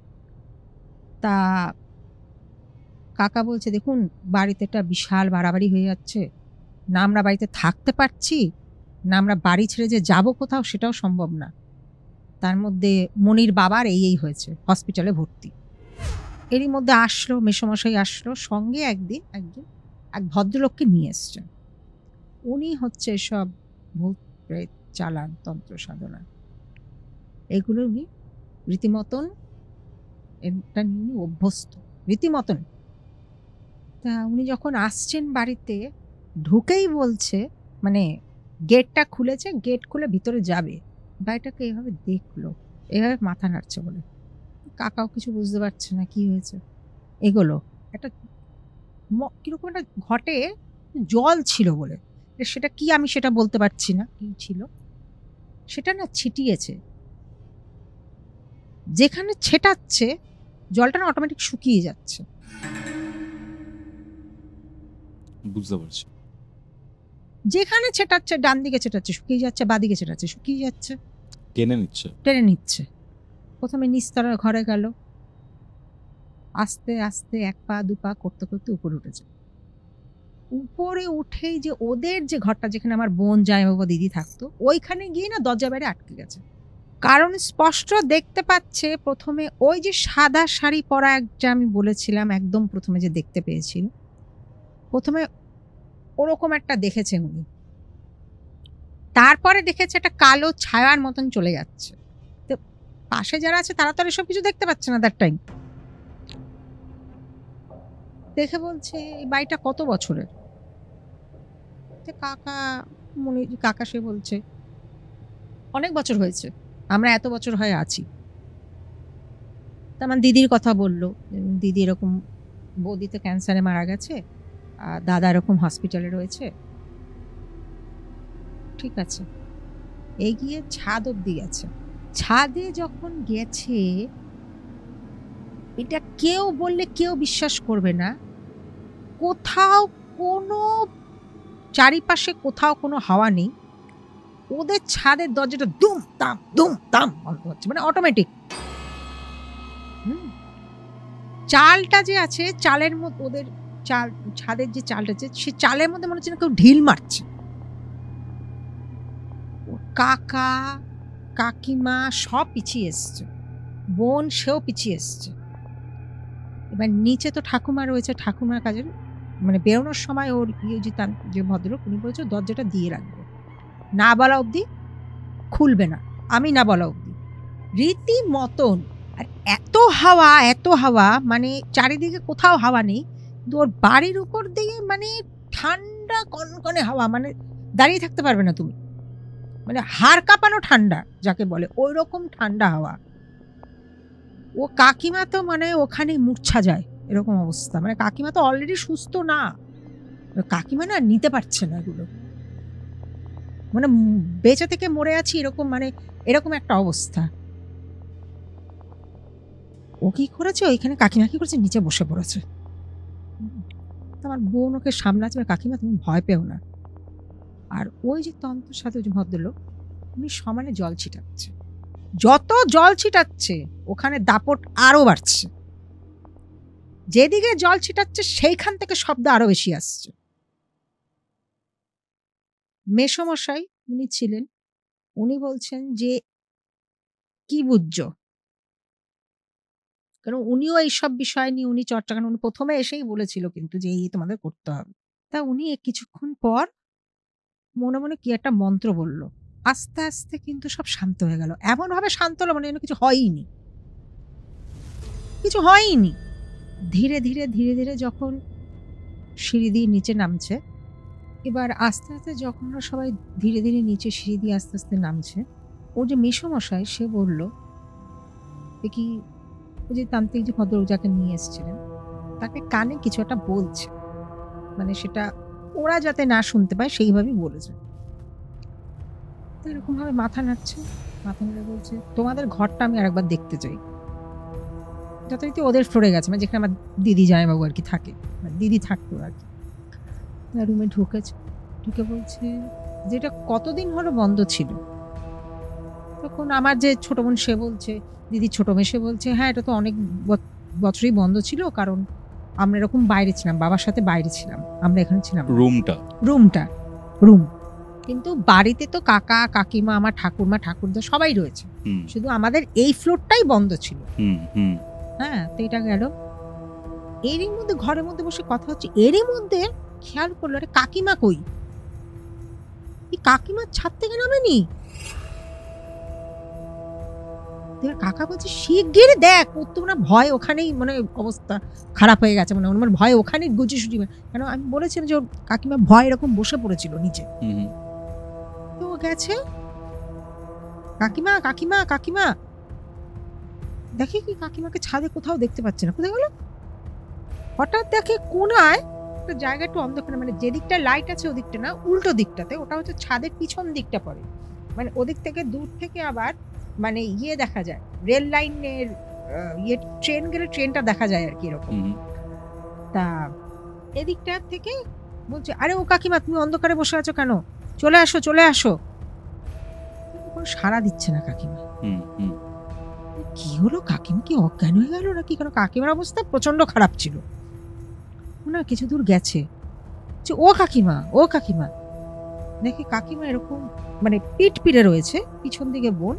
তা কাকা বলছে দেখুন বাড়িতে একটা বিশাল বাড়াবাড়ি হয়ে যাচ্ছে, না আমরা বাড়িতে থাকতে পারছি, না আমরা বাড়ি ছেড়ে যে যাবো কোথাও সেটাও সম্ভব না। তার মধ্যে মনির বাবার এই হয়েছে, হসপিটালে ভর্তি। এরই মধ্যে আসলো মেসোমশাই, আসলো সঙ্গে একদিন এক ভদ্রলোককে নিয়ে এসছেন। উনি হচ্ছে সব ভূত প্রেত চালান, তন্ত্র সাধনা, এগুলো উনি রীতিমতন এটা নিয়ে অভ্যস্ত, রীতিমতন। তা উনি যখন আসছেন বাড়িতে, ঢুকেই বলছে, মানে গেটটা খুলেছে, গেট খুলে ভিতরে যাবে, বাড়িটাকে এভাবে দেখলো, এভাবে মাথা নাড়ছে বলে। কাকাও কিছু বুঝতে পারছে না কি হয়েছে। এগুলো একটা কিরকম একটা ঘটে, জল ছিল বলে, সেটা কি আমি সেটা বলতে পারছি না কি ছিল, সেটা না ছিটিয়েছে, যেখানে ছেটাচ্ছে জলটা না অটোমেটিক শুকিয়ে যাচ্ছে। বুঝতে পারছি। যেখানে ছেটাচ্ছে, ডান দিকে ছেটাচ্ছে শুকিয়ে যাচ্ছে, বাদিকে ছেটাচ্ছে শুকিয়ে যাচ্ছে, টেনে নিচ্ছে। প্রথমে নিচতলার ঘরে গেল, আস্তে আস্তে 1 পা 2 পা করতে করতে উপরে উঠেছে। উপরে উঠেই যে ওদের যে ঘরটা, যেখানে আমার বোন, জামাইবাবু, দিদি থাকতো, ওইখানে গিয়ে না দরজা বাইরে আটকে গেছে। কারণ স্পষ্ট দেখতে পাচ্ছে প্রথমে ওই যে সাদা শাড়ি পরা একটা, আমি বলেছিলাম একদম প্রথমে যে দেখতে পেয়েছিল, প্রথমে ওরকম একটা দেখেছে উনি, তারপরে দেখেছে একটা কালো ছায়ার মতন চলে যাচ্ছে। তো পাশে যারা আছে তারা তো আর এসব কিছু দেখতে পাচ্ছে না দ্যাট টাইম। দেখে বলছে এই বাড়িটা কত বছরের? কাকা সে বলছে অনেক বছর হয়েছে, আমরা এত বছর হয়ে আছি। আমার দিদির কথা বললো, দিদি এরকম, বৌদি তো ক্যান্সারে মারা গেছে, আর দাদা এরকম হসপিটালে রয়েছে। ঠিক আছে, এগিয়ে ছাদ অব্দি গেছে। ছাদে যখন গেছে, এটা কেউ বললে কেউ বিশ্বাস করবে না, কোথাও কোনো চারিপাশে কোথাও কোনো হাওয়া নেই, ওদের ছাদের দরজাটা দুম তাম বন্ধ হচ্ছে, মানে অটোমেটিক। চালটা যে আছে, চালের মধ্যে ওদের চাল, ছাদের যে চালটা আছে, সে চালের মধ্যে মনে হচ্ছে না কেউ ঢিল মারছে। কাকা কাকিমা সব পিছিয়ে এসছে, বোন সেও পিছিয়ে এসছে। এবার নিচে তো ঠাকুমা রয়েছে, ঠাকুমার কাজের মানে বেরোনোর সময় ওর যে ভদ্রলোক, উনি বলেছে দরজাটা দিয়ে রাখবে, না বলা অবধি খুলবে না, আমি না বলা অবধি। রীতিমতন। আর এত হাওয়া, মানে চারিদিকে কোথাও হাওয়া নেই, ওর বাড়ির উপর দিয়ে মানে ঠান্ডা কনকনে হাওয়া, মানে দাঁড়িয়ে থাকতে পারবে না তুমি, মানে হাড় কাঁপানো ঠান্ডা যাকে বলে, ওই রকম ঠান্ডা হাওয়া। ও কাকিমা তো মানে ওখানে মূর্ছা যায়, এরকম অবস্থা। মানে কাকিমা তো অলরেডি সুস্থ না, কাকিমা না নিতে পারছে না এগুলো, মানে বেঁচে থেকে মরে আছি এরকম, মানে এরকম একটা অবস্থা। ও কি করেছে, ওইখানে কাকিমা কি করেছে, নিচে বসে পড়েছে। আমার বোন ওকে সামলাচ্ছে, কাকিমা তুমি ভয় পেও না। আর ওই যে তন্ত্রের সাথে ওই যে ভদ্রলোক, উনি সমানে জল ছিটাচ্ছে, যত জল ছিটাচ্ছে ওখানে দাপট আরো বাড়ছে, যেদিকে জল ছিটাচ্ছে সেইখান থেকে শব্দ আরো বেশি আসছে। মেসোমশাই উনি ছিলেন, উনি বলছেন যে কি বুঝছো, কারণ উনিও এইসব বিষয় নিয়ে উনি চর্চা করেন, উনি প্রথমে এসেই বলেছিল কিন্তু যে এই তোমাদের করতে হবে। তা উনি কিছুক্ষণ পর মনে মনে কি একটা মন্ত্র বলল, আস্তে আস্তে কিন্তু সব শান্ত হয়ে গেল। এমন ভাবে শান্ত হলো মানে কিছু হয়নি, কিছু হয়নি। ধীরে ধীরে ধীরে ধীরে যখন সিঁড়ি দিয়ে নিচে নামছে, এবার আস্তে আস্তে যখন সবাই ধীরে ধীরে নিচে সিঁড়ি দিয়ে আস্তে আস্তে নামছে, ও যে মেসোমশাই সে বলল কি, ওই যে তান্ত্রিক যে ভদ্রলোক যাকে নিয়ে এসেছিলেন, তাকে কানে কিছু একটা বলছে, মানে সেটা ওরা যাতে না শুনতে পায় সেইভাবেই বলেছে। এরকম ভাবে মাথা নাড়ছে, মাথা নেড়ে বলছে তোমাদের ঘরটা আমি আরেকবার দেখতে চাই। যথারীতি ওদের ফ্লোরে গেছে, মানে যেখানে আমার দিদি জামাইবাবু আর কি থাকে, দিদি থাকতো আর কি। রুমে ঢুকেছে, ঢুকে বলছে যেটা কতদিন হলো বন্ধ ছিল। তখন আমার যে ছোট বোন সে বলছে, দিদি ছোট মেয়ে বলছে হ্যাঁ এটা তো অনেক বছরই বন্ধ ছিল, কারণ আমরা এরকম বাইরে ছিলাম, বাবার সাথে বাইরে ছিলাম, আমরা এখানে ছিলাম। রুম কিন্তু বাড়িতে তো কাকা কাকিমা আমার ঠাকুরমা ঠাকুরদা সবাই রয়েছে, হুম শুধু আমাদের এই ফ্লোরটাই বন্ধ ছিল। হুম হুম হ্যাঁ, তো এটা গেল। এরই মধ্যে ঘরের মধ্যে বসে কথা হচ্ছে, এরই মধ্যে খেয়াল করলো আরে কাকিমা কই, এই কাকিমা ছাদ থেকে নামেনি। এবার কাকা বলছে শিগগির দেখ, ও তো না ভয় ওখানেই মানে অবস্থা খারাপ হয়ে গেছে, মানে ওর ভয় ওখানেই গুজি সুটি, কেন আমি বলেছিলাম যে ওর কাকিমা ভয় এরকম বসে পড়েছিল নিচে। হুম হুম। তো ও গেছে, কাকিমা কাকিমা কাকিমা, দেখে কি কাকিমাকে ছাদে কোথাও দেখতে পাচ্ছে না, কোথায় গেল। হঠাৎ দেখে কোনায় একটা জায়গা একটু অন্ধকার, মানে যেদিকটা লাইট আছে ওদিকটা না, উল্টো দিকটাতে, ওটা হচ্ছে ছাদের পিছন দিকটা পড়ে, মানে ওদিক থেকে দূর থেকে আবার মানে ইয়ে দেখা যায়, রেল লাইনের ইয়ে ট্রেন গেলে ট্রেনটা দেখা যায় আর কি এরকম। হুম তা এদিকটা থেকে বলছে আরে ও কাকিমা তুমি অন্ধকারে বসে আছো কেন, চলে আসো চলে আসো। কোনো সাড়া দিচ্ছে না কাকিমা। হুম হুম। কি হলো, কাকিমা কি অজ্ঞান হয়ে গেল নাকি, কারণ কাকিমার অবস্থা প্রচন্ড খারাপ ছিল। না কিছু দূর গেছে, ও কাকিমা ও কাকিমা, দেখি কাকিমা এরকম মানে পিঠ পিড়ে রয়েছে, পিছন দিকে বোন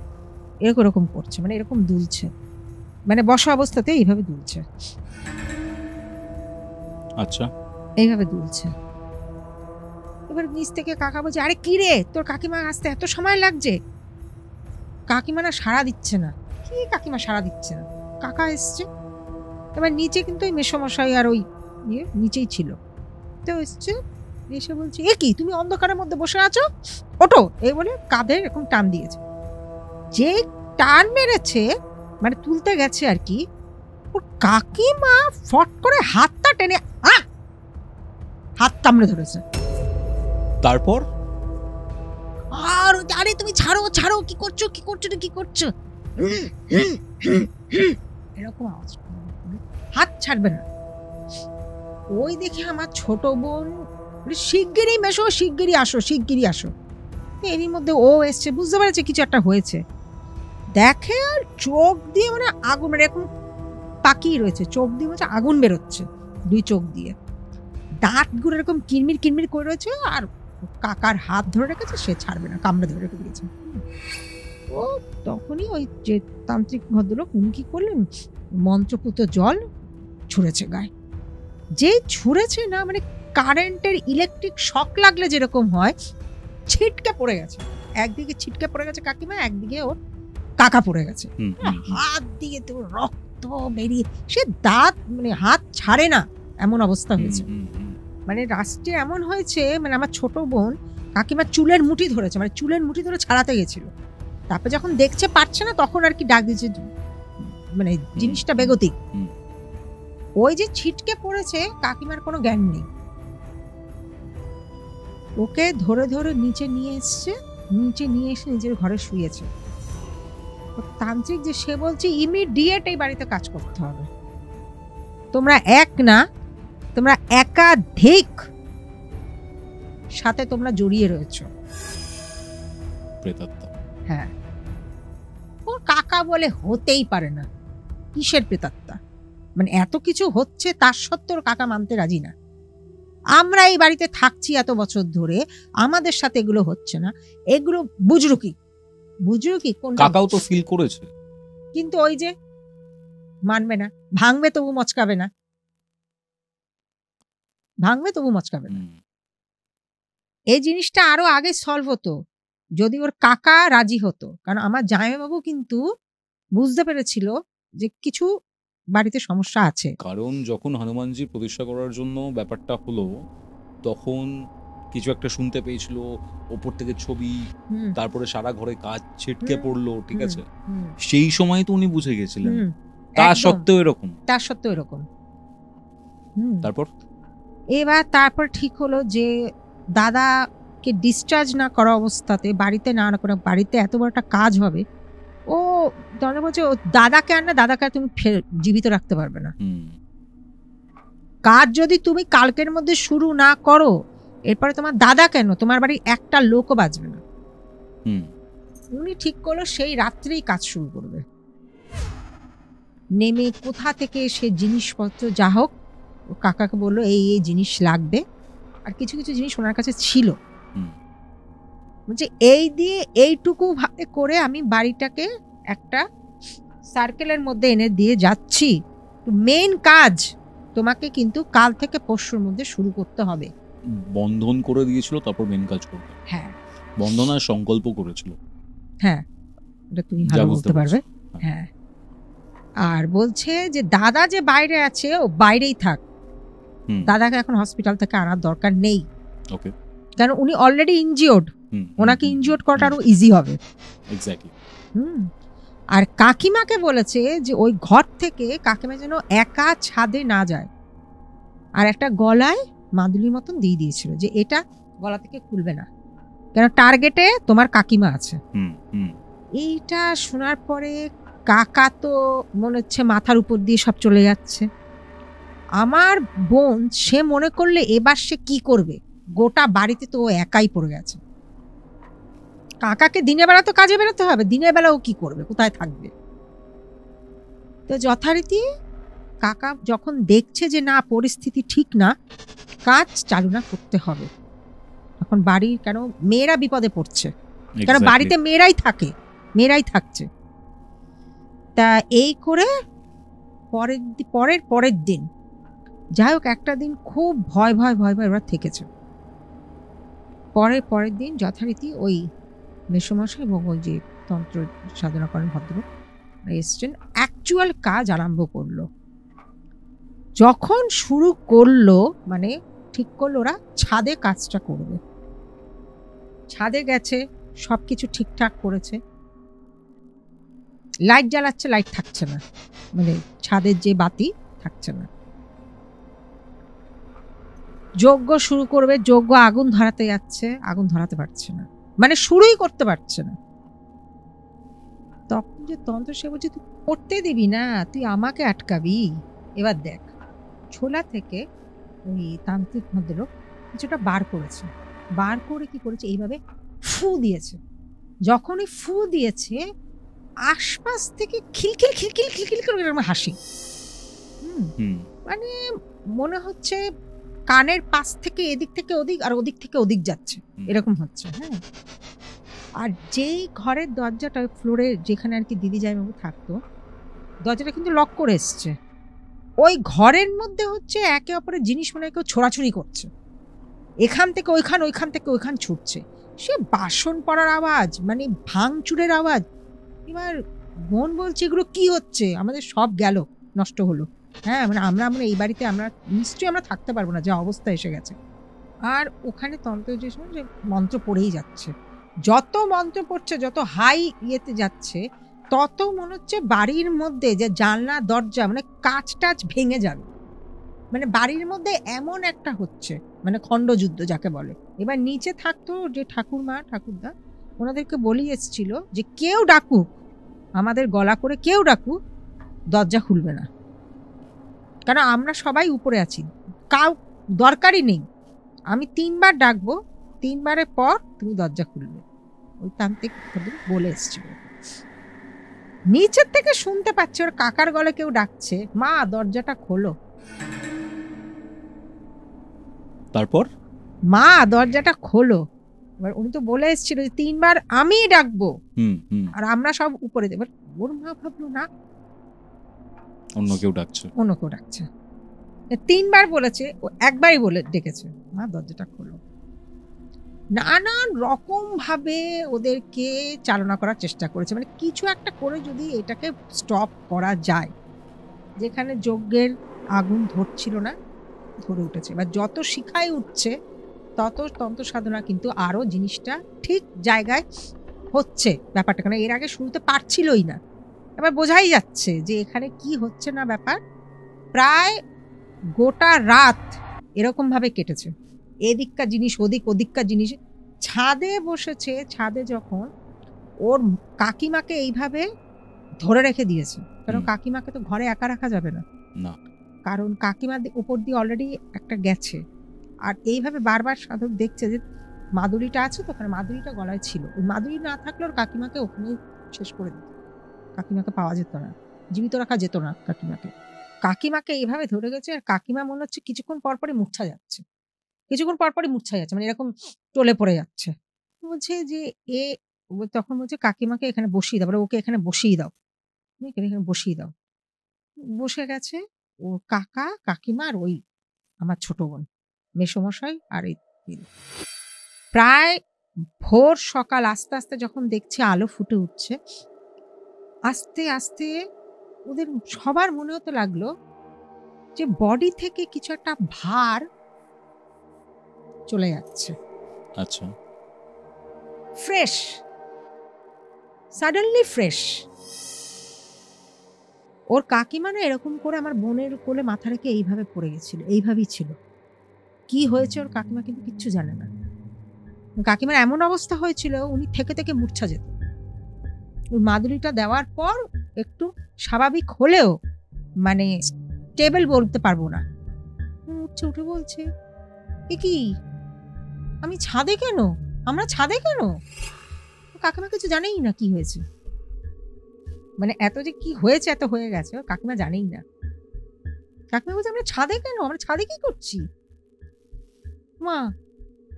এরকম এরকম করছে, মানে এরকম দুলছে, মানে বসা অবস্থাতে এইভাবে দুলছে, আচ্ছা। এইভাবে দুলছে। এবার নিচ থেকে কাকা বলছে আরে কি রে তোর কাকিমা আসতে এত সময় লাগছে। কাকিমা না সাড়া দিচ্ছে না, কি কাকিমা সাড়া দিচ্ছে না, কাকা এসছে। এবার নিচে কিন্তু ওই মেসোমশাই আর ওই ইয়ে নিচেই ছিল, তো এসছে, এসে বলছে এ কি তুমি অন্ধকারের মধ্যে বসে আছো, ওঠো, এই বলে কাঁধে এরকম টান দিয়েছে। যে টান মেরেছে মানে তুলতে গেছে আর কি, ওর কাকিমা ফট করে হাতটা টেনে হাত কামড়ে ধরেছে। তারপর আর আরে তুমি ছাড়ো ছাড়ো, কি করছো কি করছো কি করছো, এরকম আওয়াজ, হাত ছাড়বে না। ওই দেখে আমার ছোট বোন শিগগিরই মেশো, শিগগিরই আসো শিগগিরই আসো। এরই মধ্যে ও এসছে, বুঝতে পেরেছে কিছু একটা হয়েছে, দেখে আর চোখ দিয়ে মানে আগুন, মানে এরকম তাকিয়ে রয়েছে, চোখ দিয়ে হচ্ছে আগুন বেরোচ্ছে দুই চোখ দিয়ে, দাঁতগুলো এরকম কিরমির কিরমির করে রয়েছে, আর কাকার হাত ধরে রেখেছে, সে ছাড়বে না, কামড়ে ধরে রেখে দিয়েছে। ও তখনই ওই যে তান্ত্রিক ভদ্রলোক উনি কি করলেন, মন্ত্রপুত জল ছুঁড়েছে গায়ে, যে ছুঁড়েছে না মানে কারেন্টের ইলেকট্রিক শক লাগলে যেরকম হয়, ছিটকে পড়ে গেছে, একদিকে ছিটকে পড়ে গেছে কাকিমা, একদিকে ওর কাকা পড়ে গেছে, হাত দিয়ে তো রক্ত বেরিয়ে, সে দাঁত মানে হাত ছাড়ে না এমন অবস্থা হয়েছে। মানে রাস্টে এমন হয়েছে, মানে আমার ছোট বোন কাকিমার চুলের মুঠি ধরেছে, মানে চুলের মুঠি ধরে ছাড়াতে গেছিল, তারপর যখন দেখছে পারছে না তখন আর কি ডাক দিয়েছে, মানে জিনিসটা বেগতিক। ওই যে ছিটকে পড়েছে, কাকিমার কোনো জ্ঞান নেই, ওকে ধরে ধরে নিচে নিয়ে এসছে, নিচে নিয়ে এসে নিজের ঘরে শুয়েছে। তান্ত্রিক যে সে বলছে ইমিডিয়েট এই বাড়িতে কাজ করতে হবে, তোমরা এক না তোমরা একাধিক সাথে তোমরা জড়িয়ে রয়েছো। হ্যাঁ, ওর কাকা বলে হতেই পারে না, কিসের প্রেতাত্মা, মানে এত কিছু হচ্ছে তার সত্ত্বেও কাকা মানতে রাজি না, আমরা এই বাড়িতে থাকছি এত বছর ধরে, আমাদের সাথে এগুলো হচ্ছে না, এগুলো বুজরুকি বুজরুকি কোন কাকাও তো ফিল করেছে, কিন্তু ওই যে মানবে না, ভাঙবে তবু মচকাবে না, ভাঙবে তবু মচকাবে না। এই জিনিসটা আরো আগে সলভ হতো যদি ওর কাকা রাজি হতো, কারণ আমার জামাইবাবু কিন্তু বুঝতে পেরেছিল যে কিছু বাড়িতে সমস্যা আছে, কারণ যখন হনুমানজি প্রতিষ্ঠা করার জন্য ব্যাপারটা হলো তখন কিছু একটা শুনতে পেয়েছিল, ওপর থেকে ছবি, তারপরে সারা ঘরে কাজ ছিটকে পড়লো, ঠিক আছে, সেই সময় তো উনি বুঝে গেছিলেন, তা সত্ত্বেও এরকম। তারপর ঠিক হলো যে দাদাকে ডিসচার্জ না করা অবস্থাতে বাড়িতে না করে, বাড়িতে এত বড় একটা কাজ হবে, ও দাদা বলছে ও দাদাকে আর না, দাদাকে তুমি জীবিত রাখতে পারবে না, কাজ যদি তুমি কালকের মধ্যে শুরু না করো, এরপরে তোমার দাদা কেন তোমার বাড়ি একটা লোকও বাঁচবে না। উনি ঠিক করলো সেই রাত্রেই কাজ শুরু করবে, নেমে কোথা থেকে সে জিনিসপত্র যা হোক, কাকাকে বললো এই এই জিনিস লাগবে, আর কিছু কিছু জিনিস ওনার কাছে ছিল, বলছে এই দিয়ে এইটুকু ভাবে করে আমি বাড়িটাকে একটা সার্কেলের মধ্যে এনে দিয়ে যাচ্ছি। মেইন কাজ তোমাকে কিন্তু কাল থেকে পরশুর মধ্যে শুরু করতে হবে। বন্ধন করে দিয়েছিল, তারপর মেন কাজ করবে। হ্যাঁ, বন্ধন আর সংকল্প করেছিল। হ্যাঁ, এটা তুমি যা ভালো বুঝতে বলতে পারবে। পারছি। হ্যাঁ, আর বলছে যে দাদা যে বাইরে আছে ও বাইরেই থাক, হুম, দাদাকে এখন হসপিটাল থেকে আনার দরকার নেই, ওকে। কারণ উনি অলরেডি ইনজিওর্ড, ওনাকে ইনজিওর্ড করাটা আরো ইজি হবে। এক্স্যাক্টলি। হুম। আর কাকিমাকে বলেছে যে ওই ঘর থেকে কাকিমা যেন একা ছাদে না যায়, আর একটা গলায় মাদুলির মতন দিয়ে দিয়েছিল যে এটা গলা থেকে খুলবে না, কেন টার্গেটে তোমার কাকিমা আছে। হুম, হুম। এইটা শোনার পরে কাকা তো মনে হচ্ছে মাথার উপর দিয়ে সব চলে যাচ্ছে। আমার বোন সে মনে করলে এবার সে কি করবে, গোটা বাড়িতে তো ও একাই পড়ে গেছে। কাকাকে দিনের বেলা তো কাজে বেরোতে হবে, দিনের বেলা ও কি করবে, কোথায় থাকবে? তো যথারীতি কাকা যখন দেখছে যে না পরিস্থিতি ঠিক না, কাজ চালু না করতে হবে, তখন বাড়ির কেন মেয়েরা বিপদে পড়ছে, কারণ Exactly. বাড়িতে মেয়েরাই থাকে, মেয়েরাই থাকছে। তা এই করে পরের দিন যাই হোক একটা দিন খুব ভয় ভয় ভয় ভয় ওরা থেকেছে। পরের দিন যথারীতি ওই মেসোমশাই এবং ওই যে তন্ত্র সাধনা করেন ভদ্রলোক এসছেন, অ্যাকচুয়াল কাজ আরম্ভ করলো। যখন শুরু করলো মানে ঠিক করলো ওরা ছাদে কাজটা করবে, ছাদে গেছে, সবকিছু ঠিকঠাক করেছে, লাইট জ্বালাচ্ছে, লাইট থাকছে না, মানে ছাদের যে বাতি থাকছে না। যজ্ঞ শুরু করবে, যজ্ঞ আগুন ধরাতে যাচ্ছে, আগুন ধরাতে পারছে না, মানে শুরুই করতে পারছে না। তখন যে তন্ত্র সে বলছে তুই করতে দিবি না, তুই আমাকে আটকাবি। এবার দেখ ছোলা থেকে ওই তান্ত্রিক ভদ্রলোক কিছুটা বার করেছে, বার করে কি করেছে এইভাবে ফু দিয়েছে। যখনই ফু দিয়েছে আশপাশ থেকে খিলখিল খিলখিল খিলখিল করে এরকম হাসি। মানে মনে হচ্ছে কানের পাশ থেকে এদিক থেকে ওদিক আর ওদিক থেকে ওদিক যাচ্ছে, এরকম হচ্ছে। হ্যাঁ, আর যেই ঘরের দরজাটা ফ্লোরে যেখানে আর কি দিদি জামাইবাবু থাকতো, দরজাটা কিন্তু লক করে এসছে। ওই ঘরের মধ্যে হচ্ছে একে অপরের জিনিস মনে হয় কেউ ছোড়াছুড়ি করছে, এখান থেকে ওইখান, ওইখান থেকে ওইখান ছুটছে, সে বাসন পড়ার আওয়াজ, মানে ভাঙচুরের আওয়াজ। এবার বোন বলছে এগুলো কি হচ্ছে, আমাদের সব গেল, নষ্ট হলো। হ্যাঁ, মানে আমরা এই বাড়িতে আমরা নিশ্চয়ই আমরা থাকতে পারবো না, যা অবস্থা এসে গেছে। আর ওখানে তন্ত্র যে সময় যে মন্ত্র পড়েই যাচ্ছে, যত মন্ত্র পড়ছে, যত হাই ইয়েতে যাচ্ছে, তত মনে হচ্ছে বাড়ির মধ্যে যে জানলা দরজা মানে কাঁচ টাচ ভেঙে যাবে, মানে বাড়ির মধ্যে এমন একটা হচ্ছে, মানে খণ্ডযুদ্ধ যাকে বলে। এবার নিচে থাকতো যে ঠাকুরমা ঠাকুরদা, ওনাদেরকে বলেই এসেছিল যে কেউ ডাকুক, আমাদের গলা করে কেউ ডাকুক, দরজা খুলবে না, কারণ আমরা সবাই উপরে আছি, কাউ দরকারই নেই। আমি 3 বার ডাকবো, 3 বারের পর তুমি দরজা খুলবে, ওই তান্ত্রিক বলে এসেছিল। নিচের থেকে শুনতে পাচ্ছে ওর কাকার গলে কেউ ডাকছে, মা দরজাটা খোলো। তারপর মা দরজাটা খোলো। এবার উনি তো বলে এসেছিল যে 3 বার আমি ডাকবো, আর আমরা সব উপরে। এবার ওর মা ভাবলো না, অন্য কেউ ডাকছে, অন্য কেউ ডাকছে। 3 বার বলেছে, ও একবারই বলে ডেকেছে, মা দরজাটা খোলো। নানান রকম ভাবে ওদেরকে চালনা করার চেষ্টা করেছে, মানে কিছু একটা করে যদি এটাকে স্টপ করা যায়। যেখানে যজ্ঞের আগুন ধরছিল না, ধরে উঠেছে। এবার যত শিখাই উঠছে তত তন্ত্র সাধনা কিন্তু আরো জিনিসটা ঠিক জায়গায় হচ্ছে ব্যাপারটা, কারণ এর আগে শুনতে পারছিলই না, এবার বোঝাই যাচ্ছে যে এখানে কি হচ্ছে না ব্যাপার। প্রায় গোটা রাত এরকম ভাবে কেটেছে, এদিককার জিনিস ওদিক, ওদিককার জিনিস। ছাদে বসেছে, ছাদে যখন ওর কাকিমাকে এইভাবে ধরে রেখে দিয়েছে, কারণ কাকিমাকে তো ঘরে একা রাখা যাবে না, কারণ কাকিমার উপর দিয়ে অলরেডি একটা গেছে। আর এইভাবে বারবার সাধক দেখছে যে মাদুরিটা আছে, তো ওখানে মাদুরিটা গলায় ছিল, ওই মাদুরি না থাকলে ওর কাকিমাকে ওখানে শেষ করে দিত, কাকিমাকে পাওয়া যেত না, জীবিত রাখা যেত না কাকিমাকে। কাকিমাকে এইভাবে ধরে গেছে, আর কাকিমা মনে হচ্ছে কিছুক্ষণ পরপরই মূর্ছা যাচ্ছে, কিছুক্ষণ পরপরই মূর্ছা যাচ্ছে, মানে এরকম টলে পড়ে যাচ্ছে। বলছে যে এ তখন বলছে কাকিমাকে এখানে বসিয়ে দাও, ওকে এখানে বসিয়ে দাও, এখানে বসিয়ে দাও। বসে গেছে ও কাকা কাকিমা আর ওই আমার ছোট বোন, মেসোমশাই আর এই দিদি। প্রায় ভোর সকাল আস্তে আস্তে যখন দেখছি আলো ফুটে উঠছে, আস্তে আস্তে ওদের সবার মনে হতে লাগলো যে বডি থেকে কিছু একটা ভার চলে যাচ্ছে। আচ্ছা, ফ্রেশ, সাডেনলি ফ্রেশ। ওর কাকিমা না এরকম করে আমার বোনের কোলে মাথা রেখে এইভাবে পড়ে গেছিল, এইভাবেই ছিল। কি হয়েছে ওর কাকিমা কিন্তু কিচ্ছু জানে না। কাকিমার এমন অবস্থা হয়েছিল উনি থেকে থেকে মূর্ছা যেত। ওই মাদুরিটা দেওয়ার পর একটু স্বাভাবিক হলেও মানে স্টেবল বলতে পারবো না। উঠছে, উঠে বলছে এ কি আমি ছাদে কেন, আমরা ছাদে কেন? কাকিমা কিছু জানেই না কি হয়েছে, মানে এত যে কি হয়েছে এত হয়ে গেছে কাকিমা জানেই না। কাকিমা বলছে আমরা ছাদে কেন, আমরা ছাদে কি করছি? মা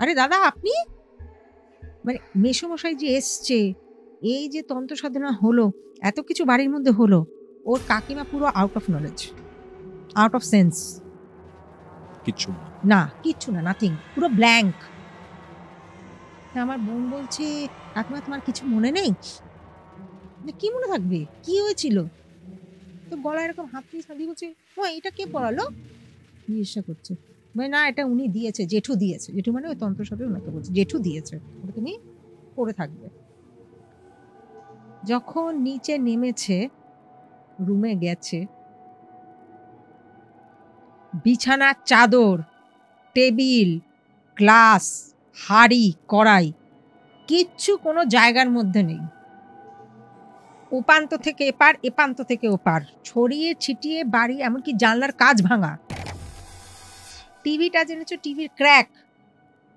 আরে দাদা আপনি, মানে মেসোমশাই যে এসছে, এই যে তন্ত্র সাধনা হলো, এত কিছু বাড়ির মধ্যে হলো, ওর কাকিমা পুরো out of knowledge, out of sense, কিচ্ছু না কিচ্ছু না, নাথিং, পুরো ব্ল্যাঙ্ক। আমার বোন বলছে কাকিমা তোমার কিছু মনে নেই? কি মনে থাকবে, কি হয়েছিল? তো গলায় এরকম হাত দিয়ে সাদি বলছে ও এটা কে পড়ালো, জিজ্ঞাসা করছে। মানে না এটা উনি দিয়েছে, জেঠু দিয়েছে। জেঠু মানে ওই তন্ত্র সাথে ওনাকে বলছে জেঠু দিয়েছে, ওটা তুমি পড়ে থাকবে। যখন নিচে নেমেছে, রুমে গেছে, বিছানার চাদর, টেবিল, গ্লাস, হাড়ি, কড়াই কিচ্ছু কোনো জায়গার মধ্যে নেই। ওপান্ত থেকে এপার, এপান্ত থেকে ওপার, ছড়িয়ে ছিটিয়ে বাড়ি, এমনকি জানলার কাঁচ ভাঙা। টিভিটা জেনেছো টিভির ক্র্যাক।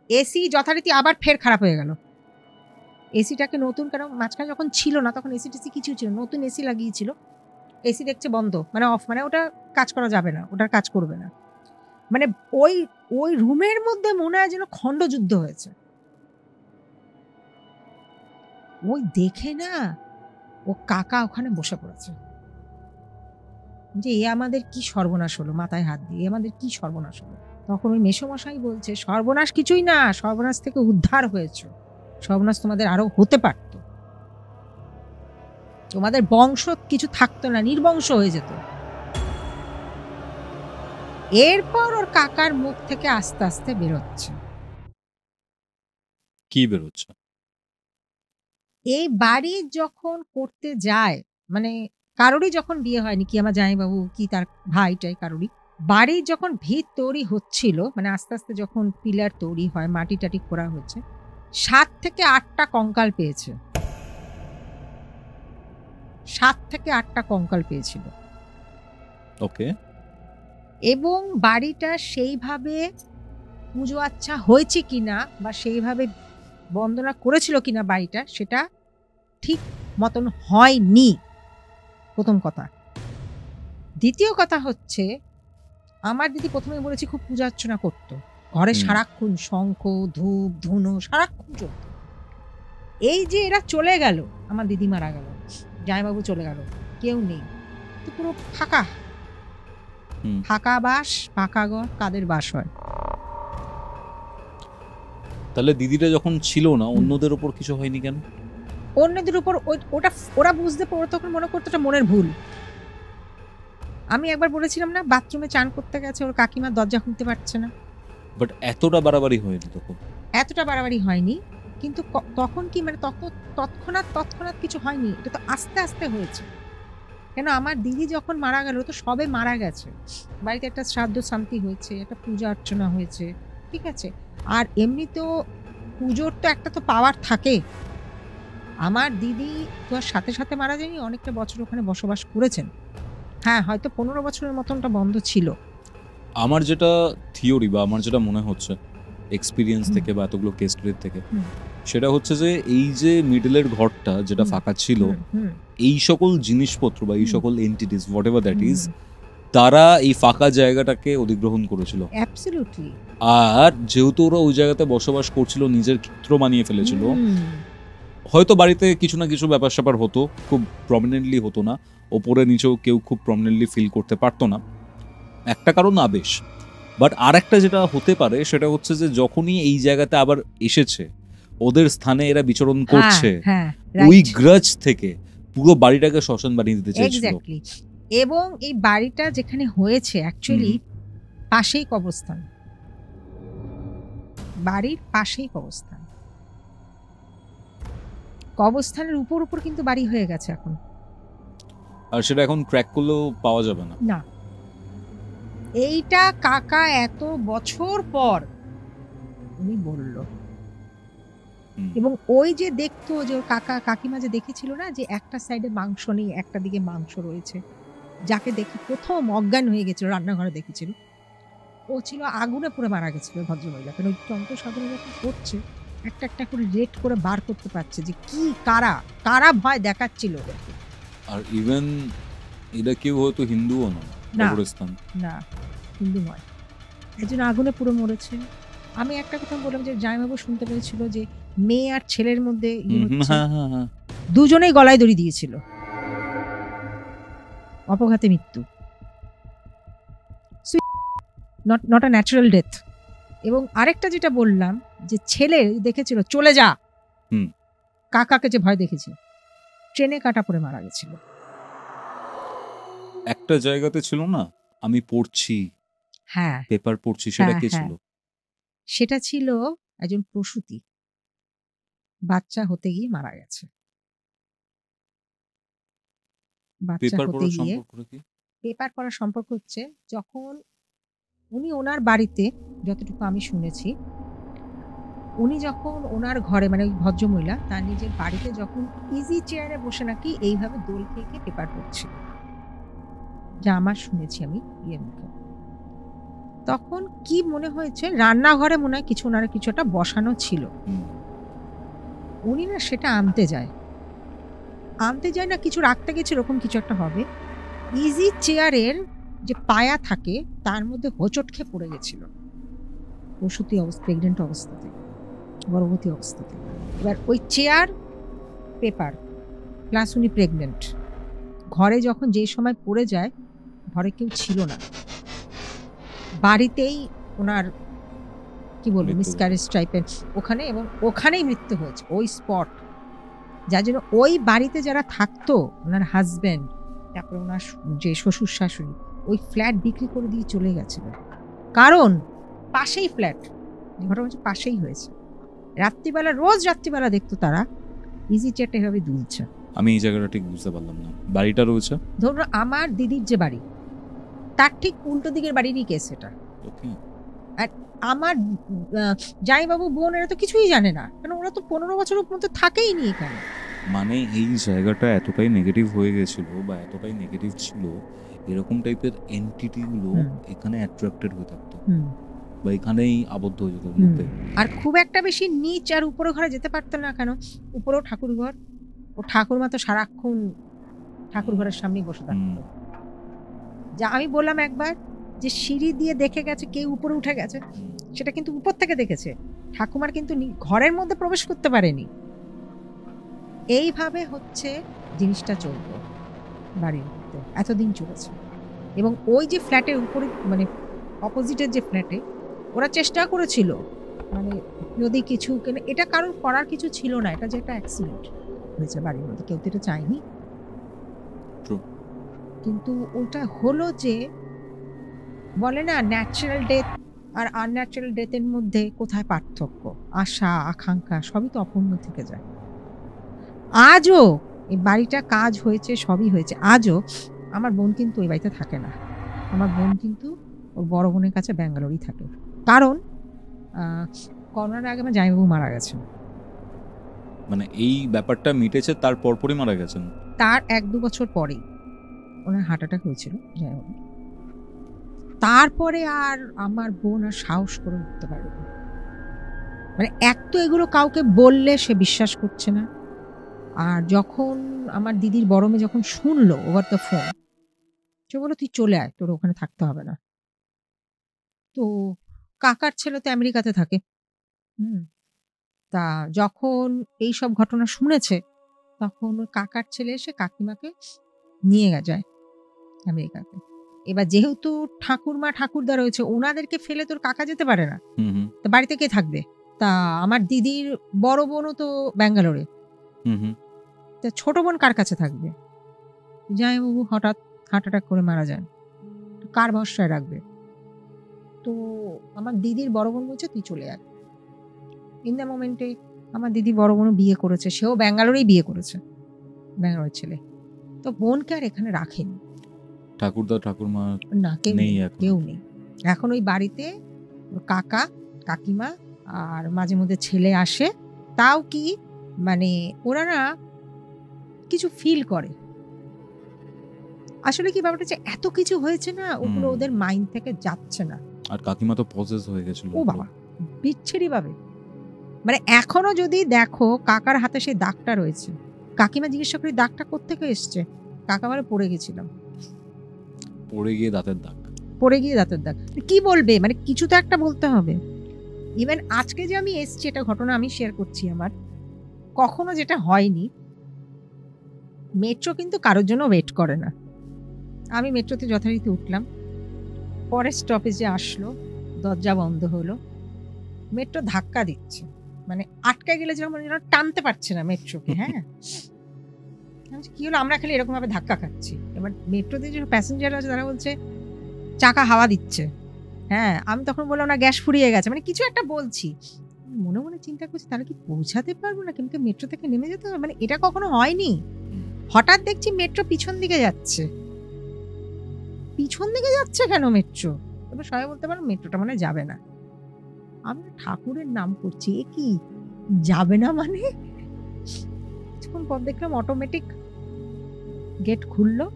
এসি যথারীতি আবার ফের খারাপ হয়ে গেল। এসিটাকে নতুন, কারণ মাঝখানে যখন ছিল না তখন এসি টেসি কিছু ছিল, নতুন এসি লাগিয়েছিল, এসি দেখছে বন্ধ, মানে অফ, মানে ওটা কাজ করা যাবে না, ওটার কাজ করবে না। মানে ওই ওই রুমের মধ্যে মনে হয় যেন খণ্ডযুদ্ধ হয়েছে। ওই দেখে না ও কাকা ওখানে বসে পড়েছে যে এ আমাদের কি সর্বনাশ হলো, মাথায় হাত দিয়ে আমাদের কি সর্বনাশ হলো। তখন ওই মেসোমশাই বলছে সর্বনাশ কিছুই না, সর্বনাশ থেকে উদ্ধার হয়েছে, সর্বনাশ তোমাদের আরো হতে পারত, তোমাদের বংশ কিছু থাকতো না, নির্বংশ হয়ে যেত। এরপর ওর কাকার মুখ থেকে আস্তে আস্তে বেরোচ্ছে। কি বেরোচ্ছে? এই বাড়ি যখন করতে যায়, মানে কারোরই যখন বিয়ে হয়নি, কি আমার জামাইবাবু কি তার ভাইটাই কারোরই, বাড়ির যখন ভিত তৈরি হচ্ছিল, মানে আস্তে আস্তে যখন পিলার তৈরি হয়, মাটি টাটি খোঁড়া হচ্ছে, 7 থেকে 8টা কঙ্কাল পেয়েছে, 7 থেকে 8টা কঙ্কাল পেয়েছিল। ওকে। এবং বাড়িটা সেইভাবে পুজো আচ্ছা হয়েছে কিনা বা সেইভাবে বন্দনা করেছিল কিনা বাড়িটা, সেটা ঠিক মতন হয়নি, প্রথম কথা। দ্বিতীয় কথা হচ্ছে আমার দিদি প্রথমে বলেছি খুব পূজা অর্চনা করতো, ঘরে সারাক্ষণ শঙ্খ ধূপ ধুনো সারাক্ষণ চলত। এই যে এরা চলে গেল, আমার দিদি মারা গেল, জামাইবাবু চলে গেল, কেউ নেই, তো পুরো ফাঁকা, ফাঁকা বাস, ফাঁকা ঘর, কাদের বাস হয়? তাহলে দিদিটা যখন ছিল না, অন্যদের উপর কিছু হয়নি কেন? অন্যদের উপর ওটা ওরা বুঝতে পারো, তখন মনে করতো ওটা মনের ভুল। আমি একবার বলেছিলাম না, বাথরুমে চান করতে গেছে, ওর কাকিমা দরজা খুলতে পারছে না। বাট এতটা বাড়াবাড়ি হয়নি তখন? এতটা বাড়াবাড়ি হয়নি, কিন্তু তখন কি মানে তৎক্ষণাৎ কিছু হয়নি, এটা তো আস্তে আস্তে হয়েছে। কেন আমার দিদি যখন মারা গেল তো সবে মারা গেছে, বাড়িতে একটা শ্রাদ্ধ শান্তি হয়েছে, একটা পূজা অর্চনা হয়েছে, ঠিক আছে। আর এমনিতেও পুজোর তো একটা তো পাওয়ার থাকে। আমার দিদি তো আর সাথে সাথে মারা যায়নি, অনেকটা বছর ওখানে বসবাস করেছেন। হ্যাঁ, হয়তো 15 বছরের মতনটা বন্ধ ছিল। আমার যেটা থিওরি বা আমার যেটা মনে হচ্ছে এক্সপিরিয়েন্স থেকে বা এতগুলো কেস স্টাডির থেকে, সেটা হচ্ছে যে এই যে মিডলের ঘরটা যেটা ফাঁকা ছিল, এই সকল জিনিসপত্র বা এই সকল entities what ever that is, তারা এই ফাঁকা জায়গাটাকে অধিগ্রহণ করেছিল। অ্যাবসলিউটলি। আর যেহেতু ওরা ওই জায়গাতে বসবাস করছিল, নিজের ক্ষেত্র বানিয়ে ফেলেছিল, হুম, হয়তো বাড়িতে কিছু না কিছু ব্যাপার স্যাপার হতো, খুব প্রমিনেন্টলি হতো না, ওপরে নিচেও কেউ খুব প্রমিনেন্টলি ফিল করতে পারতো না, একটা কারণ আবেশ। বাট আর একটা যেটা হতে পারে সেটা হচ্ছে যে যখনই এই জায়গাতে আবার এসেছে, ওদের স্থানে এরা বিচরণ হ্যাঁ করছে, হ্যাঁ ওই রাইট, গ্রাজ থেকে পুরো বাড়িটাকে শ্মশান বানিয়ে দিতে চেয়েছিল। এক্স্যাক্টলি। এবং এই বাড়িটা যেখানে হয়েছে অ্যাকচুয়ালি পাশেই কবরস্থান, বাড়ির পাশেই কবরস্থান, কবরস্থানের উপর উপর কিন্তু বাড়ি হয়ে গেছে এখন। আর সেটা এখন ট্র্যাক করলেও পাওয়া যাবে না। না, এইটা কাকা এত বছর পর উনি বলল। হুম। এবং ওই যে দেখতো যে ওর কাকা কাকিমা যে দেখেছিল না যে একটা সাইডে মাংস নেই, একটা দিকে মাংস রয়েছে, যাকে দেখে প্রথম অজ্ঞান হয়ে গেছিল, রান্নাঘরে দেখেছিল, ও ছিল আগুনে পুড়ে মারা গেছিল ভদ্রমহিলা। কারণ ওই তন্ত্র সাধনা যখন করছে, একটা একটা করে রেট করে বার করতে পারছে যে কি কারা কারা ভয় দেখাচ্ছিল ওদেরকে। আর ইভেন এটা কেউ হয়তো হিন্দুও নয়, না। কবরস্থান। না, হিন্দু নয়, একজন আগুনে পুড়ে মরেছে। আমি একটা কথা বললাম যে জামাইবাবু শুনতে পেয়েছিল যে মেয়ে আর ছেলের মধ্যে হচ্ছে, হ্যাঁ হ্যাঁ হ্যাঁ। দুজনেই গলায় দড়ি দিয়েছিল, অপঘাতে মৃত্যু, নট আ ন্যাচারাল ডেথ। এবং আরেকটা যেটা বললাম যে ছেলে দেখেছিল চলে যা, হুম। কাকাকে যে ভয় দেখেছিল, ট্রেনে কাটা পড়ে মারা গেছিল। একটা জায়গাতে ছিল না, আমি পড়ছি, হ্যাঁ পেপার পড়ছি, সেটা হ্যাঁ কে হ্যাঁ, ছিল? সেটা ছিল একজন প্রসূতি, বাচ্চা হতে গিয়ে মারা গেছে। বাচ্চা পেপার হতে পড়ার গিয়ে সম্পর্কটা কি? পেপার পড়ার সম্পর্ক হচ্ছে যখন উনি ওনার বাড়িতে, যতটুকু আমি শুনেছি, উনি যখন ওনার ঘরে মানে ওই ভদ্রমহিলা তার নিজের বাড়িতে যখন ইজি চেয়ারে বসে নাকি এইভাবে দোল খেয়ে খেয়ে পেপার পড়ছিল, যা আমার শুনেছি আমি ইয়ের মুখে। তখন কি মনে হয়েছে রান্নাঘরে মনে হয় কিছু ওনার কিছু একটা বসানো ছিল, হুম। উনি না সেটা আনতে যায় না কিছু রাখতে গেছে, এরকম কিছু একটা হবে। ইজি চেয়ারের যে পায়া থাকে তার মধ্যে হোঁচট খেয়ে পড়ে গেছিল, প্রসূতি অবস্থা, প্রেগনেন্ট অবস্থাতে, গর্ভবতী অবস্থাতে। এবার ওই চেয়ার, পেপার, প্লাস উনি প্রেগনেন্ট, ঘরে যখন যে সময় পড়ে যায় ঘরে কেউ ছিল না, বাড়িতেই ওনার কি বলবো মৃত্যু। মিসক্যারেজ টাইপের ওখানে, এবং ওখানেই মৃত্যু হয়েছে ওই স্পট। যার জন্য ওই বাড়িতে যারা থাকতো, ওনার হাজবেন্ড, তারপরে ওনার যে শ্বশুর শাশুড়ি, ওই ফ্ল্যাট বিক্রি করে দিয়ে চলে গেছিল, কারণ পাশেই ফ্ল্যাট, ঘটনা হচ্ছে পাশেই হয়েছে। রাত্রিবেলা, রোজ রাত্রিবেলা দেখতো তারা ইজি চেয়ারটা এভাবে দুলছে। আমি এই জায়গাটা ঠিক বুঝতে পারলাম না। বাড়িটা রয়েছে? ধরুন আমার দিদির যে বাড়ি, তার ঠিক উল্টো দিকের বাড়িরই কেস এটা। ওকে। আমার জামাইবাবু বোন এরা তো কিছুই জানে না, কারণ ওরা তো 15 বছরের মধ্যে থাকেই নি এখানে। মানে এই জায়গাটা এতটাই নেগেটিভ হয়ে গেছিল বা এতটাই নেগেটিভ ছিল, এরকম টাইপের এন্টিটি গুলো এখানে অ্যাট্রাক্টেড হয়ে থাকতো বা এখানেই আবদ্ধ হয়ে যেত ওর মধ্যে। আর খুব একটা বেশি নিচ আর উপরে ঘরে যেতে পারতো না, কেন উপরেও ঠাকুর ঘর, ও ঠাকুরমা তো সারাক্ষণ ঠাকুর ঘরের সামনেই বসে থাকতো। যা আমি বললাম একবার যে সিঁড়ি দিয়ে দেখে গেছে কেউ উপরে উঠে গেছে, সেটা কিন্তু উপর থেকে দেখেছে, ঠাকুমার কিন্তু ঘরের মধ্যে প্রবেশ করতে পারেনি। এইভাবে হচ্ছে জিনিসটা চলতো বাড়ির মধ্যে, এতদিন চলেছে। এবং ওই যে ফ্ল্যাটের উপরে মানে অপোজিটের যে ফ্ল্যাটে ওরা চেষ্টা করেছিল, মানে যদি কিছু এটা কারণ করার কিছু ছিল না, এটা যে একটা অ্যাক্সিডেন্ট হয়েছে বাড়ির মধ্যে, কেউ তো এটা চায়নি। কিন্তু ওটা হলো যে বলে না ন্যাচারাল ডেথ আর আনন্যাচারাল ডেথের মধ্যে কোথায় পার্থক্য, আশা আকাঙ্ক্ষা সবই তো অপূর্ণ থেকে যায়। আজও এই বাড়িটা কাজ হয়েছে, সবই হয়েছে, আজও আমার বোন কিন্তু ওই বাড়িতে থাকে না, আমার বোন কিন্তু ওর বড় বোনের কাছে ব্যাঙ্গালোরেই থাকে, কারণ করোনার আগে আমার জামাইবাবু মারা গেছেন। মানে এই ব্যাপারটা মিটেছে তার পরপরই মারা গেছেন? তার 1-2 বছর পরেই ওনার হার্ট অ্যাটাক হয়েছিল জামাইবাবু। তারপরে আর আমার বোন আর সাহস করে উঠতে পারেনি, মানে এক তো এগুলো কাউকে বললে সে বিশ্বাস করছে না, আর যখন আমার দিদির বড় মেয়ে যখন শুনলো ওভার দ্য ফোন, সে বললো তুই চলে আয়, তোর ওখানে থাকতে হবে না। তো কাকার ছেলে তো আমেরিকাতে থাকে। হুম। তা যখন এইসব ঘটনা শুনেছে, তখন ওর কাকার ছেলে এসে কাকিমাকে নিয়ে যায় আমেরিকাতে। এবার যেহেতু ঠাকুরমা ঠাকুরদা রয়েছে, ওনাদেরকে ফেলে তোর কাকা যেতে পারে না। হুম হুম তা বাড়িতে কে থাকবে? তা আমার দিদির বড় বোনও তো ব্যাঙ্গালোরে। হুম হুম তা ছোট বোন কার কাছে থাকবে? জামাইবাবু হঠাৎ হার্ট অ্যাটাক করে মারা যান। তো কার ভরসায় রাখবে? তো আমার দিদির বড় বোন বলছে, "তুই চলে আয়।" ইন দ্য মোমেন্টে আমার দিদি বড় বোনও বিয়ে করেছে। সেও ব্যাঙ্গালোরেই বিয়ে করেছে। ব্যাঙ্গালোরের ছেলে। তো বোনকে আর এখানে রাখেনি। ঠাকুরদা ঠাকুরমা না, কেউ নেই নেই, এখন। কেউ নেই। এখন ওই বাড়িতে ওর কাকা, কাকিমা আর মাঝে মধ্যে ছেলে আসে। তাও কি মানে ওরা না কিছু ফিল করে। আসলে কি ব্যাপারটা হচ্ছে এত কিছু হয়েছে না, ওগুলো হুম। ওদের মাইন্ড থেকে যাচ্ছে না। আর কাকিমা তো পজেস হয়ে গেছিল ও বাবা! বিচ্ছিরিভাবে। মানে এখনো যদি দেখো কাকার হাতে সেই দাগটা রয়েছে। কাকিমা জিজ্ঞাসা করি, "দাগটা কোত্থেকে এসছে?" কাকা বলে, "পড়ে গেছিলাম।" পড়ে গিয়ে দাঁতের দাগ। পড়ে গিয়ে দাঁতের দাগ। কি বলবে? মানে কিছু তো একটা বলতে হবে। ইভেন আজকে যে আমি এসছি, এটা ঘটনা আমি শেয়ার করছি আমার। কখনো যেটা হয়নি, মেট্রো কিন্তু কারোর জন্য ওয়েট করে না। আমি মেট্রোতে যথারীতি উঠলাম। পরের স্টপেজে আসলো, দরজা বন্ধ হলো। মেট্রো ধাক্কা দিচ্ছে। মানে আটকে গেলে যেরকম যেন টানতে পারছে না মেট্রোকে, হ্যাঁ? আমি বলছি, "কি হলো? আমরা খালি এরকমভাবে ধাক্কা খাচ্ছি।" এবার মেট্রোতে যে প্যাসেঞ্জার আছে তারা বলছে, "চাকা হাওয়া দিচ্ছে।" হ্যাঁ, আমি তখন বললাম, "না, গ্যাস ফুরিয়ে গেছে।" মানে কিছু একটা বলছি। মনে মনে চিন্তা করছি, তাহলে কি পৌঁছাতে পারবো না? কিন্তু মেট্রো থেকে নেমে যেতে হবে? মানে এটা কখনো হয়নি। হঠাৎ দেখছি মেট্রো পিছন দিকে যাচ্ছে। পিছন দিকে যাচ্ছে কেন মেট্রো? এবার সবাই বলতে পারো মেট্রোটা মনে হয় যাবে না। আমি ঠাকুরের নাম করছি, এ কি যাবে না মানে? কিছুক্ষণ পর দেখলাম অটোমেটিক গেট খুললো।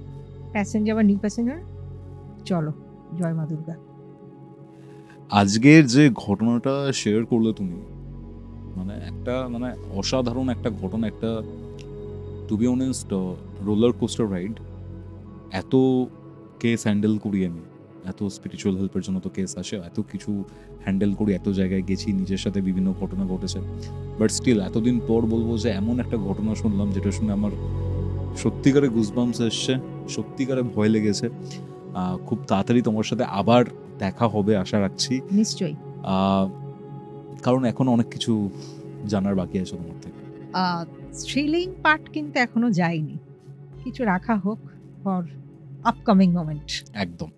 প্যাসেঞ্জার বা নিউ প্যাসেঞ্জার, চলো জয় মা দুর্গা। আজকের যে ঘটনাটা শেয়ার করলে তুমি, মানে একটা মানে অসাধারণ একটা ঘটনা, একটা to be honest roller coaster ride. এত কেস হ্যান্ডেল করি আমি, এত স্পিরিচুয়াল হেল্পের জন্য তো কেস আসে, এত কিছু হ্যান্ডেল করি, এত জায়গায় গেছি, নিজের সাথে বিভিন্ন ঘটনা ঘটেছে, বাট স্টিল এতদিন পর বলবো যে এমন একটা ঘটনা শুনলাম যেটা শুনে আমার সত্যিকারে গুজবাম্পস এসছে, সত্যিকারে ভয় লেগেছে। খুব তাড়াতাড়ি তোমার সাথে আবার দেখা হবে আশা রাখছি, নিশ্চয়ই। কারণ এখন অনেক কিছু জানার বাকি আছে তোমার থেকে। থ্রিলিং পার্ট কিন্তু এখনো যায়নি। কিছু রাখা হোক ফর আপকামিং মোমেন্ট। একদম।